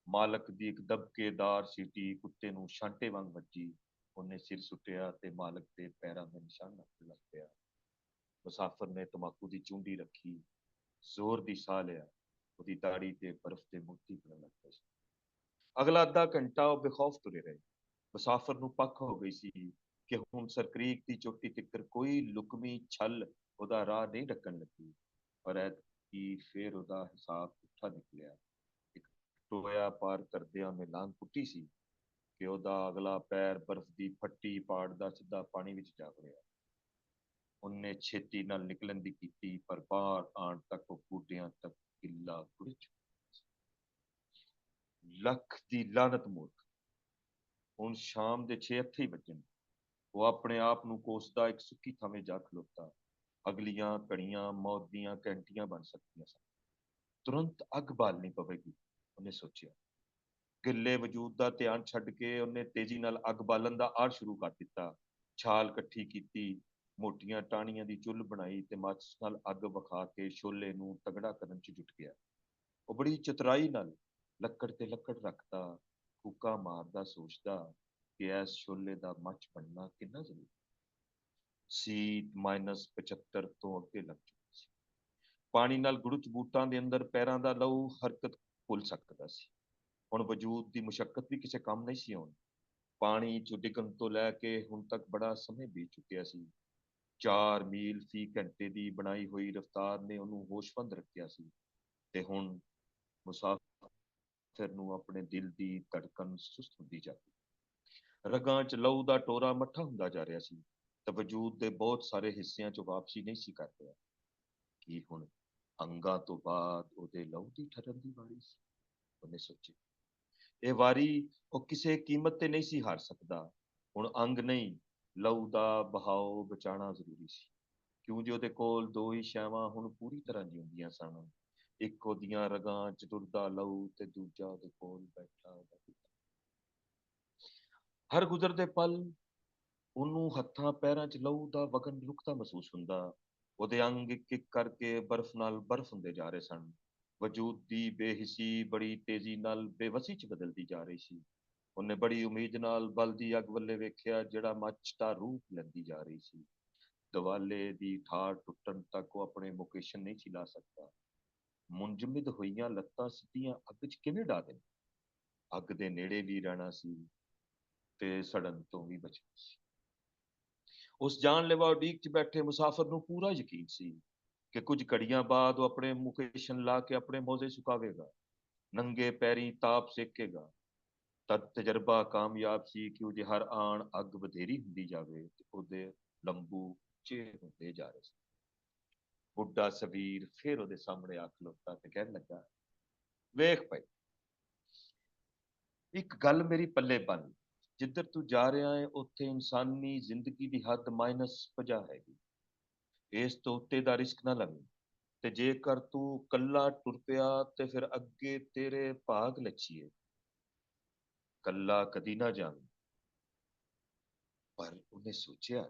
ਮਾਲਕ ਦੀ ਇੱਕ ਦਬਕੇਦਾਰ ਸੀਟੀ ਕੁੱਤੇ ਨੂੰ ਛਾਂਟੇ ਵਾਂਗ ਵੱਜੀ। ਉਹਨੇ ਸਿਰ ਸੁੱਟਿਆ ਤੇ ਮਾਲਕ ਦੇ ਪੈਰਾਂ ਦੇ ਨਿਸ਼ਾਨ ਲੱਗ ਪਿਆ। ਮੁਸਾਫਿਰ ਨੇ ਤਮਾਕੂ ਦੀ ਚੂੰਡੀ ਰੱਖੀ, ਜ਼ੋਰ ਦੀ ਸਾਹ ਲਿਆ। ਉਹਦੀ ਦਾੜੀ ਤੇ ਬਰਫ਼ ਦੇ ਮੋਤੀ ਪੈਣ ਲੱਗ ਪਏ ਸੀ। ਅਗਲਾ ਅੱਧਾ ਘੰਟਾ ਉਹ ਬੇਖੌਫ ਤੁਰੇ ਰਹੇ। ਮੁਸਾਫਿਰ ਨੂੰ ਪੱਕ ਹੋ ਗਈ ਸੀ ਕਿ ਹੁਣ ਸਰਕਰੀਕ ਦੀ ਚੋਟੀ ਤਿੱਕਰ ਕੋਈ ਲੁਕਵੀਂ ਛਲ ਉਹਦਾ ਰਾਹ ਨਹੀਂ ਢੱਕਣ ਲੱਗੀ। ਪਰ ਐਤਕੀ ਫੇਰ ਉਹਦਾ ਹਿਸਾਬ ਪੁੱਠਾ ਨਿਕਲਿਆ। ਇੱਕ ਟੋਇਆ ਪਾਰ ਕਰਦਿਆਂ ਉਹਨੇ ਲਾਂਘ ਪੁੱਟੀ ਸੀ ਕਿ ਉਹਦਾ ਅਗਲਾ ਪੈਰ ਬਰਫ਼ ਦੀ ਫੱਟੀ ਪਾੜਦਾ ਸਿੱਧਾ ਪਾਣੀ ਵਿੱਚ ਜਾ ਵੜਿਆ। ਉਹਨੇ ਛੇਤੀ ਨਾਲ ਨਿਕਲਣ ਦੀ ਕੀਤੀ, ਪਰ ਬਾਹਰ ਆਉਣ ਤੱਕ ਉਹ ਗੋਡਿਆਂ ਤੱਕ ਗਿੱਲਾ ਗੁੜ ਚੁੱਕਾ ਸੀ। ਲੱਖ ਦੀ ਲਾਨਤ ਮੂਰਖ, ਹੁਣ ਸ਼ਾਮ ਦੇ 6 ਇੱਥੇ ਹੀ ਵੱਜਣ। ਉਹ ਆਪਣੇ ਆਪ ਨੂੰ ਕੋਸਦਾ ਇੱਕ ਸੁੱਕੀ ਥਾਵੇਂ ਜਾ ਖਲੋਤਾ। ਅਗਲੀਆਂ ਘੜੀਆਂ ਮੌਤ ਦੀਆਂ ਘੰਟੀਆਂ ਬਣ ਸਕਦੀਆਂ ਸਨ। ਤੁਰੰਤ ਅੱਗ ਬਾਲਣੀ ਪਵੇਗੀ, ਉਹਨੇ ਸੋਚਿਆ। ਗਿੱਲੇ ਵਜੂਦ ਦਾ ਧਿਆਨ ਛੱਡ ਕੇ ਉਹਨੇ ਤੇਜ਼ੀ ਨਾਲ ਅੱਗ ਬਾਲਣ ਦਾ ਆਰ ਸ਼ੁਰੂ ਕਰ ਦਿੱਤਾ। ਛਾਲ ਇਕੱਠੀ ਕੀਤੀ, ਮੋਟੀਆਂ ਟਾਹਣੀਆਂ ਦੀ ਚੁੱਲ੍ਹ ਬਣਾਈ ਤੇ ਮਾਚਿਸ ਨਾਲ ਅੱਗ ਵਿਖਾ ਕੇ ਸ਼ੋਲੇ ਨੂੰ ਤਗੜਾ ਕਰਨ 'ਚ ਜੁਟ ਗਿਆ। ਉਹ ਬੜੀ ਚਤੁਰਾਈ ਨਾਲ ਲੱਕੜ ਤੇ ਲੱਕੜ ਰੱਖਦਾ, ਫੂਕਾਂ ਮਾਰਦਾ, ਸੋਚਦਾ ਕਿ ਇਸ ਸ਼ੋਲੇ ਦਾ ਮੱਚ ਬਣਨਾ ਕਿੰਨਾ ਜ਼ਰੂਰੀ ਸੀ। -75 ਤੋਂ ਅੱਗੇ ਲੱਗ ਚੁੱਕੀ ਸੀ। ਪਾਣੀ ਨਾਲ ਗੁੜਚ ਬੂਟਾਂ ਦੇ ਅੰਦਰ ਪੈਰਾਂ ਦਾ ਲਹੂ ਹਰਕਤ ਭੁੱਲ ਸਕਦਾ ਸੀ। ਹੁਣ ਵਜੂਦ ਦੀ ਮੁਸ਼ੱਕਤ ਵੀ ਕਿਸੇ ਕੰਮ ਨਹੀਂ ਸੀ ਆਉਣੀ। ਪਾਣੀ 'ਚੋਂ ਡਿੱਗਣ ਤੋਂ ਲੈ ਕੇ ਹੁਣ ਤੱਕ ਬੜਾ ਸਮੇਂ ਬੀਤ ਚੁੱਕਿਆ ਸੀ। 4 ਮੀਲ ਫੀ ਘੰਟੇ ਦੀ ਬਣਾਈ ਹੋਈ ਰਫ਼ਤਾਰ ਨੇ ਉਹਨੂੰ ਹੋਸ਼ਮੰਦ ਰੱਖਿਆ ਸੀ ਤੇ ਹੁਣ ਮੁਸਾਫਿਰ ਨੂੰ ਆਪਣੇ ਦਿਲ ਦੀ ਧੜਕਣ ਸੁਸਤ ਹੁੰਦੀ ਜਾਂਦੀ, ਰਗਾਂ 'ਚ ਲਹੂ ਦਾ ਟੋਰਾ ਮੱਠਾ ਹੁੰਦਾ ਜਾ ਰਿਹਾ ਸੀ ਤੇ ਵਜੂਦ ਦੇ ਬਹੁਤ ਸਾਰੇ ਹਿੱਸਿਆਂ 'ਚ ਵਾਪਸੀ ਨਹੀਂ ਸੀ ਕਰ ਰਿਹਾ। ਕੀ ਹੁਣ ਅੰਗਾਂ ਤੋਂ ਬਾਅਦ ਉਹਦੇ ਲਹੂ ਦੀ ਠਹਿਰਨ ਦੀ ਵਾਰੀ ਸੀ? ਉਹਨੇ ਸੋਚਿਆ। ਇਹ ਵਾਰੀ ਉਹ ਕਿਸੇ ਕੀਮਤ ਤੇ ਨਹੀਂ ਸੀ ਹਾਰ ਸਕਦਾ। ਹੁਣ ਅੰਗ ਨਹੀਂ, ਲਹੂ ਦਾ ਬਹਾਓ ਬਚਾਉਣਾ ਜ਼ਰੂਰੀ ਸੀ, ਕਿਉਂ ਜੋ ਉਹਦੇ ਕੋਲ 2 ਹੀ ਸ਼ੈਵਾਂ ਹੁਣ ਪੂਰੀ ਤਰ੍ਹਾਂ ਜਿਉਂਦੀਆਂ ਸਨ। ਇੱਕ ਉਹਦੀਆਂ ਰਗਾਂ 'ਚ ਤੁਰਦਾ ਲਹੂ ਤੇ ਦੂਜਾ ਉਹਦੇ ਕੋਲ ਬੈਠਾ ਉਹਦਾ ਪਿਤਾ। ਹਰ ਗੁਜ਼ਰਦੇ ਪਲ ਉਹਨੂੰ ਹੱਥਾਂ ਪੈਰਾਂ 'ਚ ਲਹੂ ਦਾ ਵਗਣ ਰੁਕਦਾ ਮਹਿਸੂਸ ਹੁੰਦਾ। ਉਹਦੇ ਅੰਗ ਇੱਕ ਇੱਕ ਕਰਕੇ ਬਰਫ਼ ਨਾਲ ਬਰਫ਼ ਹੁੰਦੇ ਜਾ ਰਹੇ ਸਨ। ਵਜੂਦ ਦੀ ਬੇਹਿੱਸੀ ਬੜੀ ਤੇਜ਼ੀ ਨਾਲ ਬੇਵਸੀ 'ਚ ਬਦਲਦੀ ਜਾ ਰਹੀ ਸੀ। ਉਹਨੇ ਬੜੀ ਉਮੀਦ ਨਾਲ ਬਲਦੀ ਅੱਗ ਵੱਲੇ ਵੇਖਿਆ, ਜਿਹੜਾ ਮੱਚ ਦਾ ਰੂਪ ਲੈਂਦੀ ਜਾ ਰਹੀ ਸੀ। ਦਵਾਲੇ ਦੀ ਠਾਰ ਟੁੱਟਣ ਤੱਕ ਉਹ ਆਪਣੇ ਮੁਕੇਸ਼ਨ ਨਹੀਂ ਸੀ ਲਾ ਸਕਦਾ। ਮੁੰਜਮਦ ਹੋਈਆਂ ਲੱਤਾਂ ਸਿੱਧੀਆਂ ਅੱਗ 'ਚ ਕਿਵੇਂ ਡਾ ਦੇਣ? ਅੱਗ ਦੇ ਨੇੜੇ ਵੀ ਰਹਿਣਾ ਸੀ ਤੇ ਸੜਨ ਤੋਂ ਵੀ ਬਚਣਾ ਸੀ। ਉਸ ਜਾਨਲੇਵਾ ਉਡੀਕ 'ਚ ਬੈਠੇ ਮੁਸਾਫਿਰ ਨੂੰ ਪੂਰਾ ਯਕੀਨ ਸੀ ਕਿ ਕੁਝ ਘੜੀਆਂ ਬਾਅਦ ਉਹ ਆਪਣੇ ਮੁਕੇਸ਼ਨ ਲਾ ਕੇ ਆਪਣੇ ਮੋਜ਼ੇ ਸੁਕਾਵੇਗਾ, ਨੰਗੇ ਪੈਰੀਂ ਤਾਪ ਸੇਕੇਗਾ। ਤਦ ਤਜਰਬਾ ਕਾਮਯਾਬ ਸੀ ਕਿ ਉਹਦੇ ਹਰ ਆਣ ਅੱਗ ਵਧੇਰੀ ਹੁੰਦੀ ਜਾਵੇ ਤੇ ਉਹਦੇ ਲੰਬੂ ਉੱਚੇ ਹੁੰਦੇ ਜਾ ਰਹੇ ਸਨ। ਬੁੱਢਾ ਸਵੀਰ ਫਿਰ ਉਹਦੇ ਸਾਹਮਣੇ ਆ ਖਲੋਤਾ ਤੇ ਕਹਿਣ ਲੱਗਾ, ਵੇਖ ਭਾਈ, ਇੱਕ ਗੱਲ ਮੇਰੀ ਪੱਲੇ ਬੰਨ, ਜਿੱਧਰ ਤੂੰ ਜਾ ਰਿਹਾ ਹੈ ਉੱਥੇ ਇਨਸਾਨੀ ਜ਼ਿੰਦਗੀ ਦੀ ਹੱਦ -50 ਹੈਗੀ। ਇਸ ਤੋਂ ਉੱਤੇ ਦਾ ਰਿਸਕ ਨਾ ਲਵੇਂ, ਤੇ ਜੇਕਰ ਤੂੰ ਕੱਲਾ ਟੁਰ ਪਿਆ ਤੇ ਫਿਰ ਅੱਗੇ ਤੇਰੇ ਭਾਗ ਲੱਛੀਏ। ਕੱਲਾ ਕਦੀ ਨਾ ਜਾਵੇਂ। ਪਰ ਉਹਨੇ ਸੋਚਿਆ,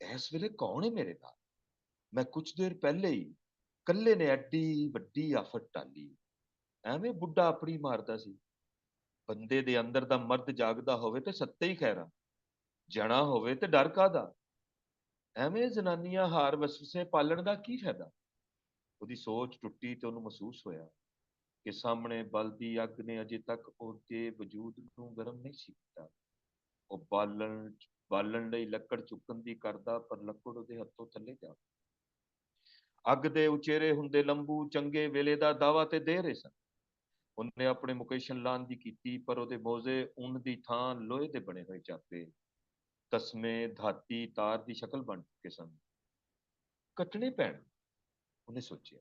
ਇਸ ਵੇਲੇ ਕੌਣ ਹੈ ਮੇਰੇ ਨਾਲ? ਮੈਂ ਕੁਝ ਦੇਰ ਪਹਿਲੇ ਹੀ ਕੱਲੇ ਨੇ ਐਡੀ ਵੱਡੀ ਆਫਤ ਟਾਲੀ। ਐਵੇਂ ਬੁੱਢਾ ਆਪਣੀ ਮਾਰਦਾ ਸੀ। ਬੰਦੇ ਦੇ ਅੰਦਰ ਦਾ ਮਰਦ ਜਾਗਦਾ ਹੋਵੇ ਤੇ ਸੱਤੇ ਹੀ ਖੈਰਾ, ਜਣਾ ਹੋਵੇ ਤੇ ਡਰ ਕਾਹਦਾ? ਐਵੇਂ ਜ਼ਨਾਨੀਆਂ ਹਾਰ ਵਸਵਸੇ ਪਾਲਣ ਦਾ ਕੀ ਫਾਇਦਾ? ਉਹਦੀ ਸੋਚ ਟੁੱਟੀ ਤੇ ਉਹਨੂੰ ਮਹਿਸੂਸ ਹੋਇਆ ਕਿ ਸਾਹਮਣੇ ਬਲਦੀ ਅੱਗ ਨੇ ਅਜੇ ਤੱਕ ਉਹਦੇ ਵਜੂਦ ਨੂੰ ਗਰਮ ਨਹੀਂ ਸੀ ਕੀਤਾ। ਉਹ ਬਾਲਣ ਲਈ ਲੱਕੜ ਚੁੱਕਣ ਦੀ ਕਰਦਾ, ਪਰ ਲੱਕੜ ਉਹਦੇ ਹੱਥੋਂ ਥੱਲੇ ਜਾ। ਅੱਗ ਦੇ ਉਚੇਰੇ ਹੁੰਦੇ ਲੰਬੂ ਚੰਗੇ ਵੇਲੇ ਦਾ ਦਾਵਾ ਤੇ ਦੇ ਰਹੇ ਸਨ। ਉਹਨੇ ਆਪਣੇ ਮੁਕੇਸ਼ਨ ਲਾਉਣ ਦੀ ਕੀਤੀ, ਪਰ ਉਹਦੇ ਮੋਜ਼ੇ ਉੱਨ ਦੀ ਥਾਂ ਲੋਹੇ ਦੇ ਬਣੇ ਹੋਏ ਚਾਪੇ, ਤਸਮੇ ਧਾਤੀ ਤਾਰ ਦੀ ਸ਼ਕਲ ਬਣ ਚੁੱਕੇ ਸਨ। ਕੱਟਣੇ ਪੈਣ, ਉਹਨੇ ਸੋਚਿਆ।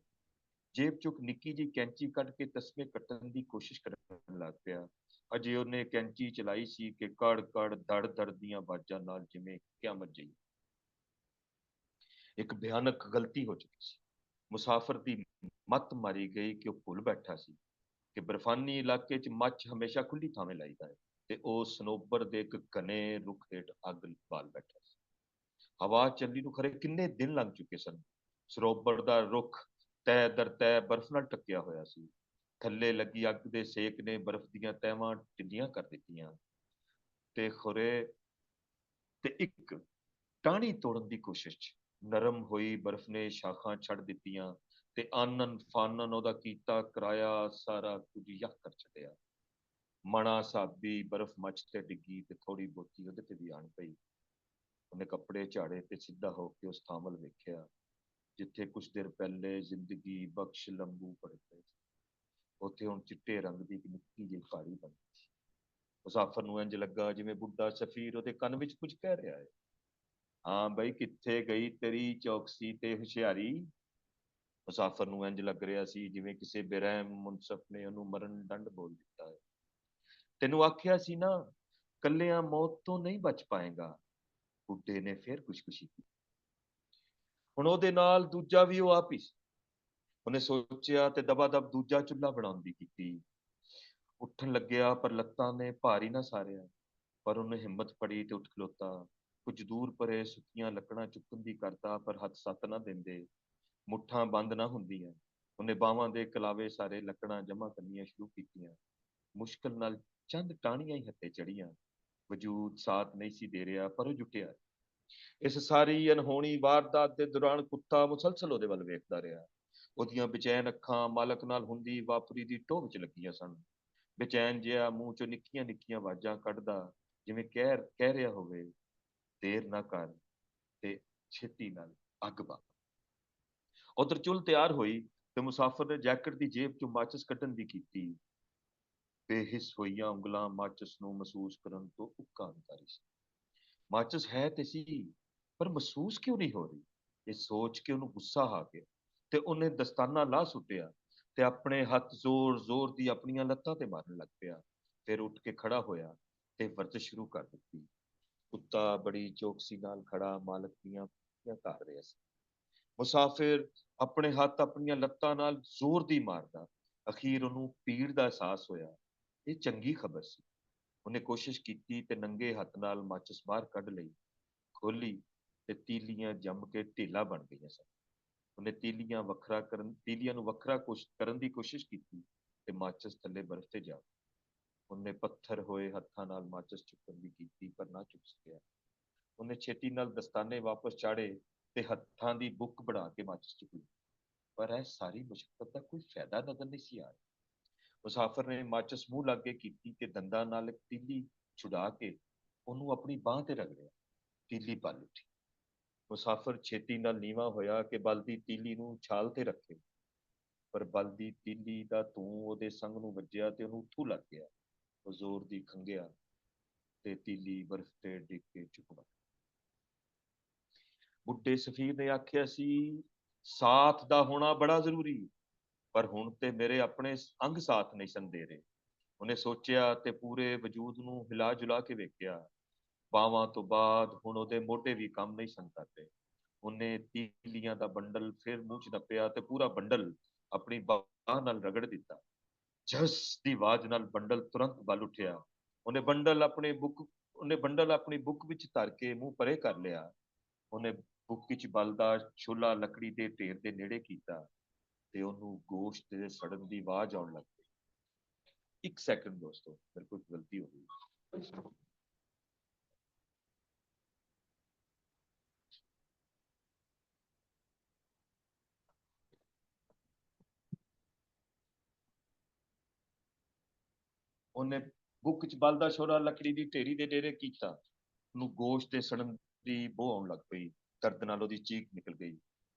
ਜੇਬ ਚੋਂ ਨਿੱਕੀ ਜਿਹੀ ਕੈਂਚੀ ਕੱਢ ਕੇ ਤਸਮੇ ਕੱਟਣ ਦੀ ਕੋਸ਼ਿਸ਼ ਕਰਨ ਲੱਗ ਪਿਆ। ਅਜੇ ਉਹਨੇ ਕੈਂਚੀ ਚਲਾਈ ਸੀ ਕਿ ਕੜ ਕੜ ਦੜ ਦੜ ਦੀਆਂ ਆਵਾਜ਼ਾਂ ਨਾਲ ਜਿਵੇਂ ਕਿਆਮਤ ਜਿਹੀ। ਇੱਕ ਭਿਆਨਕ ਗਲਤੀ ਹੋ ਚੁੱਕੀ ਸੀ। ਮੁਸਾਫਰ ਦੀ ਮੱਤ ਮਾਰੀ ਗਈ ਕਿ ਉਹ ਭੁੱਲ ਬੈਠਾ ਸੀ ਕਿ ਬਰਫਾਨੀ ਇਲਾਕੇ 'ਚ ਮੱਛ ਹਮੇਸ਼ਾ ਖੁੱਲੀ ਥਾਵੇਂ ਲਾਈਦਾ ਹੈ, ਤੇ ਉਹ ਸਨੋਬਰ ਦੇ ਇੱਕ ਘਨੇ ਰੁੱਖ ਹੇਠ ਅੱਗ ਬਾਲ ਬੈਠਾ ਸੀ। ਹਵਾ ਚੱਲੀ ਨੂੰ ਖਰੇ ਕਿੰਨੇ ਦਿਨ ਲੰਘ ਚੁੱਕੇ ਸਨ। ਸਰੋਬਰ ਦਾ ਰੁੱਖ ਤਹਿ ਦਰ ਤਹਿ ਬਰਫ਼ ਨਾਲ ਢੱਕਿਆ ਹੋਇਆ ਸੀ। ਥੱਲੇ ਲੱਗੀ ਅੱਗ ਦੇ ਸੇਕ ਨੇ ਬਰਫ਼ ਦੀਆਂ ਤਹਿਵਾਂ ਢਿੱਲੀਆਂ ਕਰ ਦਿੱਤੀਆਂ, ਤੇ ਖੁਰੇ ਤੇ ਇੱਕ ਟਾਹਣੀ ਤੋੜਨ ਦੀ ਕੋਸ਼ਿਸ਼ 'ਚ ਨਰਮ ਹੋਈ ਬਰਫ਼ ਨੇ ਸ਼ਾਖਾਂ ਛੱਡ ਦਿੱਤੀਆਂ, ਤੇ ਆਨਨ ਫਾਨਨ ਉਹਦਾ ਕੀਤਾ ਕਰਾਇਆ ਸਾਰਾ ਕੁਝ ਯੱਕ ਕਰ ਛੱਡਿਆ। ਮਣਾ ਸਾਬੀ ਬਰਫ਼ ਮੱਚ ਤੇ ਡਿੱਗੀ ਤੇ ਥੋੜੀ ਬਹੁਤੀ ਉਹਦੇ ਤੇ ਵੀ ਆਣ ਪਈ। ਉਹਨੇ ਕੱਪੜੇ ਝਾੜੇ ਤੇ ਸਿੱਧਾ ਹੋ ਕੇ ਉਸ ਥਾਂ ਵੱਲ ਵੇਖਿਆ ਜਿੱਥੇ ਕੁਝ ਦੇਰ ਪਹਿਲੇ ਜ਼ਿੰਦਗੀ ਬਖਸ਼ ਲੰਬੂ ਪੜੇ ਪਏ ਸੀ। ਉੱਥੇ ਹੁਣ ਚਿੱਟੇ ਰੰਗ ਦੀ ਇੱਕ ਨਿੱਕੀ ਜਿਹੀ ਖਾੜੀ ਬਣੀ ਸੀ। ਮੁਸਾਫਰ ਨੂੰ ਇੰਜ ਲੱਗਾ ਜਿਵੇਂ ਬੁੱਢਾ ਸਫੀਰ ਉਹਦੇ ਕੰਨ ਵਿੱਚ ਕੁਝ ਕਹਿ ਰਿਹਾ ਹੈ। ਹਾਂ ਬਈ, ਕਿੱਥੇ ਗਈ ਤੇਰੀ ਚੌਕਸੀ ਤੇ ਹੁਸ਼ਿਆਰੀ? ਮੁਸਾਫਰ ਨੂੰ ਇੰਜ ਲੱਗ ਰਿਹਾ ਸੀ ਜਿਵੇਂ ਕਿਸੇ ਬੇਰਹਿਮ ਮੁਨਸਫ ਨੇ ਉਹਨੂੰ ਮਰਨ ਦੰਡ ਬੋਲ ਦਿੱਤਾ ਹੈ। ਤੈਨੂੰ ਆਖਿਆ ਸੀ ਨਾ, ਕੱਲਿਆਂ ਮੌਤ ਤੋਂ ਨਹੀਂ ਬਚ ਪਾਏਗਾ। ਬੁੱਢੇ ਨੇ ਫੇਰ ਖੁਸ਼ਖੁਸ਼ੀ ਕੀਤੀ। ਹੁਣ ਉਹਦੇ ਨਾਲ ਦੂਜਾ ਵੀ ਉਹ ਆਪ ਹੀ ਸੀ। ਉਹਨੇ ਸੋਚਿਆ ਤੇ ਦਬਾ ਦਬ ਦੂਜਾ ਚੁੱਲ੍ਹਾ ਬਣਾਉਣ ਦੀ ਕੀਤੀ। ਉੱਠਣ ਲੱਗਿਆ ਪਰ ਲੱਤਾਂ ਨੇ ਭਾਰੀ ਨਾ ਸਾਰਿਆ, ਪਰ ਉਹਨੇ ਹਿੰਮਤ ਫੜੀ ਤੇ ਉੱਠ ਖਲੋਤਾ। ਕੁਝ ਦੂਰ ਪਰੇ ਸੁੱਕੀਆਂ ਲੱਕੜਾਂ ਚੁੱਕਣ ਦੀ ਕਰਦਾ, ਪਰ ਹੱਥ ਸੱਤ ਨਾ ਦਿੰਦੇ, ਮੁੱਠਾਂ ਬੰਦ ਨਾ ਹੁੰਦੀਆਂ। ਉਹਨੇ ਬਾਹਾਂ ਦੇ ਕਲਾਵੇ ਸਾਰੇ ਲੱਕੜਾਂ ਜਮ੍ਹਾਂ ਕਰਨੀਆਂ ਸ਼ੁਰੂ ਕੀਤੀਆਂ। ਮੁਸ਼ਕਲ ਨਾਲ ਚੰਦ ਟਾਹਣੀਆਂ ਹੀ ਹੱਥੇ ਚੜੀਆਂ। ਵਜੂਦ ਸਾਥ ਨਹੀਂ ਸੀ ਦੇ ਰਿਹਾ, ਪਰ ਉਹ ਜੁਟਿਆ। ਇਸ ਸਾਰੀ ਅਨਹੋਣੀ ਵਾਰਦਾਤ ਦੇ ਦੌਰਾਨ ਕੁੱਤਾ ਮੁਸਲਸਲ ਉਹਦੇ ਵੱਲ ਵੇਖਦਾ ਰਿਹਾ। ਉਹਦੀਆਂ ਬੇਚੈਨ ਅੱਖਾਂ ਮਾਲਕ ਨਾਲ ਹੁੰਦੀ ਵਾਪਰੀ ਦੀ ਟੋਹ ਵਿੱਚ ਲੱਗੀਆਂ ਸਨ। ਬੇਚੈਨ ਜਿਹਾ ਮੂੰਹ ਚੋਂ ਨਿੱਕੀਆਂ ਨਿੱਕੀਆਂ ਆਵਾਜ਼ਾਂ ਕੱਢਦਾ, ਜਿਵੇਂ ਕਹਿ ਰਿਹਾ ਹੋਵੇ, ਦੇਰ ਨਾ ਕਰ ਤੇ ਛੇਤੀ ਨਾਲ ਅੱਗ ਬਾਲ। ਉਧਰ ਚੁੱਲ੍ਹ ਤਿਆਰ ਹੋਈ ਤੇ ਮੁਸਾਫਰ ਨੇ ਜੈਕਟ ਦੀ ਜੇਬ ਚੋਂ ਮਾਚਿਸ ਕੱਢਣ ਦੀ ਕੀਤੀ। ਬੇਹਿੱਸ ਹੋਈਆਂ ਉਂਗਲਾਂ ਮਾਚਿਸ ਨੂੰ ਮਹਿਸੂਸ ਕਰਨ ਤੋਂ ਉੱਕਾ ਅੰਤਰੀ ਸੀ। ਮਾਚਿਸ ਹੈ ਤੇ ਸੀ, ਪਰ ਮਹਿਸੂਸ ਕਿਉਂ ਨਹੀਂ ਹੋ ਰਹੀ? ਇਹ ਸੋਚ ਕੇ ਉਹਨੂੰ ਗੁੱਸਾ ਆ ਗਿਆ ਤੇ ਉਹਨੇ ਦਸਤਾਨਾ ਲਾਹ ਸੁੱਟਿਆ ਤੇ ਆਪਣੇ ਹੱਥ ਜ਼ੋਰ ਜ਼ੋਰ ਦੀ ਆਪਣੀਆਂ ਲੱਤਾਂ ਤੇ ਮਾਰਨ ਲੱਗ ਪਿਆ। ਫਿਰ ਉੱਠ ਕੇ ਖੜਾ ਹੋਇਆ ਤੇ ਵਰਜਿਸ਼ ਸ਼ੁਰੂ ਕਰ ਦਿੱਤੀ। ਕੁੱਤਾ ਬੜੀ ਚੌਕਸੀ ਨਾਲ ਖੜਾ ਮਾਲਕ ਦੀਆਂ ਧਾਰ ਰਿਹਾ ਸੀ। ਮੁਸਾਫਿਰ ਆਪਣੇ ਹੱਥ ਆਪਣੀਆਂ ਲੱਤਾਂ ਨਾਲ ਜ਼ੋਰ ਦੀ ਮਾਰਦਾ। ਅਖੀਰ ਉਹਨੂੰ ਪੀੜ ਦਾ ਅਹਿਸਾਸ ਹੋਇਆ। ਇਹ ਚੰਗੀ ਖਬਰ ਸੀ। ਉਹਨੇ ਕੋਸ਼ਿਸ਼ ਕੀਤੀ ਤੇ ਨੰਗੇ ਹੱਥ ਨਾਲ ਮਾਚਿਸ ਬਾਹਰ ਕੱਢ ਲਈ, ਖੋਲੀ ਤੇ ਤੀਲੀਆਂ ਜੰਮ ਕੇ ਢੇਲਾ ਬਣ ਗਈਆਂ ਸਨ। ਉਹਨੇ ਤੀਲੀਆਂ ਨੂੰ ਵੱਖਰਾ ਕਰਨ ਦੀ ਕੋਸ਼ਿਸ਼ ਕੀਤੀ ਤੇ ਮਾਚਿਸ ਥੱਲੇ ਬਰਫ਼ ਤੇ ਜਾ। ਉਹਨੇ ਪੱਥਰ ਹੋਏ ਹੱਥਾਂ ਨਾਲ ਮਾਚਿਸ ਚੁੱਕਣ ਦੀ ਕੀਤੀ, ਪਰ ਨਾ ਚੁੱਕ ਸਕਿਆ। ਉਹਨੇ ਛੇਤੀ ਨਾਲ ਦਸਤਾਨੇ ਵਾਪਸ ਚਾੜੇ ਤੇ ਹੱਥਾਂ ਦੀ ਬੁੱਕ ਬਣਾ ਕੇ ਮਾਚਿਸ ਚੁੱਕ ਲਈ, ਪਰ ਇਹ ਸਾਰੀ ਮੁਸ਼ਕਲ ਦਾ ਕੋਈ ਫਾਇਦਾ ਨਜ਼ਰ ਨਹੀਂ ਸੀ ਆ ਰਿਹਾ। ਮੁਸਾਫਰ ਨੇ ਮਾਚਿਸ ਮੂੰਹ ਲਾਗੇ ਕੀਤੀ ਤੇ ਦੰਦਾਂ ਨਾਲ ਇੱਕ ਤੀਲੀ ਛੁਡਾ ਕੇ ਉਹਨੂੰ ਆਪਣੀ ਬਾਂਹ ਤੇ ਰਗੜਿਆ। ਤੀਲੀ ਬਲ ਉੱਠੀ। ਮੁਸਾਫਰ ਛੇਤੀ ਨਾਲ ਨੀਵਾਂ ਹੋਇਆ ਕਿ ਬਲਦੀ ਤੀਲੀ ਨੂੰ ਛਾਲ ਤੇ ਰੱਖੇ, ਪਰ ਬਲਦੀ ਤੀਲੀ ਦਾ ਧੂੰ ਉਹਦੇ ਸੰਗ ਨੂੰ ਵੱਜਿਆ ਤੇ ਉਹਨੂੰ ਉੱਥੂ ਲੱਗ ਗਿਆ। ਉਹ ਜ਼ੋਰ ਦੀ ਖੰਘਿਆ ਤੇ ਤੀਲੀ ਬਰਫ਼ ਤੇ ਡਿੱਗ ਕੇ ਚੁੱਕ ਬਣ। ਬੁੱਢੇ ਸਫੀਰ ਨੇ ਆਖਿਆ ਸੀ, ਸਾਥ ਦਾ ਹੋਣਾ ਬੜਾ ਜ਼ਰੂਰੀ, ਪਰ ਹੁਣ ਤੇ ਮੇਰੇ ਆਪਣੇ ਅੰਗ ਸਾਥ ਨਹੀਂ ਸਨ ਦੇ ਰਹੇ। ਉਹਨੇ ਸੋਚਿਆ ਤੇ ਪੂਰੇ ਵਜੂਦ ਨੂੰ ਹਿਲਾ ਜੁਲਾ ਕੇ ਵੇਖਿਆ। ਬਾਹਾਂ ਤੋਂ ਬਾਅਦ ਹੁਣ ਉਹਦੇ ਮੋਢੇ ਵੀ ਕੰਮ ਨਹੀਂ ਸਨ ਕਰਦੇ। ਉਹਨੇ ਤੀਲੀਆਂ ਦਾ ਬੰਡਲ ਫਿਰ ਮੂੰਹ 'ਚ ਨੱਪਿਆ ਤੇ ਪੂਰਾ ਬੰਡਲ ਆਪਣੀ ਬਾਂਹ ਨਾਲ ਰਗੜ ਦਿੱਤਾ। ਝੱਸ ਦੀ ਆਵਾਜ਼ ਨਾਲ ਬੰਡਲ ਤੁਰੰਤ ਬਲ ਉੱਠਿਆ। ਉਹਨੇ ਬੰਡਲ ਆਪਣੀ ਬੁੱਕ ਵਿੱਚ ਧਰ ਕੇ ਮੂੰਹ ਪਰੇ ਕਰ ਲਿਆ। ਉਹਨੇ ਬੁੱਕ ਵਿੱਚ ਬਲਦਾ ਛੋਲਾ ਲੱਕੜੀ ਦੇ ਢੇਰ ਦੇ ਨੇੜੇ ਕੀਤਾ ਤੇ ਉਹਨੂੰ ਗੋਸ਼ਤ ਦੇ ਸੜਨ ਦੀ ਆਵਾਜ਼ ਆਉਣ ਲੱਗ ਪਈ। ਇੱਕ ਸੈਕਿੰਡ ਦੋਸਤੋ, ਮੇਰੇ ਕੋਲ ਗਲਤੀ ਹੋ ਗਈ। ਉਹਨੇ ਬੁੱਕ ਚ ਬਲਦਾ ਛੋਲਾ ਲੱਕੜੀ ਦੀ ਢੇਰੀ ਦੇ ਨੇੜੇ ਕੀਤਾ। ਉਹਨੂੰ ਗੋਸ਼ਤ ਦੇ ਸੜਨ ਦੀ ਬੋ ਆਉਣ ਲੱਗ ਪਈ। ਦਰਦ ਨਾਲ ਉਹਦੀ ਚੀਖ ਨਿਕਲ ਗਈ।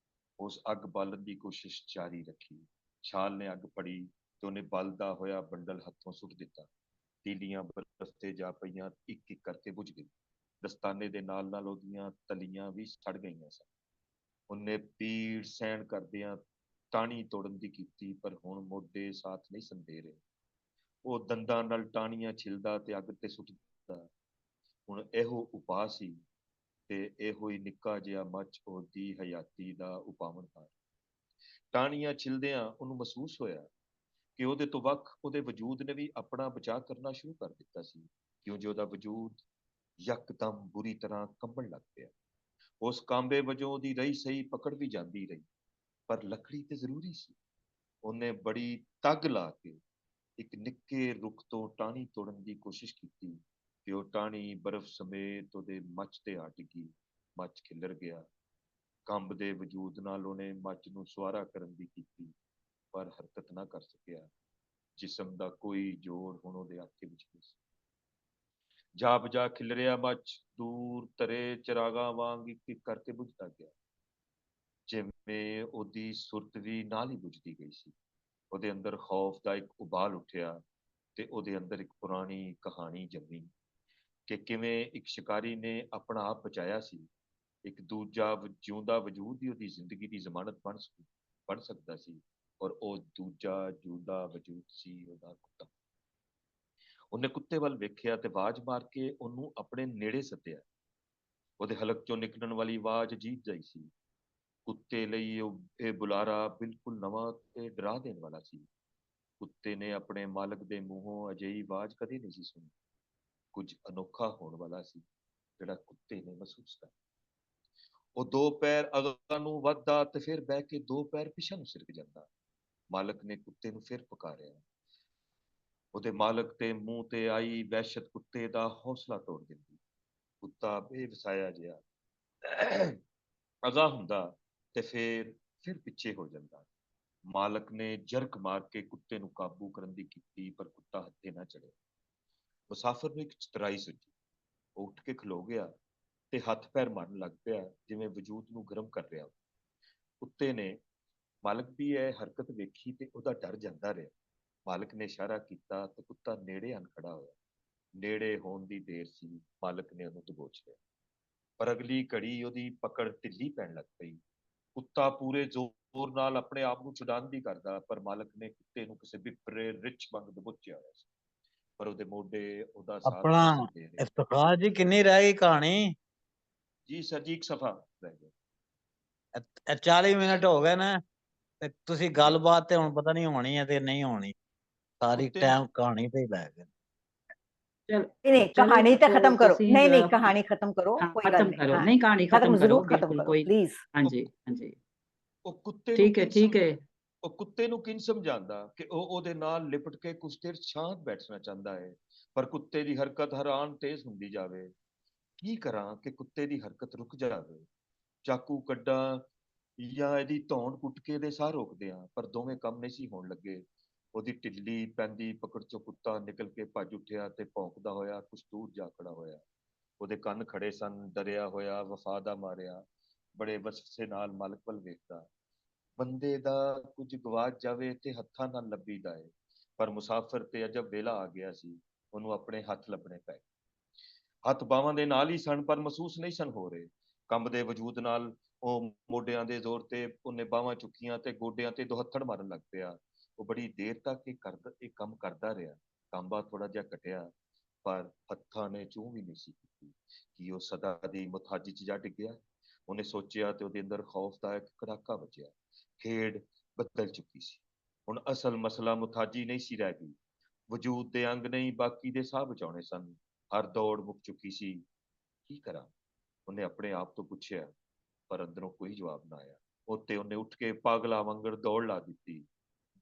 ਉਸ ਅੱਗ ਬਾਲਣ ਦੀ ਕੋਸ਼ਿਸ਼ ਜਾਰੀ ਰੱਖੀ। ਛਾਲ ਨੇ ਅੱਗ ਫੜੀ ਤੇ ਉਹਨੇ ਬਲਦਾ ਹੋਇਆ ਬੰਡਲ ਹੱਥੋਂ ਸੁੱਟ ਦਿੱਤਾ। ਤੀਲੀਆਂ ਬਰਫ਼ ਤੇ ਜਾ ਪਈਆਂ, ਇੱਕ ਇੱਕ ਕਰਕੇ ਬੁਝ ਗਈ। ਦਸਤਾਨੇ ਦੇ ਨਾਲ ਨਾਲ ਉਹਦੀਆਂ ਤਲੀਆਂ ਵੀ ਸੜ ਗਈਆਂ ਸਨ। ਉਹਨੇ ਪੀੜ ਸਹਿਣ ਕਰਦਿਆਂ ਟਾਹਣੀ ਤੋੜਨ ਦੀ ਕੀਤੀ, ਪਰ ਹੁਣ ਮੋਢੇ ਸਾਥ ਨਹੀਂ ਸਨ ਦੇ ਰਹੇ। ਉਹ ਦੰਦਾਂ ਨਾਲ ਟਾਹਣੀਆਂ ਛਿਲਦਾ ਤੇ ਅੱਗ ਤੇ ਸੁੱਟਦਾ। ਹੁਣ ਇਹੋ ਉਪਾਅ ਸੀ ਤੇ ਇਹੋ ਹੀ ਨਿੱਕਾ ਜਿਹਾ ਮੱਚ ਉਹਦੀ ਹਯਾਤੀ ਦਾ ਉਪਾਵਨਹਾਰ। ਟਾਹਣੀਆਂ ਛਿਲਦਿਆਂ ਉਹਨੂੰ ਮਹਿਸੂਸ ਹੋਇਆ ਕਿ ਉਹਦੇ ਤੋਂ ਵੱਖ ਉਹਦੇ ਵਜੂਦ ਨੇ ਵੀ ਆਪਣਾ ਬਚਾਅ ਕਰਨਾ ਸ਼ੁਰੂ ਕਰ ਦਿੱਤਾ ਸੀ, ਕਿਉਂ ਜੋ ਉਹਦਾ ਵਜੂਦ ਯਕਦਮ ਬੁਰੀ ਤਰ੍ਹਾਂ ਕੰਬਣ ਲੱਗ ਪਿਆ। ਉਸ ਕਾਂਬੇ ਵਜੋਂ ਉਹਦੀ ਰਹੀ ਸਹੀ ਪਕੜ ਵੀ ਜਾਂਦੀ ਰਹੀ, ਪਰ ਲੱਕੜੀ ਤੇ ਜ਼ਰੂਰੀ ਸੀ। ਉਹਨੇ ਬੜੀ ਤੱਗ ਲਾ ਕੇ ਇੱਕ ਨਿੱਕੇ ਰੁੱਖ ਤੋਂ ਟਾਹਣੀ ਤੋੜਨ ਦੀ ਕੋਸ਼ਿਸ਼ ਕੀਤੀ ਕਿ ਉਹ ਟਾਹਣੀ ਬਰਫ਼ ਸਮੇਤ ਉਹਦੇ ਮੱਚ ਤੇ ਆ ਡਿੱਗੀ। ਮੱਚ ਖਿੱਲਰ ਗਿਆ। ਕੰਬ ਦੇ ਵਜੂਦ ਨਾਲ ਉਹਨੇ ਮੱਚ ਨੂੰ ਸੁਆਰਾ ਕਰਨ ਦੀ ਕੀਤੀ, ਪਰ ਹਰਕਤ ਨਾ ਕਰ ਸਕਿਆ। ਜਿਸਮ ਦਾ ਕੋਈ ਜੋੜ ਹੁਣ ਉਹਦੇ ਆਖੇ ਵਿੱਚ ਨਹੀਂ ਸੀ। ਜਾ ਬਜਾ ਖਿਲਰਿਆ ਮੱਚ ਦੂਰ ਤਰੇ ਚਿਰਾਗਾਂ ਵਾਂਗ ਇੱਕ ਇੱਕ ਕਰਕੇ ਬੁਝਦਾ ਗਿਆ, ਜਿਵੇਂ ਉਹਦੀ ਸੁਰਤ ਵੀ ਨਾਲ ਹੀ ਬੁਝਦੀ ਗਈ ਸੀ। ਉਹਦੇ ਅੰਦਰ ਖੌਫ ਦਾ ਇੱਕ ਉਬਾਲ ਉੱਠਿਆ ਤੇ ਉਹਦੇ ਅੰਦਰ ਇੱਕ ਪੁਰਾਣੀ ਕਹਾਣੀ ਜੰਮੀ ਕਿ ਕਿਵੇਂ ਇੱਕ ਸ਼ਿਕਾਰੀ ਨੇ ਆਪਣਾ ਆਪ ਬਚਾਇਆ ਸੀ। ਇੱਕ ਦੂਜਾ ਜਿਉਂਦਾ ਵਜੂਦ ਹੀ ਉਹਦੀ ਜ਼ਿੰਦਗੀ ਦੀ ਜ਼ਮਾਨਤ ਬਣ ਸਕਦਾ ਸੀ, ਔਰ ਉਹ ਦੂਜਾ ਜਿਉਂਦਾ ਵਜੂਦ ਸੀ ਉਹਦਾ ਕੁੱਤਾ। ਉਹਨੇ ਕੁੱਤੇ ਵੱਲ ਵੇਖਿਆ ਤੇ ਆਵਾਜ਼ ਮਾਰ ਕੇ ਉਹਨੂੰ ਆਪਣੇ ਨੇੜੇ ਸੱਦਿਆ। ਉਹਦੇ ਹਲਕ ਚੋਂ ਨਿਕਲਣ ਵਾਲੀ ਆਵਾਜ਼ ਅਜੀਬ ਜਿਹੀ ਸੀ। ਕੁੱਤੇ ਲਈ ਇਹ ਬੁਲਾਰਾ ਬਿਲਕੁਲ ਨਵਾਂ ਤੇ ਡਰਾ ਦੇਣ ਵਾਲਾ ਸੀ। ਕੁੱਤੇ ਨੇ ਆਪਣੇ ਮਾਲਕ ਦੇ ਮੂੰਹੋਂ ਅਜਿਹੀ ਆਵਾਜ਼ ਕਦੇ ਨਹੀਂ ਸੀ ਸੁਣੀ। ਕੁਝ ਅਨੋਖਾ ਹੋਣ ਵਾਲਾ ਸੀ ਜਿਹੜਾ ਕੁੱਤੇ ਨੇ ਮਹਿਸੂਸ ਕਰ। ਉਹ ਦੋ ਪੈਰ ਅਗਾਂਹ ਨੂੰ ਵੱਧਦਾ ਤੇ ਫਿਰ ਬਹਿ ਕੇ ਦੋ ਪੈਰ ਪਿਛਾਂਹ ਨੂੰ ਸਿਰਕ ਜਾਂਦਾ। ਮਾਲਕ ਨੇ ਕੁੱਤੇ ਨੂੰ ਫਿਰ ਪੁਕਾਰਿਆ। ਉਹਦੇ ਮਾਲਕ ਦੇ ਮੂੰਹ ਤੇ ਆਈ ਵਹਿਸ਼ਤ ਕੁੱਤੇ ਦਾ ਹੌਸਲਾ ਤੋੜ ਦਿੰਦੀ। ਕੁੱਤਾ ਬੇਵਸਾਇਆ ਜਿਹਾ ਅਗਾਂਹ ਹੁੰਦਾ ਤੇ ਫਿਰ ਪਿੱਛੇ ਹੋ ਜਾਂਦਾ। ਮਾਲਕ ਨੇ ਜਰਕ ਮਾਰ ਕੇ ਕੁੱਤੇ ਨੂੰ ਕਾਬੂ ਕਰਨ ਦੀ ਕੀਤੀ, ਪਰ ਕੁੱਤਾ ਹੱਥੇ ਨਾ ਚੜਿਆ। ਮੁਸਾਫਿਰ ਨੂੰ ਇੱਕ ਚਤਰਾਈ ਸੁੱਝੀ। ਉਹ ਉੱਠ ਕੇ ਖਲੋ ਗਿਆ ਤੇ ਹੱਥ ਪੈਰ ਮਾਰਨ ਲੱਗ ਪਿਆ, ਜਿਵੇਂ ਵਜੂਦ ਨੂੰ ਗਰਮ ਕਰ ਰਿਹਾ। ਕੁੱਤੇ ਨੇ ਮਾਲਕ ਦੀ ਇਹ ਹਰਕਤ ਵੇਖੀ ਤੇ ਉਹਦਾ ਡਰ ਜਾਂਦਾ ਰਿਹਾ। ਮਾਲਕ ਨੇ ਇਸ਼ਾਰਾ ਕੀਤਾ ਤੇ ਕੁੱਤਾ ਨੇੜੇ ਆਣ ਖੜਾ ਹੋਇਆ। ਨੇੜੇ ਹੋਣ ਦੀ ਦੇਰ ਸੀ, ਮਾਲਕ ਨੇ ਉਹਨੂੰ ਦਬੋਚ ਲਿਆ, ਪਰ ਅਗਲੀ ਘੜੀ ਉਹਦੀ ਪਕੜ ਢਿੱਲੀ ਪੈਣ ਲੱਗ ਪਈ। ਕੁੱਤਾ ਪੂਰੇ ਜ਼ੋਰ ਨਾਲ ਆਪਣੇ ਆਪ ਨੂੰ ਛੁਡਾਉਣ ਦੀ ਕਰਦਾ, ਪਰ ਮਾਲਕ ਨੇ ਕੁੱਤੇ ਨੂੰ ਕਿਸੇ ਵਿਪਰੇ ਰਿੱਛ ਵਾਂਗ ਦਬੋਚਿਆ ਹੋਇਆ ਸੀ, ਪਰ ਉਹਦੇ ਮੋਢੇ ਉਹਦਾ ਸਾਥ ਆਪਣਾ ਨਹੀਂ ਸਨ ਦੇ ਰਹੇ। ਇਫਤਖਾਰ ਜੀ ਕਿੰਨੀ ਰਹਿ ਗਈ ਕਹਾਣੀ? ਜੀ ਸਰ ਜੀ, ਇੱਕ ਸਫਾ ਰਹਿ ਗਿਆ। ਇਹ 40 ਮਿੰਟ ਹੋ ਗਏ ਨੇ ਤੇ ਤੁਸੀਂ ਜੀ ਗੱਲਬਾਤ ਤੇ ਹੁਣ ਪਤਾ ਨਹੀਂ ਹੋਣੀ ਹੈ ਤੇ ਨਹੀਂ ਹੋਣੀ। ਸਾਰੀ ਕੁੱਤੇ ਨੂੰ ਟਾਈਮ ਕਹਾਣੀ ਤੇ ਹੀ ਲੈ ਗਏ। ਚਲ नहीं ਚਲੋ कहानी तो खत्म करो, ਤੁਸੀਂ नहीं नहीं कहानी खत्म करो, ਹਾਂ कोई गल ਖਤਮ नहीं। ਕਰੋ। हाँ ਨਹੀਂ ਕਹਾਣੀ खत्म ਖਤਮ ਕਰੋ, जरूर खत्म ਬਿਲਕੁਲ करो ਕੋਈ प्लीज। ਹਾਂਜੀ ਹਾਂਜੀ ਉਹ ਕੁੱਤੇ ਨੂੰ ਠੀਕ ਹੈ ਕਿਨ ਠੀਕ ਹੈ। ਉਹ ਕੁੱਤੇ ਨੂੰ ਕਿਨ ਸਮਝਾਉਂਦਾ ਕਿ ਉਹ ਉਹਦੇ ਨਾਲ ਲਿਪਟ ਕੇ ਕੁਛ ਦੇਰ ਸ਼ਾਂਤ ਬੈਠਣਾ ਚਾਹੁੰਦਾ ਹੈ, ਪਰ ਕੁੱਤੇ ਦੀ ਹਰਕਤ ਹੈਰਾਨ ਤੇਜ਼ ਹੁੰਦੀ ਜਾਵੇ। ਕੀ ਕਰਾਂ ਕਿ ਕੁੱਤੇ ਦੀ ਹਰਕਤ ਰੁਕ ਜਾਵੇ? ਚਾਕੂ ਕੱਢਾਂ ਜਾਂ ਇਹਦੀ ਧੌਣ ਕੁੱਟ ਕੇ ਇਹਦੇ ਸਾਹ ਰੋਕਦੇ ਆ, ਪਰ ਦੋਵੇਂ ਕੰਮ ਨਹੀਂ ਸੀ ਹੋਣ ਲੱਗੇ। ਉਹਦੀ ਢਿੱਲੀ ਪੈਂਦੀ ਪਕੜ ਚੋਂ ਕੁੱਤਾ ਨਿਕਲ ਕੇ ਭੱਜ ਉੱਠਿਆ ਤੇ ਭੌਂਕਦਾ ਹੋਇਆ ਕੁਛ ਦੂਰ ਜਾ ਖੜਾ ਹੋਇਆ। ਉਹਦੇ ਕੰਨ ਖੜੇ ਸਨ, ਡਰਿਆ ਹੋਇਆ, ਵਫਾ ਦਾ ਮਾਰਿਆ, ਬੜੇ ਵਸਵਸੇ ਨਾਲ ਮਾਲਕ ਵੱਲ ਵੇਖਦਾ। ਬੰਦੇ ਦਾ ਕੁਝ ਗਵਾਚ ਜਾਵੇ ਤੇ ਹੱਥਾਂ ਨਾਲ ਲੱਭੀਦਾ ਏ, ਪਰ ਮੁਸਾਫਿਰ ਤੇ ਅਜਬ ਵੇਲਾ ਆ ਗਿਆ ਸੀ। ਉਹਨੂੰ ਆਪਣੇ ਹੱਥ ਲੱਭਣੇ ਪਏ। ਹੱਥ ਬਾਹਾਂ ਦੇ ਨਾਲ ਹੀ ਸਨ, ਪਰ ਮਹਿਸੂਸ ਨਹੀਂ ਸਨ ਹੋ ਰਹੇ। ਕੰਬਦੇ ਵਜੂਦ ਨਾਲ ਉਹ ਮੋਢਿਆਂ ਦੇ ਜ਼ੋਰ ਤੇ ਉਹਨੇ ਬਾਹਾਂ ਚੁੱਕੀਆਂ ਤੇ ਗੋਡਿਆਂ ਤੇ ਦੁਹੱਥੜ ਮਾਰਨ ਲੱਗ ਪਿਆ। ਉਹ ਬੜੀ ਦੇਰ ਤੱਕ ਇਹ ਕੰਮ ਕਰਦਾ ਰਿਹਾ। ਤਾਂਬਾ ਥੋੜਾ ਜਿਹਾ ਘਟਿਆ, ਪਰ ਹੱਥਾਂ ਨੇ ਚੂੰ ਵੀ ਨਹੀਂ ਸੀ ਕੀਤੀ ਕਿ ਉਹ ਸਦਾ ਦੀ ਮੁਥਾਜੀ 'ਚ ਜਾ ਡਿੱਗਿਆ। ਉਹਨੇ ਸੋਚਿਆ ਤੇ ਉਹਦੇ ਅੰਦਰ ਖੌਫ ਦਾ ਇੱਕ ਕੜਾਕਾ ਵੱਜਿਆ। ਖੇਡ ਬਦਲ ਚੁੱਕੀ ਸੀ। ਹੁਣ ਅਸਲ ਮਸਲਾ ਮੁਥਾਜੀ ਨਹੀਂ ਸੀ ਰਹਿ ਗਈ, ਵਜੂਦ ਦੇ ਅੰਗ ਨਹੀਂ, ਬਾਕੀ ਦੇ ਸਾਹ ਬਚਾਉਣੇ ਸਨ। ਹਰ ਦੌੜ ਮੁੱਕ ਚੁੱਕੀ ਸੀ। ਕੀ ਕਰਾਂ, ਉਹਨੇ ਆਪਣੇ ਆਪ ਤੋਂ ਪੁੱਛਿਆ, ਪਰ ਅੰਦਰੋਂ ਕੋਈ ਜਵਾਬ ਨਾ ਆਇਆ। ਉੱਤੇ ਉਹਨੇ ਉੱਠ ਕੇ ਪਾਗਲਾ ਵਾਂਗਰ ਦੌੜ ਲਾ ਦਿੱਤੀ।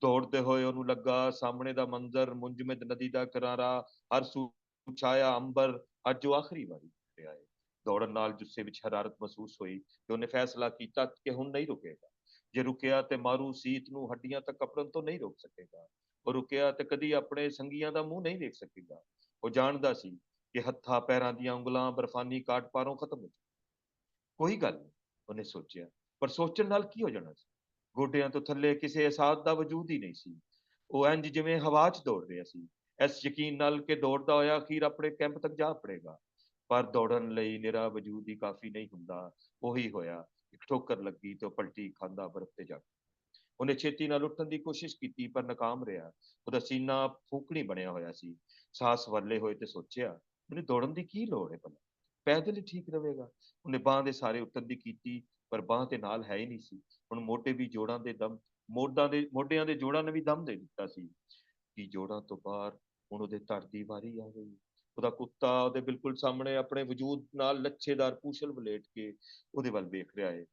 ਦੌੜਦੇ ਹੋਏ ਉਹਨੂੰ ਲੱਗਾ ਸਾਹਮਣੇ ਦਾ ਮੰਜ਼ਰ, ਮੁੰਜਮਦ ਨਦੀ ਦਾ ਕਿਨਾਰਾ, ਹਰ ਸੂ ਛਾਇਆ ਅੰਬਰ, ਅੱਜ ਉਹ ਆਖਰੀ ਵਾਰੀ ਰਿਹਾ ਹੈ। ਦੌੜਨ ਨਾਲ ਜੁੱਸੇ ਵਿੱਚ ਹਰਾਰਤ ਮਹਿਸੂਸ ਹੋਈ ਤੇ ਉਹਨੇ ਫੈਸਲਾ ਕੀਤਾ ਕਿ ਹੁਣ ਨਹੀਂ ਰੁਕੇਗਾ। ਜੇ ਰੁਕਿਆ ਤੇ ਮਾਰੂ ਸੀਤ ਨੂੰ ਹੱਡੀਆਂ ਤੱਕ ਕਪੜਨ ਤੋਂ ਨਹੀਂ ਰੋਕ ਸਕੇਗਾ। ਉਹ ਰੁਕਿਆ ਤੇ ਕਦੀ ਆਪਣੇ ਸੰਗੀਆਂ ਦਾ ਮੂੰਹ ਨਹੀਂ ਵੇਖ ਸਕੇਗਾ। ਉਹ ਜਾਣਦਾ ਸੀ ਕਿ ਹੱਥਾਂ ਪੈਰਾਂ ਦੀਆਂ ਉਂਗਲਾਂ ਬਰਫਾਨੀ ਕਾਟ ਪਾਰੋਂ ਖਤਮ ਹੋ ਜਾਣ। ਕੋਈ ਗੱਲ ਨਹੀਂ, ਉਹਨੇ ਸੋਚਿਆ, ਪਰ ਸੋਚਣ ਨਾਲ ਕੀ ਹੋ ਜਾਣਾ ਸੀ। ਗੋਡਿਆਂ ਤੋਂ ਥੱਲੇ ਕਿਸੇ ਅਹਿਸਾਸ ਦਾ ਵਜੂਦ ਹੀ ਨਹੀਂ ਸੀ। ਉਹ ਇੰਜ ਜਿਵੇਂ ਹਵਾ 'ਚ ਦੌੜ ਰਿਹਾ ਸੀ, ਇਸ ਯਕੀਨ ਨਾਲ ਕਿ ਦੌੜਦਾ ਹੋਇਆ ਅਖੀਰ ਆਪਣੇ ਕੈਂਪ ਤੱਕ ਜਾ ਪੜੇਗਾ। ਪਰ ਦੌੜਨ ਲਈ ਨਿਰਾ ਵਜੂਦ ਹੀ ਕਾਫੀ ਨਹੀਂ ਹੁੰਦਾ। ਉਹੀ ਹੋਇਆ। ਇੱਕ ਠੋਕਰ ਲੱਗੀ ਤੇ ਉਹ ਪਲਟੀ ਖਾਂਦਾ ਬਰਫ਼ ਤੇ ਜਾ। ਉਹਨੇ ਛੇਤੀ ਨਾਲ ਉੱਠਣ ਦੀ ਕੋਸ਼ਿਸ਼ ਕੀਤੀ, ਪਰ ਨਾਕਾਮ ਰਿਹਾ। ਉਹਦਾ ਸੀਨਾ ਫੂਕਣੀ ਬਣਿਆ ਹੋਇਆ ਸੀ, ਸਾਹਸ ਵੱਲੇ ਹੋਏ ਤੇ ਸੋਚਿਆ, ਮੈਨੂੰ ਦੌੜਨ ਦੀ ਕੀ ਲੋੜ ਹੈ ਭਲਾ, ਪੈਦਲ ਹੀ ਠੀਕ ਰਹੇਗਾ। ਉਹਨੇ ਬਾਂਹ ਦੇ ਸਾਰੇ ਉੱਤਰ ਦੀ ਕੀਤੀ, ਪਰ ਬਾਂਹ ਤੇ ਨਾਲ ਹੈ ਹੀ ਨਹੀਂ ਸੀ। ਹੁਣ ਮੋਢੇ ਵੀ ਜੋੜਾਂ ਦੇ ਦਮ, ਮੋਢਿਆਂ ਦੇ ਜੋੜਾਂ ਨੇ ਵੀ ਦਮ ਦੇ ਦਿੱਤਾ ਸੀ ਕਿ ਜੋੜਾਂ ਤੋਂ ਬਾਹਰ ਹੁਣ ਉਹਦੇ ਧੜ ਦੀ ਵਾਰੀ ਆ ਗਈ। ਉਹਦਾ ਕੁੱਤਾ ਉਹਦੇ ਬਿਲਕੁਲ ਸਾਹਮਣੇ ਆਪਣੇ ਵਜੂਦ ਨਾਲ ਲੱਛੇਦਾਰ ਪੂਛਲ ਵਲੇਟ ਕੇ ਉਹਦੇ ਵੱਲ ਵੇਖ ਰਿਹਾ ਹੈ।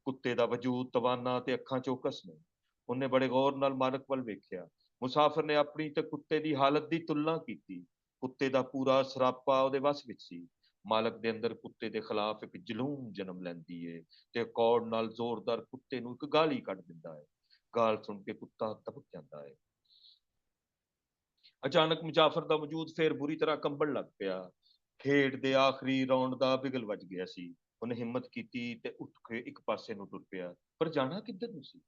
ਕੁੱਤੇ ਦਾ ਵਜੂਦ ਤਵਾਨਾ ਤੇ ਅੱਖਾਂ ਚੌਕਸ ਨੇ। ਉਹਨੇ ਬੜੇ ਗੌਰ ਨਾਲ ਮਾਲਕ ਵੱਲ ਵੇਖਿਆ। ਮੁਸਾਫਿਰ ਨੇ ਆਪਣੀ ਤੇ ਕੁੱਤੇ ਦੀ ਹਾਲਤ ਦੀ ਤੁਲਨਾ ਕੀਤੀ। ਕੁੱਤੇ ਦਾ ਪੂਰਾ ਸਰਾਪਾ ਉਹਦੇ ਵੱਸ ਵਿੱਚ ਸੀ। ਮਾਲਕ ਦੇ ਅੰਦਰ ਕੁੱਤੇ ਦੇ ਖਿਲਾਫ ਇੱਕ ਜਲੂਮ ਜਨਮ ਲੈਂਦੀ ਏ ਤੇ ਕੌੜ ਨਾਲ ਜ਼ੋਰਦਾਰ ਕੁੱਤੇ ਨੂੰ ਇੱਕ ਗਾਲੀ ਕੱਢ ਦਿੰਦਾ ਹੈ। ਗਾਲ ਸੁਣ ਕੇ ਕੁੱਤਾ ਤਪਕ ਜਾਂਦਾ ਹੈ। ਅਚਾਨਕ ਮੁਜ਼ਾਫਰ ਦਾ ਵਜੂਦ ਫੇਰ ਬੁਰੀ ਤਰ੍ਹਾਂ ਕੰਬਣ ਲੱਗ ਪਿਆ। ਖੇਡ ਦੇ ਆਖਰੀ ਰੌਂਡ ਦਾ ਬਿਗਲ ਵੱਜ ਗਿਆ ਸੀ। ਉਹਨੇ ਹਿੰਮਤ ਕੀਤੀ ਤੇ ਉੱਠ ਕੇ ਇੱਕ ਪਾਸੇ ਨੂੰ ਟੁਰ ਪਿਆ, ਪਰ ਜਾਣਾ ਕਿੱਧਰ ਨੂੰ ਸੀ।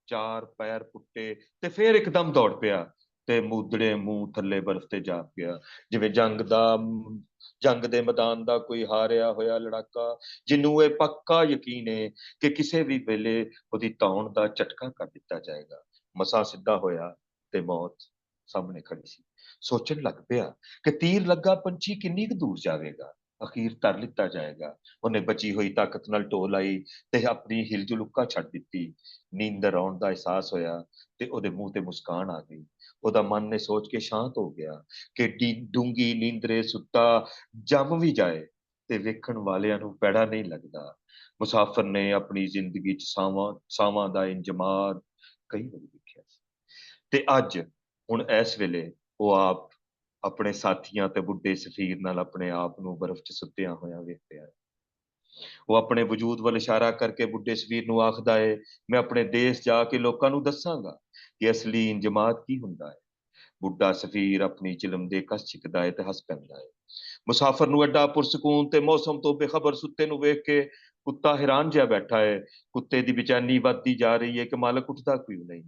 ਚਾਰ ਪੈਰ ਪੁੱਟੇ ਤੇ ਫੇਰ ਇੱਕਦਮ ਦੌੜ ਪਿਆ ਤੇ ਮੂਦੜੇ ਮੂੰਹ ਥੱਲੇ ਬਰਫ਼ ਤੇ ਜਾ ਪਿਆ, ਜਿਵੇਂ ਜੰਗ ਦੇ ਮੈਦਾਨ ਦਾ ਕੋਈ ਹਾਰਿਆ ਹੋਇਆ ਲੜਾਕਾ, ਜਿਹਨੂੰ ਇਹ ਪੱਕਾ ਯਕੀਨ ਹੈ ਕਿ ਕਿਸੇ ਵੀ ਵੇਲੇ ਉਹਦੀ ਧੌਣ ਦਾ ਝਟਕਾ ਕਰ ਦਿੱਤਾ ਜਾਏਗਾ। ਮਸਾਂ ਸਿੱਧਾ ਹੋਇਆ ਤੇ ਮੌਤ ਸਾਹਮਣੇ ਖੜੀ ਸੀ। ਸੋਚਣ ਲੱਗ ਪਿਆ ਕਿ ਤੀਰ ਲੱਗਾ ਪੰਛੀ ਕਿੰਨੀ ਕੁ ਦੂਰ ਜਾਵੇਗਾ, ਅਖੀਰ ਧਰ ਲਿੱਤਾ ਜਾਏਗਾ। ਉਹਨੇ ਬਚੀ ਹੋਈ ਤਾਕਤ ਨਾਲ ਢੋ ਲਾਈ ਤੇ ਆਪਣੀ ਹਿਲਜੁਲ ਉੱਕਾ ਛੱਡ ਦਿੱਤੀ। ਨੀਂਦਰ ਆਉਣ ਦਾ ਅਹਿਸਾਸ ਹੋਇਆ ਤੇ ਉਹਦੇ ਮੂੰਹ ਤੇ ਮੁਸਕਾਨ ਆ ਗਈ। ਉਹਦਾ ਮਨ ਨੇ ਸੋਚ ਕੇ ਸ਼ਾਂਤ ਹੋ ਗਿਆ ਕਿ ਡੂੰਗੀ ਨੀਂਦਰੇ ਸੁੱਤਾ ਜੰਮ ਵੀ ਜਾਏ ਤੇ ਵੇਖਣ ਵਾਲਿਆਂ ਨੂੰ ਪੈੜਾ ਨਹੀਂ ਲੱਗਦਾ। ਮੁਸਾਫਰ ਨੇ ਆਪਣੀ ਜ਼ਿੰਦਗੀ 'ਚ ਸਾਵਾਂ ਦਾ ਇੰਜਮਾਰ ਕਈ ਵਾਰੀ ਵੇਖਿਆ ਸੀ ਤੇ ਅੱਜ ਹੁਣ ਇਸ ਵੇਲੇ ਉਹ ਆਪ ਆਪਣੇ ਸਾਥੀਆਂ ਤੇ ਬੁੱਢੇ ਸਫੀਰ ਨਾਲ ਆਪਣੇ ਆਪ ਨੂੰ ਬਰਫ਼ 'ਚ ਸੁੱਤਿਆ ਹੋਇਆ ਵੇਖ ਰਿਹਾ ਹੈ। ਉਹ ਆਪਣੇ ਵਜੂਦ ਵੱਲ ਇਸ਼ਾਰਾ ਕਰਕੇ ਬੁੱਢੇ ਸਫੀਰ ਨੂੰ ਆਖਦਾ ਹੈ, ਮੈਂ ਆਪਣੇ ਦੇਸ਼ ਜਾ ਕੇ ਲੋਕਾਂ ਨੂੰ ਦੱਸਾਂਗਾ ਕਿ ਅਸਲੀ ਇੰਜਮਾਦ ਕੀ ਹੁੰਦਾ ਹੈ। ਬੁੱਢਾ ਸਫੀਰ ਆਪਣੀ ਚਿਲਮ ਦੇ ਕਸ ਛਿਕਦਾ ਹੈ ਤੇ ਹੱਸ ਪੈਂਦਾ ਹੈ। ਮੁਸਾਫਰ ਨੂੰ ਐਡਾ ਪੁਰਸਕੂਨ ਤੇ ਮੌਸਮ ਤੋਂ ਬੇਖਬਰ ਸੁੱਤੇ ਨੂੰ ਵੇਖ ਕੇ ਕੁੱਤਾ ਹੈਰਾਨ ਜਿਹਾ ਬੈਠਾ ਹੈ। ਕੁੱਤੇ ਦੀ ਬੇਚੈਨੀ ਵੱਧਦੀ ਜਾ ਰਹੀ ਹੈ ਕਿ ਮਾਲਕ ਉੱਠਦਾ ਕਿਉਂ ਨਹੀਂ,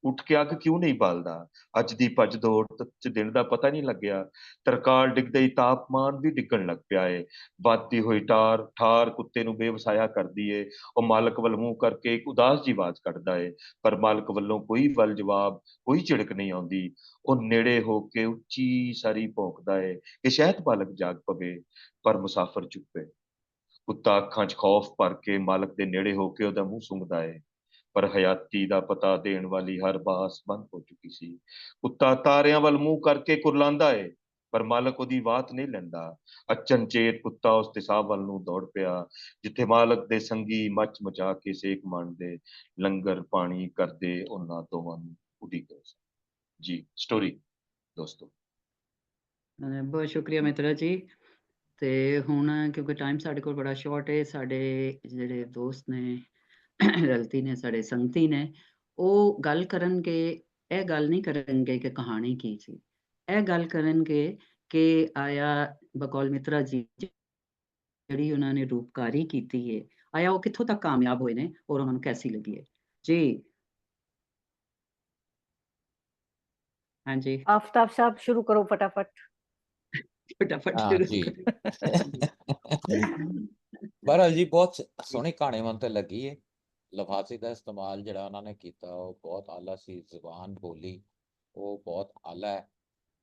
ਉੱਠ ਕੇ ਅੱਗ ਕਿਉਂ ਨਹੀਂ ਬਾਲਦਾ। ਅੱਜ ਦੀ ਭੱਜ ਦੌੜ ਚ ਦਿਨ ਦਾ ਪਤਾ ਨਹੀਂ ਲੱਗਿਆ। ਤਰਕਾਲ ਡਿੱਗਦੇ ਹੀ ਤਾਪਮਾਨ ਵੀ ਡਿੱਗਣ ਲੱਗ ਪਿਆ ਹੈ। ਵੱਧਦੀ ਹੋਈ ਠਾਰ ਕੁੱਤੇ ਨੂੰ ਬੇਵਸਾਇਆ ਕਰਦੀ ਏ। ਉਹ ਮਾਲਕ ਵੱਲ ਮੂੰਹ ਕਰਕੇ ਇੱਕ ਉਦਾਸ ਜਿਹੀ ਆਵਾਜ਼ ਕੱਢਦਾ ਹੈ, ਪਰ ਮਾਲਕ ਵੱਲੋਂ ਕੋਈ ਵੱਲ ਜਵਾਬ, ਕੋਈ ਝਿੜਕ ਨਹੀਂ ਆਉਂਦੀ। ਉਹ ਨੇੜੇ ਹੋ ਕੇ ਉੱਚੀ ਸਾਰੀ ਭੌਂਕਦਾ ਹੈ ਕਿ ਸ਼ਾਇਦ ਮਾਲਕ ਜਾਗ ਪਵੇ, ਪਰ ਮੁਸਾਫਰ ਚੁੱਪ ਹੈ। ਕੁੱਤਾ ਅੱਖਾਂ 'ਚ ਖੌਫ ਭਰ ਕੇ ਮਾਲਕ ਦੇ ਨੇੜੇ ਹੋ ਕੇ ਉਹਦਾ ਮੂੰਹ ਸੁੰਘਦਾ ਹੈ, ਪਰ ਹਯਾਤੀ ਦਾ ਪਤਾ ਦੇਣ ਵਾਲੀ ਹਰ ਬਾਸ ਬੰਦ ਹੋ ਚੁੱਕੀ ਸੀ। ਕੁੱਤਾ ਤਾਰਿਆਂ ਵੱਲ ਮੂੰਹ ਕਰਕੇ ਕੁਰਲਾਉਂਦਾ ਹੈ, ਪਰ ਮਾਲਕ ਉਹਦੀ ਬਾਤ ਨਹੀਂ ਲੈਂਦਾ। ਅਚਨਚੇਤ ਕੁੱਤਾ ਉਸ ਦਿਸ਼ਾ ਵੱਲ ਨੂੰ ਦੌੜ ਪਿਆ ਜਿੱਥੇ ਮਾਲਕ ਦੇ ਸੰਗੀ ਮੱਚ ਮਚਾ ਕੇ ਸੇਕ ਮਾਣਦੇ, ਲੰਗਰ ਪਾਣੀ ਕਰਦੇ ਉਹਨਾਂ ਦੋਵਾਂ ਨੂੰ ਉਡੀਕ ਰਹੇ ਸਨ। ਜੀ ਸਟੋਰੀ ਦੋਸਤੋ। ਬਹੁਤ ਸ਼ੁਕਰੀਆ ਮਿੱਤਰਾ ਜੀ। ਤੇ ਹੁਣ ਕਿਉਂਕਿ ਟਾਈਮ ਸਾਡੇ ਕੋਲ ਬੜਾ ਸ਼ਾਰਟ ਹੈ, ਸਾਡੇ ਜਿਹੜੇ ਦੋਸਤ ਨੇ ਰਲਤੀ ਨੇ, ਸਾਡੇ ਸੰਗਤੀ ਨੇ, ਉਹ ਗੱਲ ਕਰਨਗੇ, ਇਹ ਗੱਲ ਨਹੀਂ ਕਰਨਗੇ ਕਿ ਕਹਾਣੀ ਕੀ ਸੀ, ਇਹ ਗੱਲ ਕਰਨਗੇ ਕਿ ਆਇਆ ਬਕੌਲ ਮਿੱਤਰਾ ਜੀ ਜਿਹੜੀ ਉਹਨਾਂ ਨੇ ਰੂਪਕਾਰੀ ਕੀਤੀ ਹੈ, ਆਇਆ ਉਹ ਕਿੱਥੋਂ ਤੱਕ ਕਾਮਯਾਬ ਹੋਏ ਨੇ ਔਰ ਉਹਨਾਂ ਨੂੰ ਕੈਸੀ ਲੱਗੀ ਹੈ ਜੀ। ਹਾਂਜੀ आफ्ताब साहब शुरू करो फटाफट। फटाफट हाँ शुरू जी करो। बहरहाल जी बहुत सोहनी कहानी मन ते लगी है। लफाजी का इस्तेमाल जिहड़ा उन्होंने कीता वो बहुत आला सी, जुबान बोली वो बहुत आला है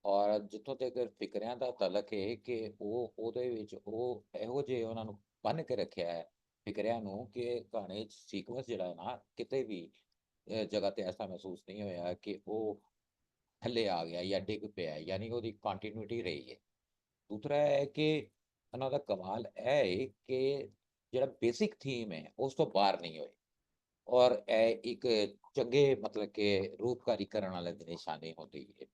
ਔਰ ਜਿੱਥੋਂ ਤੱਕ ਫਿਕਰਿਆਂ ਦਾ ਤਲਕ ਹੈ ਕਿ ਉਹਦੇ ਵਿੱਚ ਉਹ ਇਹੋ ਜਿਹੇ ਉਹਨਾਂ ਨੂੰ ਬੰਨ੍ਹ ਕੇ ਰੱਖਿਆ ਹੈ ਫਿਕਰਿਆਂ ਨੂੰ ਕਿ ਕਹਾਣੀ 'ਚ ਸੀਕੁਐਂਸ ਜਿਹੜਾ ਹੈ ਨਾ ਕਿਤੇ ਵੀ ਜਗ੍ਹਾ ਤੇ ਐਸਾ ਮਹਿਸੂਸ ਨਹੀਂ ਹੋਇਆ ਕਿ ਉਹ ਥੱਲੇ ਆ ਗਿਆ ਜਾਂ ਡਿੱਗ ਪਿਆ, ਯਾਨੀ ਉਹਦੀ ਕੰਟੀਨਿਊਟੀ ਰਹੀ ਹੈ। ਦੂਸਰਾ ਹੈ ਕਿ ਇਹਨਾਂ ਦਾ ਕਮਾਲ ਇਹ ਹੈ ਕਿ ਜਿਹੜਾ ਬੇਸਿਕ ਥੀਮ ਹੈ ਉਸ ਤੋਂ ਬਾਹਰ ਨਹੀਂ ਹੋਏ, ਔਰ ਇਹ ਇੱਕ ਚੰਗੇ ਮਤਲਬ ਕਿ ਰੂਪਕਾਰੀ ਕਰਨ ਵਾਲੇ ਦੀ ਨਿਸ਼ਾਨੀ ਹੁੰਦੀ ਹੈ।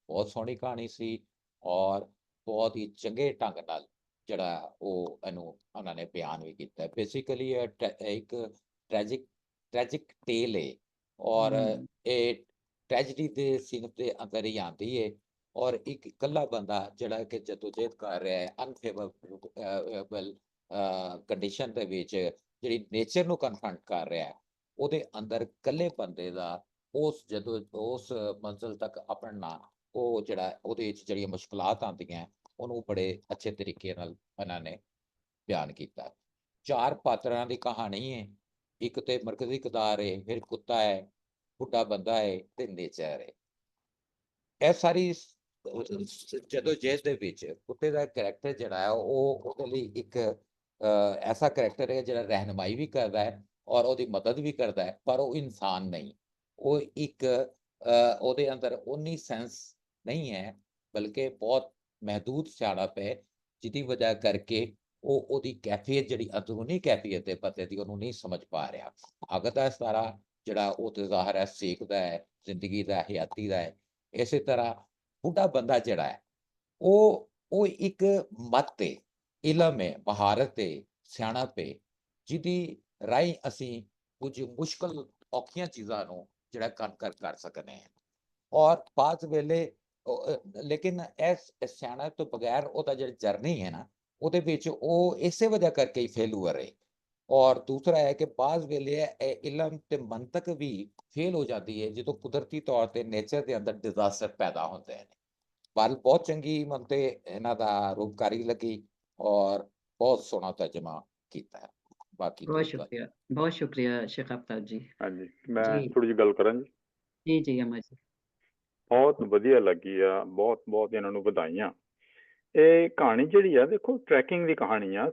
ਬਹੁਤ ਸੋਹਣੀ ਕਹਾਣੀ ਸੀ ਔਰ ਬਹੁਤ ਹੀ ਚੰਗੇ ਢੰਗ ਨਾਲ ਜਿਹੜਾ ਉਹ ਇਹਨੂੰ ਉਹਨਾਂ ਨੇ ਬਿਆਨ ਵੀ ਕੀਤਾ। ਬੇਸਿਕਲੀ ਇੱਕ ਟ੍ਰੈਜਿਕ ਟੇਲ ਹੈ ਔਰ ਇਹ ਟ੍ਰੈਜਡੀ ਦੇ ਸੀਨ ਦੇ ਅੰਦਰ ਹੀ ਆਉਂਦੀ ਹੈ। ਔਰ ਇੱਕ ਇਕੱਲਾ ਬੰਦਾ ਜਿਹੜਾ ਕਿ ਜਦੋਜਹਿਦ ਕਰ ਰਿਹਾ ਹੈ ਅਨਫੇਵਰੇਬਲ ਕੰਡੀਸ਼ਨ ਦੇ ਵਿੱਚ, ਜਿਹੜੀ ਨੇਚਰ ਨੂੰ ਕਨਫਰੰਟ ਕਰ ਰਿਹਾ ਹੈ, ਉਹਦੇ ਅੰਦਰ ਇਕੱਲੇ ਬੰਦੇ ਦਾ ਜਦੋਂ ਉਸ ਮੰਜ਼ਿਲ ਤੱਕ ਆਪਣਾ ਉਹ ਜਿਹੜਾ ਉਹਦੇ ਵਿੱਚ ਜਿਹੜੀਆਂ ਮੁਸ਼ਕਲਾਤ ਆਉਂਦੀਆਂ ਉਹਨੂੰ ਬੜੇ ਅੱਛੇ ਤਰੀਕੇ ਨਾਲ ਇਹਨਾਂ ਨੇ ਬਿਆਨ ਕੀਤਾ। 4 ਪਾਤਰਾਂ ਦੀ ਕਹਾਣੀ ਹੈ, ਇੱਕ ਤੇ ਮਰਕਜ਼ੀ ਕਿਰਦਾਰ ਹੈ, ਫਿਰ ਕੁੱਤਾ ਹੈ, ਬੁੱਢਾ ਬੰਦਾ ਹੈ ਤੇ ਨੇਚਰ ਹੈ। ਇਹ ਸਾਰੀ ਜਦੋਂ ਜੇਸ ਦੇ ਵਿੱਚ ਕੁੱਤੇ ਦਾ ਕਰੈਕਟਰ ਜਿਹੜਾ ਹੈ ਉਹ ਉਹਦੇ ਲਈ ਇੱਕ ਐਸਾ ਕਰੈਕਟਰ ਹੈ ਜਿਹੜਾ ਰਹਿਨਮਾਈ ਵੀ ਕਰਦਾ ਹੈ ਔਰ ਉਹਦੀ ਮਦਦ ਵੀ ਕਰਦਾ ਹੈ, ਪਰ ਉਹ ਇਨਸਾਨ ਨਹੀਂ। ਉਹ ਇੱਕ ਉਹਦੇ ਅੰਦਰ ਉਨੀ ਸੈਂਸ ਨਹੀਂ ਹੈ, ਬਲਕਿ ਬਹੁਤ ਮਹਿਦੂਦ ਸਿਆਣਪ ਹੈ, ਜਿਹਦੀ ਵਜ੍ਹਾ ਕਰਕੇ ਉਹਦੀ ਕੈਫੀਅਤ ਜਿਹੜੀ ਅੰਦਰੂਨੀ ਕੈਫੀਅਤ ਹੈ ਬੰਦੇ ਦੀ ਉਹਨੂੰ ਨਹੀਂ ਸਮਝ ਪਾ ਰਿਹਾ। ਅੱਗ ਦਾ ਸਾਰਾ ਜਿਹੜਾ ਉਹ ਤਜ਼ਾਹਰ ਹੈ ਸੇਕ ਦਾ ਹੈ, ਜ਼ਿੰਦਗੀ ਦਾ, ਹਯਾਤੀ ਦਾ ਹੈ। ਇਸੇ ਤਰ੍ਹਾਂ ਬੁੱਢਾ ਬੰਦਾ ਜਿਹੜਾ ਹੈ ਉਹ ਇੱਕ ਮੱਤ ਹੈ, ਇਲਮ ਹੈ, ਮਹਾਰਤ ਹੈ, ਸਿਆਣਪ ਹੈ, ਜਿਹਦੀ ਰਾਹੀਂ ਅਸੀਂ ਕੁਝ ਮੁਸ਼ਕਲ ਔਖੀਆਂ ਚੀਜ਼ਾਂ ਨੂੰ ਜਿਹੜਾ ਕਰ ਸਕਦੇ ਹਾਂ। ਔਰ ਬਾਅਦ ਵੇਲੇ ਲੇਕਿਨ ਇਸ ਸਿਆਣਪ ਤੋਂ ਬਗੈਰ ਉਹਦਾ ਜਿਹੜਾ ਜਰਨੀ ਹੈ ਨਾ ਉਹਦੇ ਵਿੱਚ ਉਹ ਇਸੇ ਵਜ੍ਹਾ ਕਰਕੇ ਹੀ ਫੇਲੂਅਰ ਹੈ। ਔਰ ਦੂਸਰਾ ਹੈ ਕਿ ਬਾਅਦ ਵੇਲੇ ਇਹ ਇਲਮ ਤੇ ਮੰਤਕ ਵੀ ਫੇਲ ਹੋ ਜਾਂਦੀ ਹੈ ਜਦੋਂ ਕੁਦਰਤੀ ਤੌਰ ਤੇ ਨੇਚਰ ਦੇ ਅੰਦਰ ਡਿਜ਼ਾਸਟਰ ਪੈਦਾ ਹੁੰਦੇ ਨੇ। ਪਰ ਬਹੁਤ ਚੰਗੀ ਮਨ ਤੇ ਇਹਨਾਂ ਦਾ ਰੂਪਕਾਰੀ ਲੱਗੀ ਔਰ ਬਹੁਤ ਸੋਹਣਾ ਤਰਜਮਾ ਕੀਤਾ ਹੈ। ਬਾਕੀ ਬਹੁਤ ਸ਼ੁਕਰੀਆ ਸ਼ੇਖ ਆਫਤਾਬ ਜੀ। ਹਾਂਜੀ, ਮੈਂ ਜੀ ਥੋੜੀ ਜਿਹੀ ਗੱਲ ਕਰਾਂ ਜੀ। ਜੀ ਜੀ ਅਮਰ ਜੀ, ਬਹੁਤ ਵਧੀਆ ਲੱਗੀ ਆ, ਬਹੁਤ ਬਹੁਤ ਇਹਨਾਂ ਨੂੰ ਵਧਾਈਆਂ। ਇਹ ਕਹਾਣੀ ਜਿਹੜੀ ਆ ਦੇਖੋ ਟਰੈਕਿੰਗ ਦੀ ਕਹਾਣੀ ਆ।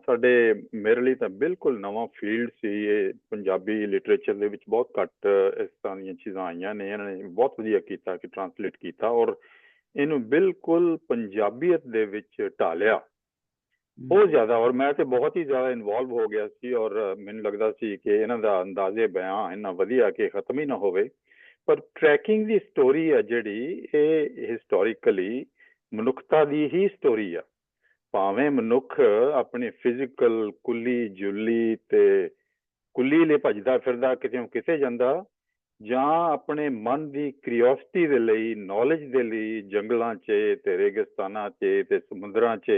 ਮੇਰੇ ਲਈ ਤਾਂ ਬਿਲਕੁਲ ਨਵਾਂ ਫੀਲਡ ਸੀ ਇਹ। ਪੰਜਾਬੀ ਲਿਟਰੇਚਰ ਦੇ ਵਿੱਚ ਬਹੁਤ ਘੱਟ ਇਸ ਤਰ੍ਹਾਂ ਦੀਆਂ ਚੀਜ਼ਾਂ ਆਈਆਂ ਨੇ। ਇਹਨਾਂ ਨੇ ਬਹੁਤ ਵਧੀਆ ਕੀਤਾ ਕਿ ਟਰਾਂਸਲੇਟ ਕੀਤਾ ਔਰ ਇਹਨੂੰ ਬਿਲਕੁਲ ਪੰਜਾਬੀਅਤ ਦੇ ਵਿੱਚ ਢਾਲਿਆ ਬਹੁਤ ਜ਼ਿਆਦਾ। ਔਰ ਮੈਂ ਤੇ ਬਹੁਤ ਹੀ ਜ਼ਿਆਦਾ ਇਨਵੋਲਵ ਹੋ ਗਿਆ ਸੀ ਔਰ ਮੈਨੂੰ ਲੱਗਦਾ ਸੀ ਕਿ ਇਹਨਾਂ ਦਾ ਅੰਦਾਜ਼ੇ ਬਿਆਨ ਇੰਨਾ ਵਧੀਆ ਕਿ ਖਤਮ ਹੀ ਨਾ ਹੋਵੇ। ਪਰ ਟਰੈਕਿੰਗ ਦੀ ਸਟੋਰੀ ਆ ਜਿਹੜੀ ਇਹ ਹਿਸਟੋਰੀਕਲੀ ਮਨੁੱਖਤਾ ਦੀ ਹੀ ਸਟੋਰੀ ਆ। ਭਾਵੇਂ ਮਨੁੱਖ ਆਪਣੀ ਫਿਜ਼ੀਕਲ ਕੁੱਲੀ ਜੁੱਲੀ ਤੇ ਕੁੱਲੀ ਲਈ ਭੱਜਦਾ ਫਿਰਦਾ ਕਿਤੇ ਜਾਂਦਾ, ਜਾਂ ਆਪਣੇ ਮਨ ਦੀ ਕਿਉਰਿਓਸਿਟੀ ਦੇ ਲਈ, ਨੌਲੇਜ ਦੇ ਲਈ ਜੰਗਲਾਂ 'ਚ ਤੇ ਰੇਗਿਸਤਾਨਾਂ 'ਚ ਤੇ ਸਮੁੰਦਰਾਂ 'ਚ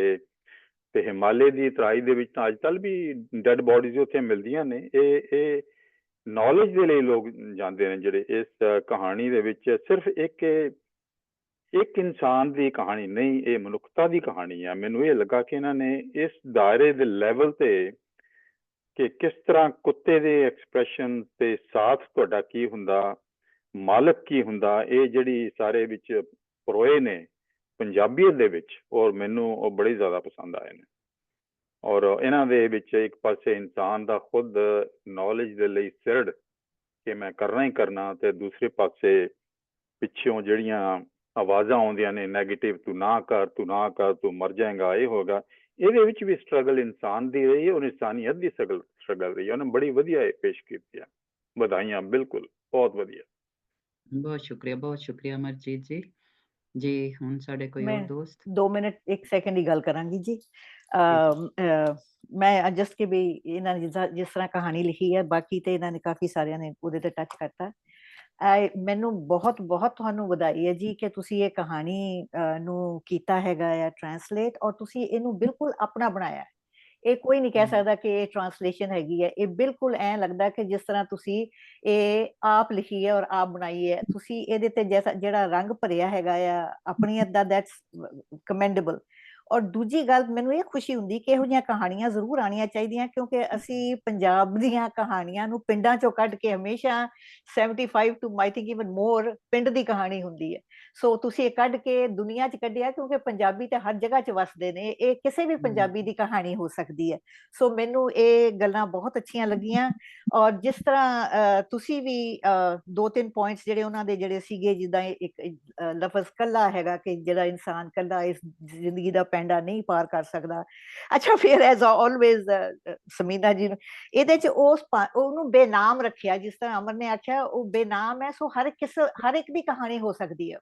ਤੇ ਹਿਮਾਲਯ ਦੀ ਤਰਾਈ ਦੇ ਵਿੱਚ ਤਾਂ ਅੱਜ ਕੱਲ੍ਹ ਵੀ ਡੈਡ ਬੋਡੀਜ਼ ਉੱਥੇ ਮਿਲਦੀਆਂ ਨੇ। ਇਹ ਨੌਲੇਜ ਦੇ ਲਈ ਲੋਕ ਜਾਂਦੇ ਨੇ ਜਿਹੜੇ। ਇਸ ਕਹਾਣੀ ਦੇ ਵਿੱਚ ਸਿਰਫ ਇੱਕ ਇਨਸਾਨ ਦੀ ਕਹਾਣੀ ਨਹੀਂ, ਇਹ ਮਨੁੱਖਤਾ ਦੀ ਕਹਾਣੀ ਆ। ਮੈਨੂੰ ਇਹ ਲੱਗਾ ਕਿ ਇਹਨਾਂ ਨੇ ਇਸ ਦਾਇਰੇ ਦੇ ਲੈਵਲ ਤੇ ਕਿ ਕਿਸ ਤਰ੍ਹਾਂ ਕੁੱਤੇ ਦੇ ਐਕਸਪ੍ਰੈਸ਼ਨ ਤੇ ਸਾਥ ਤੁਹਾਡਾ ਕੀ ਹੁੰਦਾ, ਮਾਲਕ ਕੀ ਹੁੰਦਾ, ਇਹ ਜਿਹੜੀ ਸਾਰੇ ਵਿੱਚ ਪਰੋਏ ਨੇ ਪੰਜਾਬੀਅਤ ਦੇ ਵਿੱਚ, ਔਰ ਮੈਨੂੰ ਉਹ ਬੜੇ ਜ਼ਿਆਦਾ ਪਸੰਦ ਆਏ ਨੇ। ਔਰ ਇਹਨਾਂ ਦੇ ਵਿੱਚ ਇੱਕ ਪਾਸੇ ਇਨਸਾਨ ਦਾ ਖੁਦ ਨੌਲੇਜ ਦੇ ਲਈ ਸਿਰੜ ਕਿ ਮੈਂ ਕਰਨਾ ਹੀ ਕਰਨਾ, ਤੇ ਦੂਸਰੇ ਪਾਸੇ ਪਿੱਛੋਂ ਜਿਹੜੀਆਂ ਆਵਾਜ਼ਾਂ ਆਉਂਦੀਆਂ ਨੇ ਨੈਗੇਟਿਵ, ਤੂੰ ਨਾ ਕਰ, ਤੂੰ ਮਰ ਜਾਏਗਾ, ਇਹ ਹੋਗਾ। ਇਹਦੇ ਵਿੱਚ ਵੀ ਸਟਰਗਲ ਇਨਸਾਨ ਦੀ ਰਹੀ ਹੈ ਔਰ ਇਨਸਾਨੀਅਤ ਦੀ ਸਟਰਗਲ ਰਹੀ ਹੈ। ਉਹਨੇ ਬੜੀ ਵਧੀਆ ਇਹ ਪੇਸ਼ ਕੀਤੀ ਆ। ਵਧਾਈਆਂ, ਬਿਲਕੁਲ ਬਹੁਤ ਵਧੀਆ। ਬਹੁਤ ਸ਼ੁਕਰੀਆ ਅਮਰਜੀਤ ਜੀ। ਜੀ ਹੁਣ ਸਾਡੇ ਕੋਈ ਹੋਰ ਦੋਸਤ 2 ਮਿੰਟ 1 ਸੈਕਿੰਡ ਦੀ ਗੱਲ ਕਰਾਂਗੀ ਜੀ। ਮੈਂ ਜਸਟ ਕਿ ਵੀ ਇਹਨਾਂ ਨੇ ਜਿਸ ਤਰ੍ਹਾਂ ਕਹਾਣੀ ਲਿਖੀ ਹੈ, ਬਾਕੀ ਤੇ ਇਹਨਾਂ ਨੇ ਕਾਫੀ ਸਾਰਿਆਂ ਨੇ ਉਹਦੇ ਤੇ ਟੱਚ ਕਰਤਾ। ਮੈਨੂੰ ਬਹੁਤ ਤੁਹਾਨੂੰ ਵਧਾਈ ਹੈ ਜੀ ਕਿ ਤੁਸੀਂ ਇਹ ਕਹਾਣੀ ਨੂੰ ਕੀਤਾ ਹੈਗਾ ਆ ਟਰਾਂਸਲੇਟ, ਔਰ ਤੁਸੀਂ ਇਹਨੂੰ ਬਿਲਕੁਲ ਆਪਣਾ ਬਣਾਇਆ। ਇਹ ਕੋਈ ਨਹੀਂ ਕਹਿ ਸਕਦਾ ਕਿ ਇਹ ਟਰਾਂਸਲੇਸ਼ਨ ਹੈਗੀ ਹੈ। ਇਹ ਬਿਲਕੁਲ ਐਂ ਲੱਗਦਾ ਕਿ ਜਿਸ ਤਰ੍ਹਾਂ ਤੁਸੀਂ ਇਹ ਆਪ ਲਿਖੀ ਹੈ ਔਰ ਆਪ ਬਣਾਈ ਹੈ। ਤੁਸੀਂ ਇਹਦੇ ਤੇ ਜਿਹੜਾ ਰੰਗ ਭਰਿਆ ਹੈਗਾ ਆ ਆਪਣੀਅਤ ਦਾ, ਦੈਟਸ ਕਮੈਂਡੇਬਲ। ਔਰ ਦੂਜੀ ਗੱਲ ਮੈਨੂੰ ਇਹ ਖੁਸ਼ੀ ਹੁੰਦੀ ਕਿ ਇਹੋ ਜਿਹੀਆਂ ਕਹਾਣੀਆਂ ਜ਼ਰੂਰ ਆਉਣੀਆਂ ਚਾਹੀਦੀਆਂ, ਕਿਉਂਕਿ ਅਸੀਂ ਪੰਜਾਬ ਦੀਆਂ ਕਹਾਣੀਆਂ ਨੂੰ ਪਿੰਡਾਂ ਚੋਂ ਕੱਢ ਕੇ ਹਮੇਸ਼ਾ 75 to I think even more ਪਿੰਡ ਦੀ ਕਹਾਣੀ ਹੁੰਦੀ ਹੈ। ਸੋ ਤੁਸੀਂ ਇਹ ਕੱਢ ਕੇ ਦੁਨੀਆ 'ਚ ਕੱਢਿਆ, ਕਿਉਂਕਿ ਪੰਜਾਬੀ ਤਾਂ ਹਰ ਜਗ੍ਹਾ 'ਚ ਵਸਦੇ ਨੇ, ਇਹ ਕਿਸੇ ਵੀ ਪੰਜਾਬੀ ਦੀ ਕਹਾਣੀ ਹੋ ਸਕਦੀ ਹੈ। ਸੋ ਮੈਨੂੰ ਇਹ ਗੱਲਾਂ ਬਹੁਤ ਅੱਛੀਆਂ ਲੱਗੀਆਂ। ਔਰ ਜਿਸ ਤਰ੍ਹਾਂ ਤੁਸੀਂ ਵੀ 2-3 ਪੁਆਇੰਟਸ ਜਿਹੜੇ ਉਹਨਾਂ ਦੇ ਜਿਹੜੇ ਸੀਗੇ, ਜਿੱਦਾਂ ਇੱਕ ਲਫ਼ਜ਼ ਕੱਲਾ ਹੈਗਾ ਕਿ ਜਿਹੜਾ ਇਨਸਾਨ ਕੱਲਾ ਇਸ ਜ਼ਿੰਦਗੀ ਦਾ ਪੈਂਡਾ ਨਹੀਂ ਪਾਰ ਕਰ ਸਕਦਾ। ਅੱਛਾ, ਫਿਰ ਐਜ਼ ਆਲਵੇਜ਼ ਸਮੀਨਾ ਜੀ ਨੂੰ ਇਹਦੇ 'ਚ ਉਹਨੂੰ ਬੇਨਾਮ ਰੱਖਿਆ, ਜਿਸ ਤਰ੍ਹਾਂ ਅਮਰ ਨੇ ਆਖਿਆ ਉਹ ਬੇਨਾਮ ਹੈ, ਸੋ ਹਰ ਇੱਕ ਦੀ ਕਹਾਣੀ ਹੋ ਸਕਦੀ ਹੈ।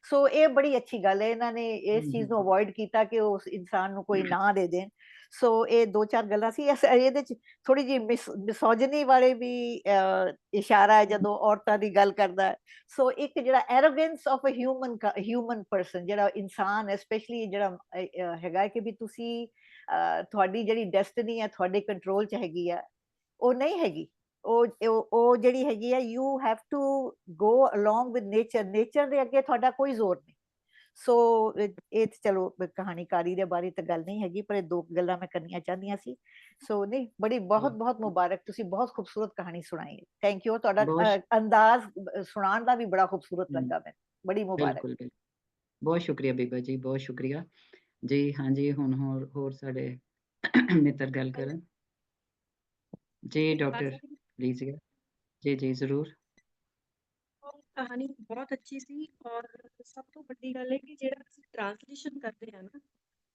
ਸੋ ਇਹ ਬੜੀ ਅੱਛੀ ਗੱਲ ਹੈ, ਇਹਨਾਂ ਨੇ ਇਸ ਚੀਜ਼ ਨੂੰ ਅਵੋਇਡ ਕੀਤਾ ਕਿ ਉਸ ਇਨਸਾਨ ਨੂੰ ਕੋਈ ਨਾਂ ਦੇ ਦੇਣ। ਸੋ ਇਹ 2-4 ਗੱਲਾਂ ਸੀ। ਇਹਦੇ 'ਚ ਥੋੜੀ ਜਿਹੀ ਮਿਸੋਜਨੀ ਵਾਲੇ ਵੀ ਇਸ਼ਾਰਾ ਹੈ ਜਦੋਂ ਔਰਤਾਂ ਦੀ ਗੱਲ ਕਰਦਾ ਹੈ। ਸੋ ਇੱਕ ਜਿਹੜਾ arrogance of a human person, ਜਿਹੜਾ ਇਨਸਾਨ ਹੈ, ਸਪੈਸ਼ਲੀ ਜਿਹੜਾ ਹੈਗਾ ਕਿ ਵੀ ਤੁਸੀਂ ਤੁਹਾਡੀ ਜਿਹੜੀ ਡੈਸਟਨੀ ਹੈ ਤੁਹਾਡੇ ਕੰਟਰੋਲ 'ਚ ਹੈਗੀ ਆ, ਉਹ ਨਹੀਂ ਹੈਗੀ। ਉਹ ਜਿਹੜੀ ਹੈਗੀ ਆ, you have to go along with nature ਦੇ ਅੱਗੇ ਤੁਹਾਡਾ ਕੋਈ ਜ਼ੋਰ ਨਹੀਂ। ਸੋ ਇਹ ਚਲੋ ਕਹਾਣੀਕਾਰੀ ਦੇ ਬਾਰੇ ਤਾਂ ਗੱਲ ਨਹੀਂ ਹੈਗੀ, ਪਰ ਇਹ 2 ਗੱਲਾਂ ਮੈਂ ਕਰਨੀਆਂ ਚਾਹੁੰਦੀਆਂ ਸੀ। ਸੋ ਨਹੀਂ, ਬੜੀ ਬਹੁਤ ਮੁਬਾਰਕ, ਤੁਸੀਂ ਬਹੁਤ ਖੂਬਸੂਰਤ ਕਹਾਣੀ ਸੁਣਾਈ ਹੈ। Thank you. ਤੁਹਾਡਾ ਅੰਦਾਜ਼ ਸੁਣਾਉਣ ਦਾ ਵੀ ਬੜਾ ਖੂਬਸੂਰਤ ਲੱਗਾ ਮੈਨੂੰ, ਬੜੀ ਮੁਬਾਰਕ। ਬਿਲਕੁਲ, ਬਹੁਤ ਸ਼ੁਕਰੀਆ ਬੀਬਾ ਜੀ, ਬਹੁਤ ਸ਼ੁਕਰੀਆ ਜੀ। ਹਾਂਜੀ, ਹੁਣ ਹੋਰ ਸਾਡੇ ਮਿੱਤਰ ਗੱਲ ਕਰਨ ਜੀ। ਡਾਕਟਰ ਲੀਜ਼ੀਆ ਜੀ ਜ਼ਰੂਰ। ਕਹਾਣੀ ਬਹੁਤ ਅੱਛੀ ਸੀ, ਔਰ ਸਭ ਤੋਂ ਵੱਡੀ ਗੱਲ ਹੈ ਕਿ ਜਿਹੜਾ ਅਸੀਂ ਟ੍ਰਾਂਸਲੇਸ਼ਨ ਕਰਦੇ ਹਾਂ ਨਾ,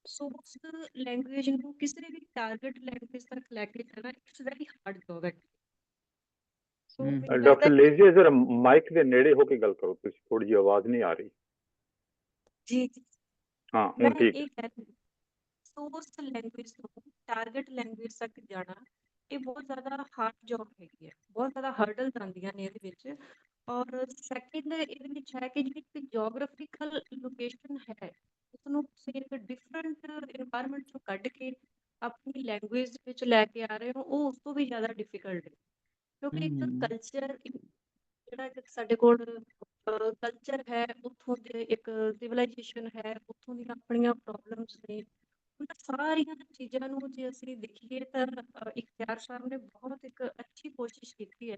ਸੋ ਉਸ ਲੈਂਗੁਏਜ ਨੂੰ ਕਿਸੇ ਵੀ ਟਾਰਗੇਟ ਲੈਂਗੁਏਜ ਤੱਕ ਲੈ ਕੇ ਜਾਣਾ ਇਟਸ ਵੈਰੀ ਹਾਰਡ ਜੌਬ ਹੈ। ਡਾਕਟਰ ਲੀਜ਼ੀਆ ਜ਼ਰਾ ਮਾਈਕ ਦੇ ਨੇੜੇ ਹੋ ਕੇ ਗੱਲ ਕਰੋ, ਤੁਸੀਂ ਥੋੜੀ ਜਿਹੀ ਆਵਾਜ਼ ਨਹੀਂ ਆ ਰਹੀ। ਜੀ ਹਾਂ, ਹੁਣ ਠੀਕ ਇਹ ਕਹਿ ਰਹੀ ਸੋਰਸ ਲੈਂਗੁਏਜ ਤੋਂ ਟਾਰਗੇਟ ਲੈਂਗੁਏਜ ਤੱਕ ਜਾਣਾ, ਇਹ ਬਹੁਤ ਜ਼ਿਆਦਾ ਹਾਰਡ ਜੌਬ ਹੈਗੀ ਹੈ, ਬਹੁਤ ਜ਼ਿਆਦਾ ਹਰਡਲਸ ਆਉਂਦੀਆਂ ਨੇ ਇਹਦੇ ਵਿੱਚ। ਔਰ ਸੈਕਿੰਡ ਇਹਦੇ ਵਿੱਚ ਹੈ ਕਿ ਜਿਹੜੀ ਇੱਕ ਜੀਓਗ੍ਰਾਫਿਕਲ ਲੋਕੇਸ਼ਨ ਹੈ, ਉਸਨੂੰ ਤੁਸੀਂ ਇੱਕ ਡਿਫਰੈਂਟ ਇਨਵਾਇਰਮੈਂਟ ਚੋਂ ਕੱਢ ਕੇ ਆਪਣੀ ਲੈਂਗੁਏਜ ਵਿੱਚ ਲੈ ਕੇ ਆ ਰਹੇ ਹੋ, ਉਹ ਉਸ ਤੋਂ ਵੀ ਜ਼ਿਆਦਾ ਡਿਫਿਕਲਟ ਹੈ। ਕਿਉਂਕਿ ਇੱਕ ਕਲਚਰ, ਜਿਹੜਾ ਸਾਡੇ ਕੋਲ ਕਲਚਰ ਹੈ, ਉੱਥੋਂ ਦੇ ਇੱਕ ਸਿਵਲਾਈਜੇਸ਼ਨ ਹੈ, ਉੱਥੋਂ ਦੀਆਂ ਆਪਣੀਆਂ ਪ੍ਰੋਬਲਮਸ ਨੇ, ਉਹਨਾਂ ਸਾਰੀਆਂ ਚੀਜ਼ਾਂ ਨੂੰ ਜੇ ਅਸੀਂ ਦੇਖੀਏ ਤਾਂ ਇਖਤਿਆਰ ਸਾਹਿਬ ਨੇ ਬਹੁਤ ਇੱਕ ਅੱਛੀ ਕੋਸ਼ਿਸ਼ ਕੀਤੀ ਹੈ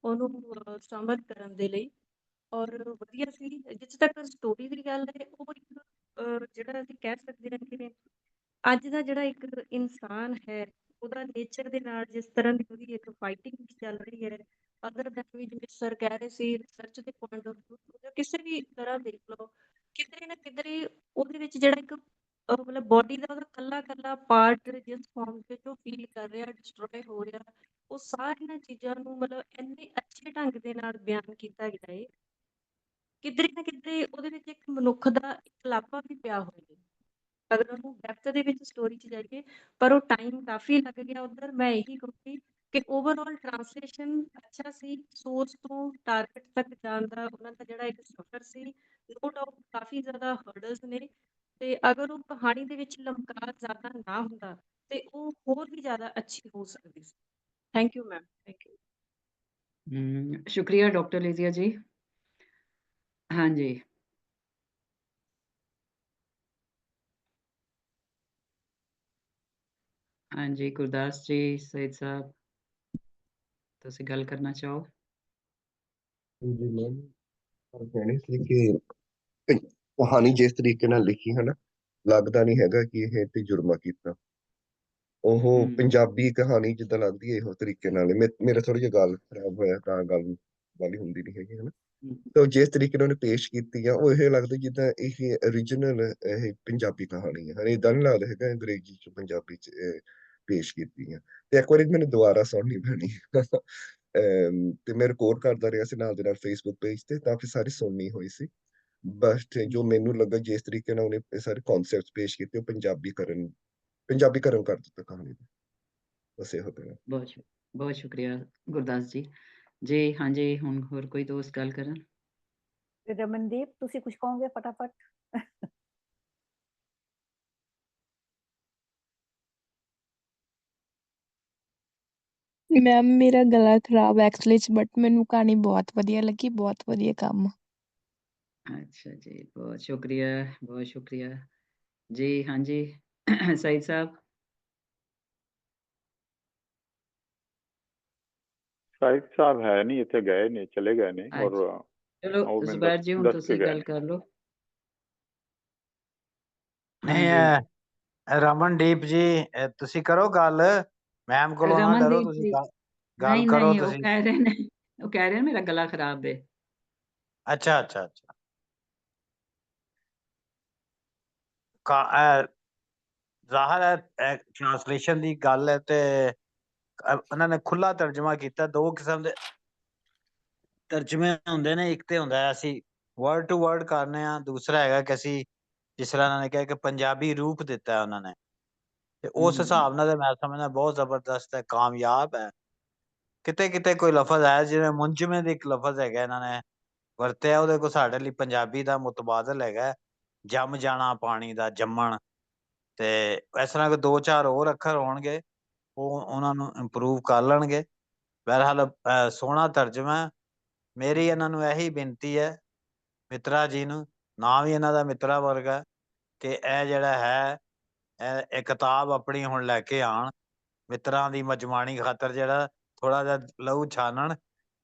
ਉਹਨੂੰ ਸਮਝ ਕਰਨ ਦੇ ਲਈ। ਔਰ ਵਧੀਆ ਸੀ। ਜਿੱਥੇ ਤੱਕ ਸਟੋਰੀ ਦੀ ਗੱਲ ਹੈ, ਉਹ ਇੱਕ ਜਿਹੜਾ ਅਸੀਂ ਕਹਿ ਸਕਦੇ ਹਾਂ ਕਿ ਅੱਜ ਦਾ ਜਿਹੜਾ ਇੱਕ ਇਨਸਾਨ ਹੈ, ਉਹਦਾ ਨੇਚਰ ਦੇ ਨਾਲ ਜਿਸ ਤਰ੍ਹਾਂ ਦੀ ਉਹਦੀ ਇੱਕ ਫਾਈਟਿੰਗ ਚੱਲ ਰਹੀ ਹੈ, ਅਦਰ ਦੈਨ ਵੀ ਜਿਵੇਂ ਸਰ ਕਹਿ ਰਹੇ ਸੀ ਰਿਸਰਚ ਦੇ ਪੁਆਇੰਟ ਆਫ ਵਿਊ, ਕਿਸੇ ਵੀ ਤਰ੍ਹਾਂ ਦੇਖ ਲਓ, ਕਿਧਰੇ ਨਾ ਕਿਧਰੇ ਉਹਦੇ ਵਿੱਚ ਜਿਹੜਾ ਇੱਕ ਮਤਲਬ ਬੋਡੀ ਦਾ ਉਹਦਾ ਕੱਲਾ ਪਾਰਟ ਜਿਸ ਫਾਰਮ ਤੇ ਜੋ ਫੀਲ ਕਰ ਰਿਹਾ, ਡਿਸਟਰੋਏ ਹੋ ਰਿਹਾ, ਉਹ ਸਾਰੀਆਂ ਚੀਜ਼ਾਂ ਨੂੰ ਮਤਲਬ ਇੰਨੇ ਅੱਛੇ ਢੰਗ ਦੇ ਨਾਲ ਬਿਆਨ ਕੀਤਾ ਗਿਆ ਹੈ। ਕਿਧਰੇ ਨਾ ਕਿਧਰੇ ਉਹਦੇ ਵਿੱਚ ਇੱਕ ਮਨੁੱਖ ਦਾ ਇਕਲਾਪਾ ਵੀ ਪਿਆ ਹੋਇਆ, ਅਗਰ ਉਹਨੂੰ ਡੈਪਥ ਦੇ ਵਿੱਚ ਸਟੋਰੀ 'ਚ ਜਾਈਏ, ਪਰ ਉਹ ਟਾਈਮ ਕਾਫੀ ਲੱਗ ਗਿਆ ਉੱਧਰ। ਮੈਂ ਇਹੀ ਕਹੂੰਗੀ ਕਿ ਓਵਰਆਲ ਟ੍ਰਾਂਸਲੇਸ਼ਨ ਅੱਛਾ ਸੀ, ਸੋਰਸ ਤੋਂ ਟਾਰਗੇਟ ਤੱਕ ਜਾਣ ਦਾ ਉਹਨਾਂ ਦਾ ਜਿਹੜਾ ਇੱਕ ਸਫ਼ਰ ਸੀ, ਨੋ ਡਾਊਟ ਕਾਫੀ ਜ਼ਿਆਦਾ ਹਰਡਲਸ ਨੇ, ਤੇ ਅਗਰ ਉਹ ਕਹਾਣੀ ਦੇ ਵਿੱਚ ਲਮਕਾ ਜ਼ਿਆਦਾ ਨਾ ਹੁੰਦਾ ਤੇ ਉਹ ਹੋਰ ਵੀ ਜ਼ਿਆਦਾ ਅੱਛੀ ਹੋ ਸਕਦੀ ਸੀ। Thank you ma'am, thank you. ਸ਼ੁਕਰੀਆ ਡਾਕਟਰ ਲੀਜ਼ੀਆ ਜੀ। ਹਾਂਜੀ, ਹਾਂਜੀ ਗੁਰਦਾਸ ਜੀ, ਸਈਦ ਸਾਹਿਬ, ਤੁਸੀਂ ਗੱਲ ਕਰਨਾ ਚਾਹੋ? ਜੀ ਮੈਮ, ਕਹਿਣੀ ਸੀ ਕਿ ਕਹਾਣੀ ਜਿਸ ਤਰੀਕੇ ਨਾਲ ਲਿਖੀ ਹੈ ਨਾ, ਲੱਗਦਾ ਨਹੀਂ ਹੈਗਾ ਕਿ ਇਹ ਤਜੁਰਬਾ ਕੀਤਾ। ਉਹ ਪੰਜਾਬੀ ਕਹਾਣੀ ਜਿੱਦਾਂ ਲੱਗਦੀ ਹੈ ਇਹੋ ਤਰੀਕੇ ਨਾਲ। ਮੇਰਾ ਥੋੜਾ ਜਿਹਾ ਗੱਲ ਖਰਾਬ ਹੋਇਆ ਤਾਂ ਗੱਲ ਵਾਲੀ ਹੁੰਦੀ ਨਹੀਂ ਹੈਗੀ, ਹਨਾ। ਤਾਂ ਜਿਸ ਤਰੀਕੇ ਨਾਲ ਉਹਨੇ ਪੇਸ਼ ਕੀਤੀ ਆ, ਉਹ ਇਹ ਲੱਗਦਾ ਜਿੱਦਾਂ ਇਹ ਓਰੀਜਨਲ ਇਹ ਪੰਜਾਬੀ ਕਹਾਣੀ ਹੈ। ਏਦਾਂ ਨਹੀਂ ਲੱਗਦਾ ਹੈਗਾ ਅੰਗਰੇਜ਼ੀ ਚ ਪੰਜਾਬੀ ਚ ਪੇਸ਼ ਕੀਤੀ ਆ। ਤੇ ਇੱਕ ਵਾਰੀ ਮੈਨੂੰ ਦੁਬਾਰਾ ਸੁਣਨੀ ਪੈਣੀ ਤੇ ਮੈਂ ਰਿਕਾਰਡ ਕਰਦਾ ਰਿਹਾ ਸੀ ਨਾਲ ਦੇ ਨਾਲ ਫੇਸਬੁੱਕ ਪੇਜ ਤੇ, ਤਾਂ ਫਿਰ ਸਾਰੀ ਸੁਣਨੀ ਹੋਈ ਸੀ। ਬਸ ਜੋ ਮੈਨੂੰ ਲੱਗਾ ਜਿਸ ਤਰੀਕੇ ਨਾਲ ਉਹਨੇ ਇਹ ਸਾਰੇ ਕਨਸੈਪਟ ਪੇਸ਼ ਕੀਤੇ, ਉਹ ਪੰਜਾਬੀ ਕਰਨ ਕਰ ਦਿੱਤਾ ਕਹਾਣੀ ਦਾ। ਬਸ ਇਹੋ ਗੱਲ। ਬਹੁਤ ਸ਼ੁਕਰੀਆ ਗੁਰਦਾਸ ਜੀ। ਜੀ ਹਾਂਜੀ, ਹੁਣ ਹੋਰ ਕੋਈ ਦੋਸਤ ਗੱਲ ਕਰਨ? ਰਮਨਦੀਪ, ਤੁਸੀਂ ਕੁਝ ਕਹੋਗੇ ਫਟਾਫਟ? ਮੈਮ ਮੇਰਾ ਗਲਾ ਖਰਾਬ ਐਕਚੁਅਲੀ ਚ, ਬਟ ਮੈਨੂੰ ਕਹਾਣੀ ਬਹੁਤ ਵਧੀਆ ਲੱਗੀ, ਬਹੁਤ ਵਧੀਆ ਕੰਮ। ਅੱਛਾ ਜੀ, ਬਹੁਤ ਸ਼ੁਕਰੀਆ, ਬਹੁਤ ਸ਼ੁਕਰੀਆ। जी, हाँ जी। सईद साहब। ਸਾਹਿਬ ਸਾਹਿਬ ਹੈ ਨਹੀਂ ਇੱਥੇ, ਗਏ ਨੇ, ਚਲੇ ਗਏ ਨੇ, ਔਰ अच्छा, चलो ਉਹ ਮੈਨੂੰ ज़ुबैर जी हुण ਦੱਸ ਕੇ तुसीं ਗਏ गल ਨੇ। कर लो। हाँ ਨਹੀਂ जी। ਰਮਨਦੀਪ ਜੀ, ਤੁਸੀਂ ਕਰੋ ਗੱਲ, ਮੈਮ ਕੋਲੋਂ ਨਾ ਡਰੋ, रमनदीप ਤੁਸੀਂ जी, ਗੱਲ नहीं ਕਰੋ नहीं, वो ਤੁਸੀਂ। कह रहे ने, वो कह रहे हैं मेरा गला खराब है। ਅੱਛਾ ਅੱਛਾ ਅੱਛਾ। ਜ਼ਾਹਰ ਹੈ ਟ੍ਰਾਂਸਲੇਸ਼ਨ ਦੀ ਗੱਲ ਹੈ, ਤੇ ਉਹਨਾਂ ਨੇ ਖੁੱਲਾ ਤਰਜਮਾ ਕੀਤਾ। ਦੋ ਕਿਸਮ ਦੇ ਤਰਜਮੇ ਹੁੰਦੇ ਨੇ, ਇੱਕ ਤੇ ਹੁੰਦਾ ਅਸੀਂ ਵਰਡ ਟੂ ਵਰਡ ਕਰਨੇ ਆ, ਦੂਸਰਾ ਹੈਗਾ ਕਿ ਅਸੀਂ ਜਿਸ ਤਰ੍ਹਾਂ ਉਹਨਾਂ ਨੇ ਕਿਹਾ ਕਿ ਪੰਜਾਬੀ ਰੂਪ ਦਿੱਤਾ ਉਹਨਾਂ ਨੇ, ਤੇ ਉਸ ਹਿਸਾਬ ਨਾਲ ਮੈਂ ਸਮਝਦਾ ਬਹੁਤ ਜ਼ਬਰਦਸਤ ਹੈ, ਕਾਮਯਾਬ ਹੈ। ਕਿਤੇ ਕਿਤੇ ਕੋਈ ਲਫ਼ਜ਼ ਹੈ, ਜਿਵੇਂ ਮੁੰਜਮੇ ਦੇ ਇੱਕ ਲਫ਼ਜ਼ ਹੈਗਾ ਇਹਨਾਂ ਨੇ ਵਰਤਿਆ, ਉਹਦੇ ਕੋਲ ਸਾਡੇ ਲਈ ਪੰਜਾਬੀ ਦਾ ਮੁਤਬਾਦਲ ਹੈਗਾ ਜੰਮ ਜਾਣਾ, ਪਾਣੀ ਦਾ ਜੰਮਣ। ਤੇ ਇਸ ਤਰ੍ਹਾਂ ਕਿ ਦੋ ਚਾਰ ਹੋਰ ਅੱਖਰ ਹੋਣਗੇ, ਉਹ ਉਹਨਾਂ ਨੂੰ ਇੰਪਰੂਵ ਕਰ ਲੈਣਗੇ। ਬਹਰਹਾਲ ਸੋਹਣਾ ਤਰਜਮਾ। ਮੇਰੀ ਇਹਨਾਂ ਨੂੰ ਇਹੀ ਬੇਨਤੀ ਹੈ, ਮਿੱਤਰਾ ਜੀ ਨੂੰ, ਨਾਂ ਵੀ ਇਹਨਾਂ ਦਾ ਮਿੱਤਰਾ ਵਰਗਾ, ਕਿ ਇਹ ਜਿਹੜਾ ਹੈ ਇਹ ਕਿਤਾਬ ਆਪਣੀ ਹੁਣ ਲੈ ਕੇ ਆਣ, ਮਿੱਤਰਾਂ ਦੀ ਮਜਮਾਣੀ ਖਾਤਰ ਜਿਹੜਾ ਥੋੜਾ ਜਿਹਾ ਲਹੂ ਛਾਨਣ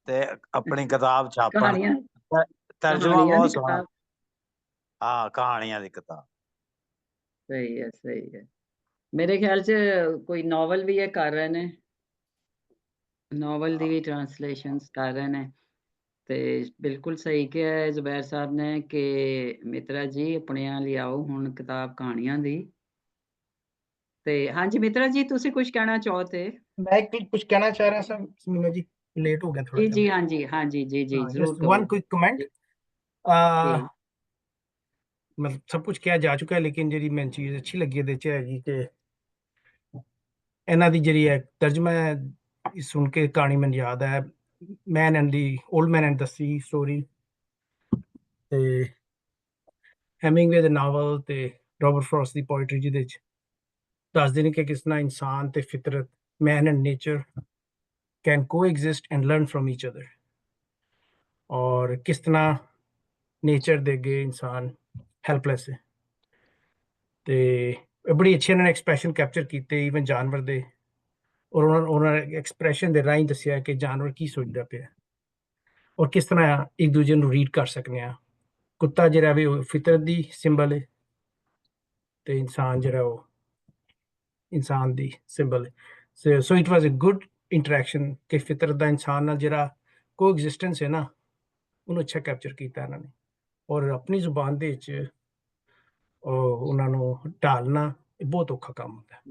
ਤੇ ਆਪਣੀ ਕਿਤਾਬ ਛਾਪਣ। कहानियां, ਤਰਜਮਾ कहानियां दी ਬਹੁਤ ਸੋਹਣਾ। किताब। ਹਾਂ, ਕਹਾਣੀਆਂ ਦੀ ਕਿਤਾਬ। सही है, सही है। मेरे ख्याल से कोई नॉवल भी ये कर रहे ने, नॉवल दी भी ट्रांसलेशंस कर रहे ने। ਤੇ ਬਿਲਕੁਲ ਸਹੀ ਕਿਹਾ ਹੈ ਜ਼ੁਬੈਰ ਸਾਹਿਬ ਨੇ ਕਿ ਮਿੱਤਰਾ ਜੀ ਆਪਣਿਆਂ ਲਿਆਓ ਹੁਣ ਕਿਤਾਬ ਕਹਾਣੀਆਂ ਦੀ। ਤੇ ਹਾਂਜੀ ਮਿੱਤਰਾ ਜੀ, ਤੁਸੀਂ ਕੁਝ ਕਹਿਣਾ ਚਾਹੋ ਤੇ। मैं कुछ कहना चाह रहा था मीना जी, लेट हो गया थोड़ा जी सा। जी, हाँ जी, हाँ जी, जी जी, जरूर जस्ट करो। One quick comment. जी मतलब सब कुछ किया जा चुका है, लेकिन जी मैं चीज अच्छी लगी है कि इन्हां दी जिहड़ी है तर्जमा है, सुन के कहानी मैंने याद है man and the old man and the sea story, ते हेमिंगवे दे नावल ते रॉबर्ट फ्रॉस्ट दी पोइट्री, जिहदे विच दसदे ने कि किस तरह इंसान ते फितरत, man and nature can coexist and learn from each other, और किस तरह नेचर दे अगे इंसान हेल्पलेस है। ते बड़ी अच्छी इन्होंने एक्सप्रैशन कैप्चर किए ईवन जानवर दे, और उन्होंने एक्सप्रैशन दे राही दसिया कि जानवर की सोचता पिया और किस तरह एक दूजे को रीड कर सकते हैं। कुत्ता जिहड़ा भी फितरत दी सिंबल है, ते इंसान जिहड़ा वो इंसान दी सिंबल है। So it was a good interaction कि फितरत दा इंसान नाल जिहड़ा कोएग्जिस्टेंस है ना, उन्होंने अच्छा कैप्चर किया इन्होंने, और अपनी जुबान दे विच ਉਹਨਾਂ ਨੂੰ ਢਾਲਣਾ ਇਹ ਬਹੁਤ ਔਖਾ ਕੰਮ ਹੁੰਦਾ ਹੈ।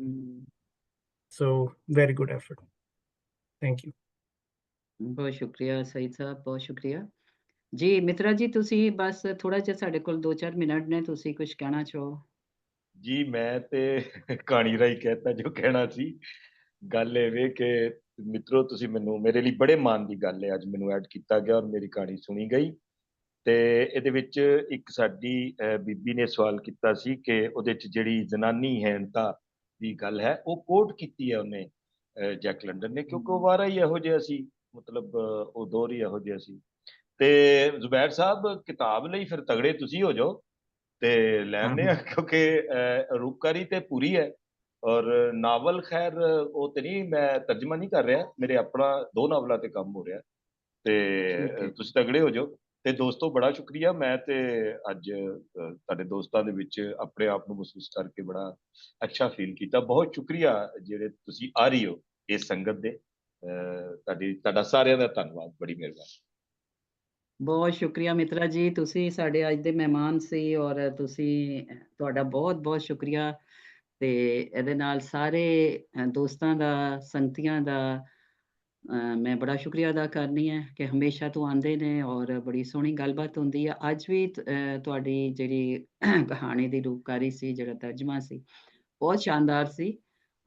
So very good effort, thank you. ਬਹੁਤ ਸ਼ੁਕਰੀਆ ਸਈਦ ਸਾਹਿਬ, ਬਹੁਤ ਸ਼ੁਕਰੀਆ ਜੀ। ਮਿੱਤਰਾ ਜੀ, ਤੁਸੀਂ ਬਸ ਥੋੜਾ ਜਿਹਾ ਸਾਡੇ ਕੋਲ 2-4 ਮਿੰਟ ਨੇ, ਤੁਸੀਂ ਕੁਝ ਕਹਿਣਾ ਚਾਹੋ। ਜੀ ਮੈਂ ਤੇ ਕਹਾਣੀ ਰਾਹੀਂ ਕਹਿਤਾ ਜੋ ਕਹਿਣਾ ਸੀ। ਗੱਲ ਇਹ ਵੇ ਕਿ ਮਿੱਤਰੋ, ਤੁਸੀਂ ਮੈਨੂੰ, ਮੇਰੇ ਲਈ ਬੜੇ ਮਾਣ ਦੀ ਗੱਲ ਹੈ, ਅੱਜ ਮੈਨੂੰ ਐਡ ਕੀਤਾ ਗਿਆ ਔਰ ਮੇਰੀ ਕਹਾਣੀ ਸੁਣੀ ਗਈ। ਤੇ ਇਹਦੇ ਵਿੱਚ ਇੱਕ ਸਾਡੀ ਬੀਬੀ ਨੇ ਸਵਾਲ ਕੀਤਾ ਸੀ ਕਿ ਉਹਦੇ 'ਚ ਜਿਹੜੀ ਜ਼ਨਾਨੀ ਹੈਨਤਾ ਦੀ ਗੱਲ ਹੈ ਉਹ ਕੋਟ ਕੀਤੀ ਹੈ ਉਹਨੇ, ਜੈਕ ਲੰਡਨ ਨੇ, ਕਿਉਂਕਿ ਉਹ ਵਾਰਾ ਹੀ ਇਹੋ ਜਿਹਾ ਸੀ, ਮਤਲਬ ਉਹ ਦੌਰ ਹੀ ਇਹੋ ਜਿਹਾ ਸੀ। ਤੇ ਜ਼ੁਬੈਰ ਸਾਹਿਬ, ਕਿਤਾਬ ਲਈ ਫਿਰ ਤਗੜੇ ਤੁਸੀਂ ਹੋ ਜਾਓ ਤੇ ਲੈਣੇ ਆ, ਕਿਉਂਕਿ ਰੂਪਕਾਰੀ ਤੇ ਪੂਰੀ ਹੈ। ਔਰ ਨਾਵਲ ਖੈਰ ਉਹ ਤੇ ਨਹੀਂ, ਮੈਂ ਤਰਜਮਾ ਨਹੀਂ ਕਰ ਰਿਹਾ, ਮੇਰੇ ਆਪਣਾ 2 ਨਾਵਲਾਂ ਤੇ ਕੰਮ ਹੋ ਰਿਹਾ, ਤੇ ਤੁਸੀਂ ਤਗੜੇ ਹੋ ਜਾਓ। ਤੇ ਦੋਸਤੋ, ਬੜਾ ਸ਼ੁਕਰੀਆ। ਮੈਂ ਤੇ ਅੱਜ ਤੁਹਾਡੇ ਦੋਸਤਾਂ ਦੇ ਵਿੱਚ ਆਪਣੇ ਆਪ ਨੂੰ ਮਹਿਸੂਸ ਕਰਕੇ ਬੜਾ ਅੱਛਾ ਫੀਲ ਕੀਤਾ। ਬਹੁਤ ਸ਼ੁਕਰੀਆ ਜਿਹੜੇ ਤੁਸੀਂ ਆ ਰਹੀ ਹੋ ਇਸ ਸੰਗਤ ਦੇ, ਤੁਹਾਡਾ ਸਾਰਿਆਂ ਦਾ ਧੰਨਵਾਦ, ਬੜੀ ਮਿਹਰਬਾਨੀ। ਬਹੁਤ ਸ਼ੁਕਰੀਆ ਮਿੱਤਰਾ ਜੀ, ਤੁਸੀਂ ਸਾਡੇ ਅੱਜ ਦੇ ਮਹਿਮਾਨ ਸੀ, ਔਰ ਤੁਹਾਡਾ ਬਹੁਤ ਬਹੁਤ ਸ਼ੁਕਰੀਆ। ਤੇ ਇਹਦੇ ਨਾਲ ਸਾਰੇ ਦੋਸਤਾਂ ਦਾ, ਸੰਗਤੀਆਂ ਦਾ ਮੈਂ ਬੜਾ ਸ਼ੁਕਰੀਆ ਅਦਾ ਕਰਨੀ ਹੈ ਕਿ ਹਮੇਸ਼ਾ ਤੋਂ ਆਉਂਦੇ ਨੇ ਔਰ ਬੜੀ ਸੋਹਣੀ ਗੱਲਬਾਤ ਹੁੰਦੀ ਆ। ਅੱਜ ਵੀ ਤੁਹਾਡੀ ਜਿਹੜੀ ਕਹਾਣੀ ਦੀ ਰੂਪਕਾਰੀ ਸੀ, ਜਿਹੜਾ ਤਰਜਮਾ ਸੀ, ਬਹੁਤ ਸ਼ਾਨਦਾਰ ਸੀ,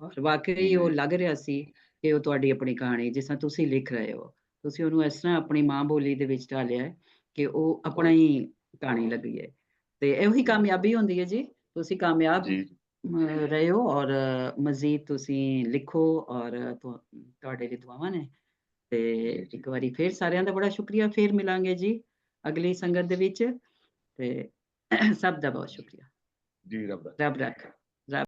ਔਰ ਵਾਕਈ ਉਹ ਲੱਗ ਰਿਹਾ ਸੀ ਕਿ ਉਹ ਤੁਹਾਡੀ ਆਪਣੀ ਕਹਾਣੀ, ਜਿਸ ਤਰ੍ਹਾਂ ਤੁਸੀਂ ਲਿਖ ਰਹੇ ਹੋ, ਤੁਸੀਂ ਉਹਨੂੰ ਇਸ ਤਰ੍ਹਾਂ ਆਪਣੀ ਮਾਂ ਬੋਲੀ ਦੇ ਵਿੱਚ ਢਾਲਿਆ ਹੈ ਕਿ ਉਹ ਆਪਣਾ ਹੀ ਕਹਾਣੀ ਲੱਗੀ ਹੈ। ਤੇ ਇਹੋ ਹੀ ਕਾਮਯਾਬੀ ਹੁੰਦੀ ਹੈ ਜੀ। ਤੁਸੀਂ ਕਾਮਯਾਬ ਰਹੇ ਹੋ ਔਰ ਮਜ਼ੀਦ ਤੁਸੀਂ ਲਿਖੋ, ਔਰ ਤੁਹਾਡੇ ਲਈ ਦੁਆਵਾਂ ਨੇ। ਤੇ ਇੱਕ ਵਾਰੀ ਫਿਰ ਸਾਰਿਆਂ ਦਾ ਬੜਾ ਸ਼ੁਕਰੀਆ। ਫਿਰ ਮਿਲਾਂਗੇ ਜੀ ਅਗਲੀ ਸੰਗਤ ਦੇ ਵਿੱਚ, ਤੇ ਸਭ ਦਾ ਬਹੁਤ ਸ਼ੁਕਰੀਆ। ਜੀ ਰੱਬ ਦਾ ਰੱਬ ਰੱਖਾ।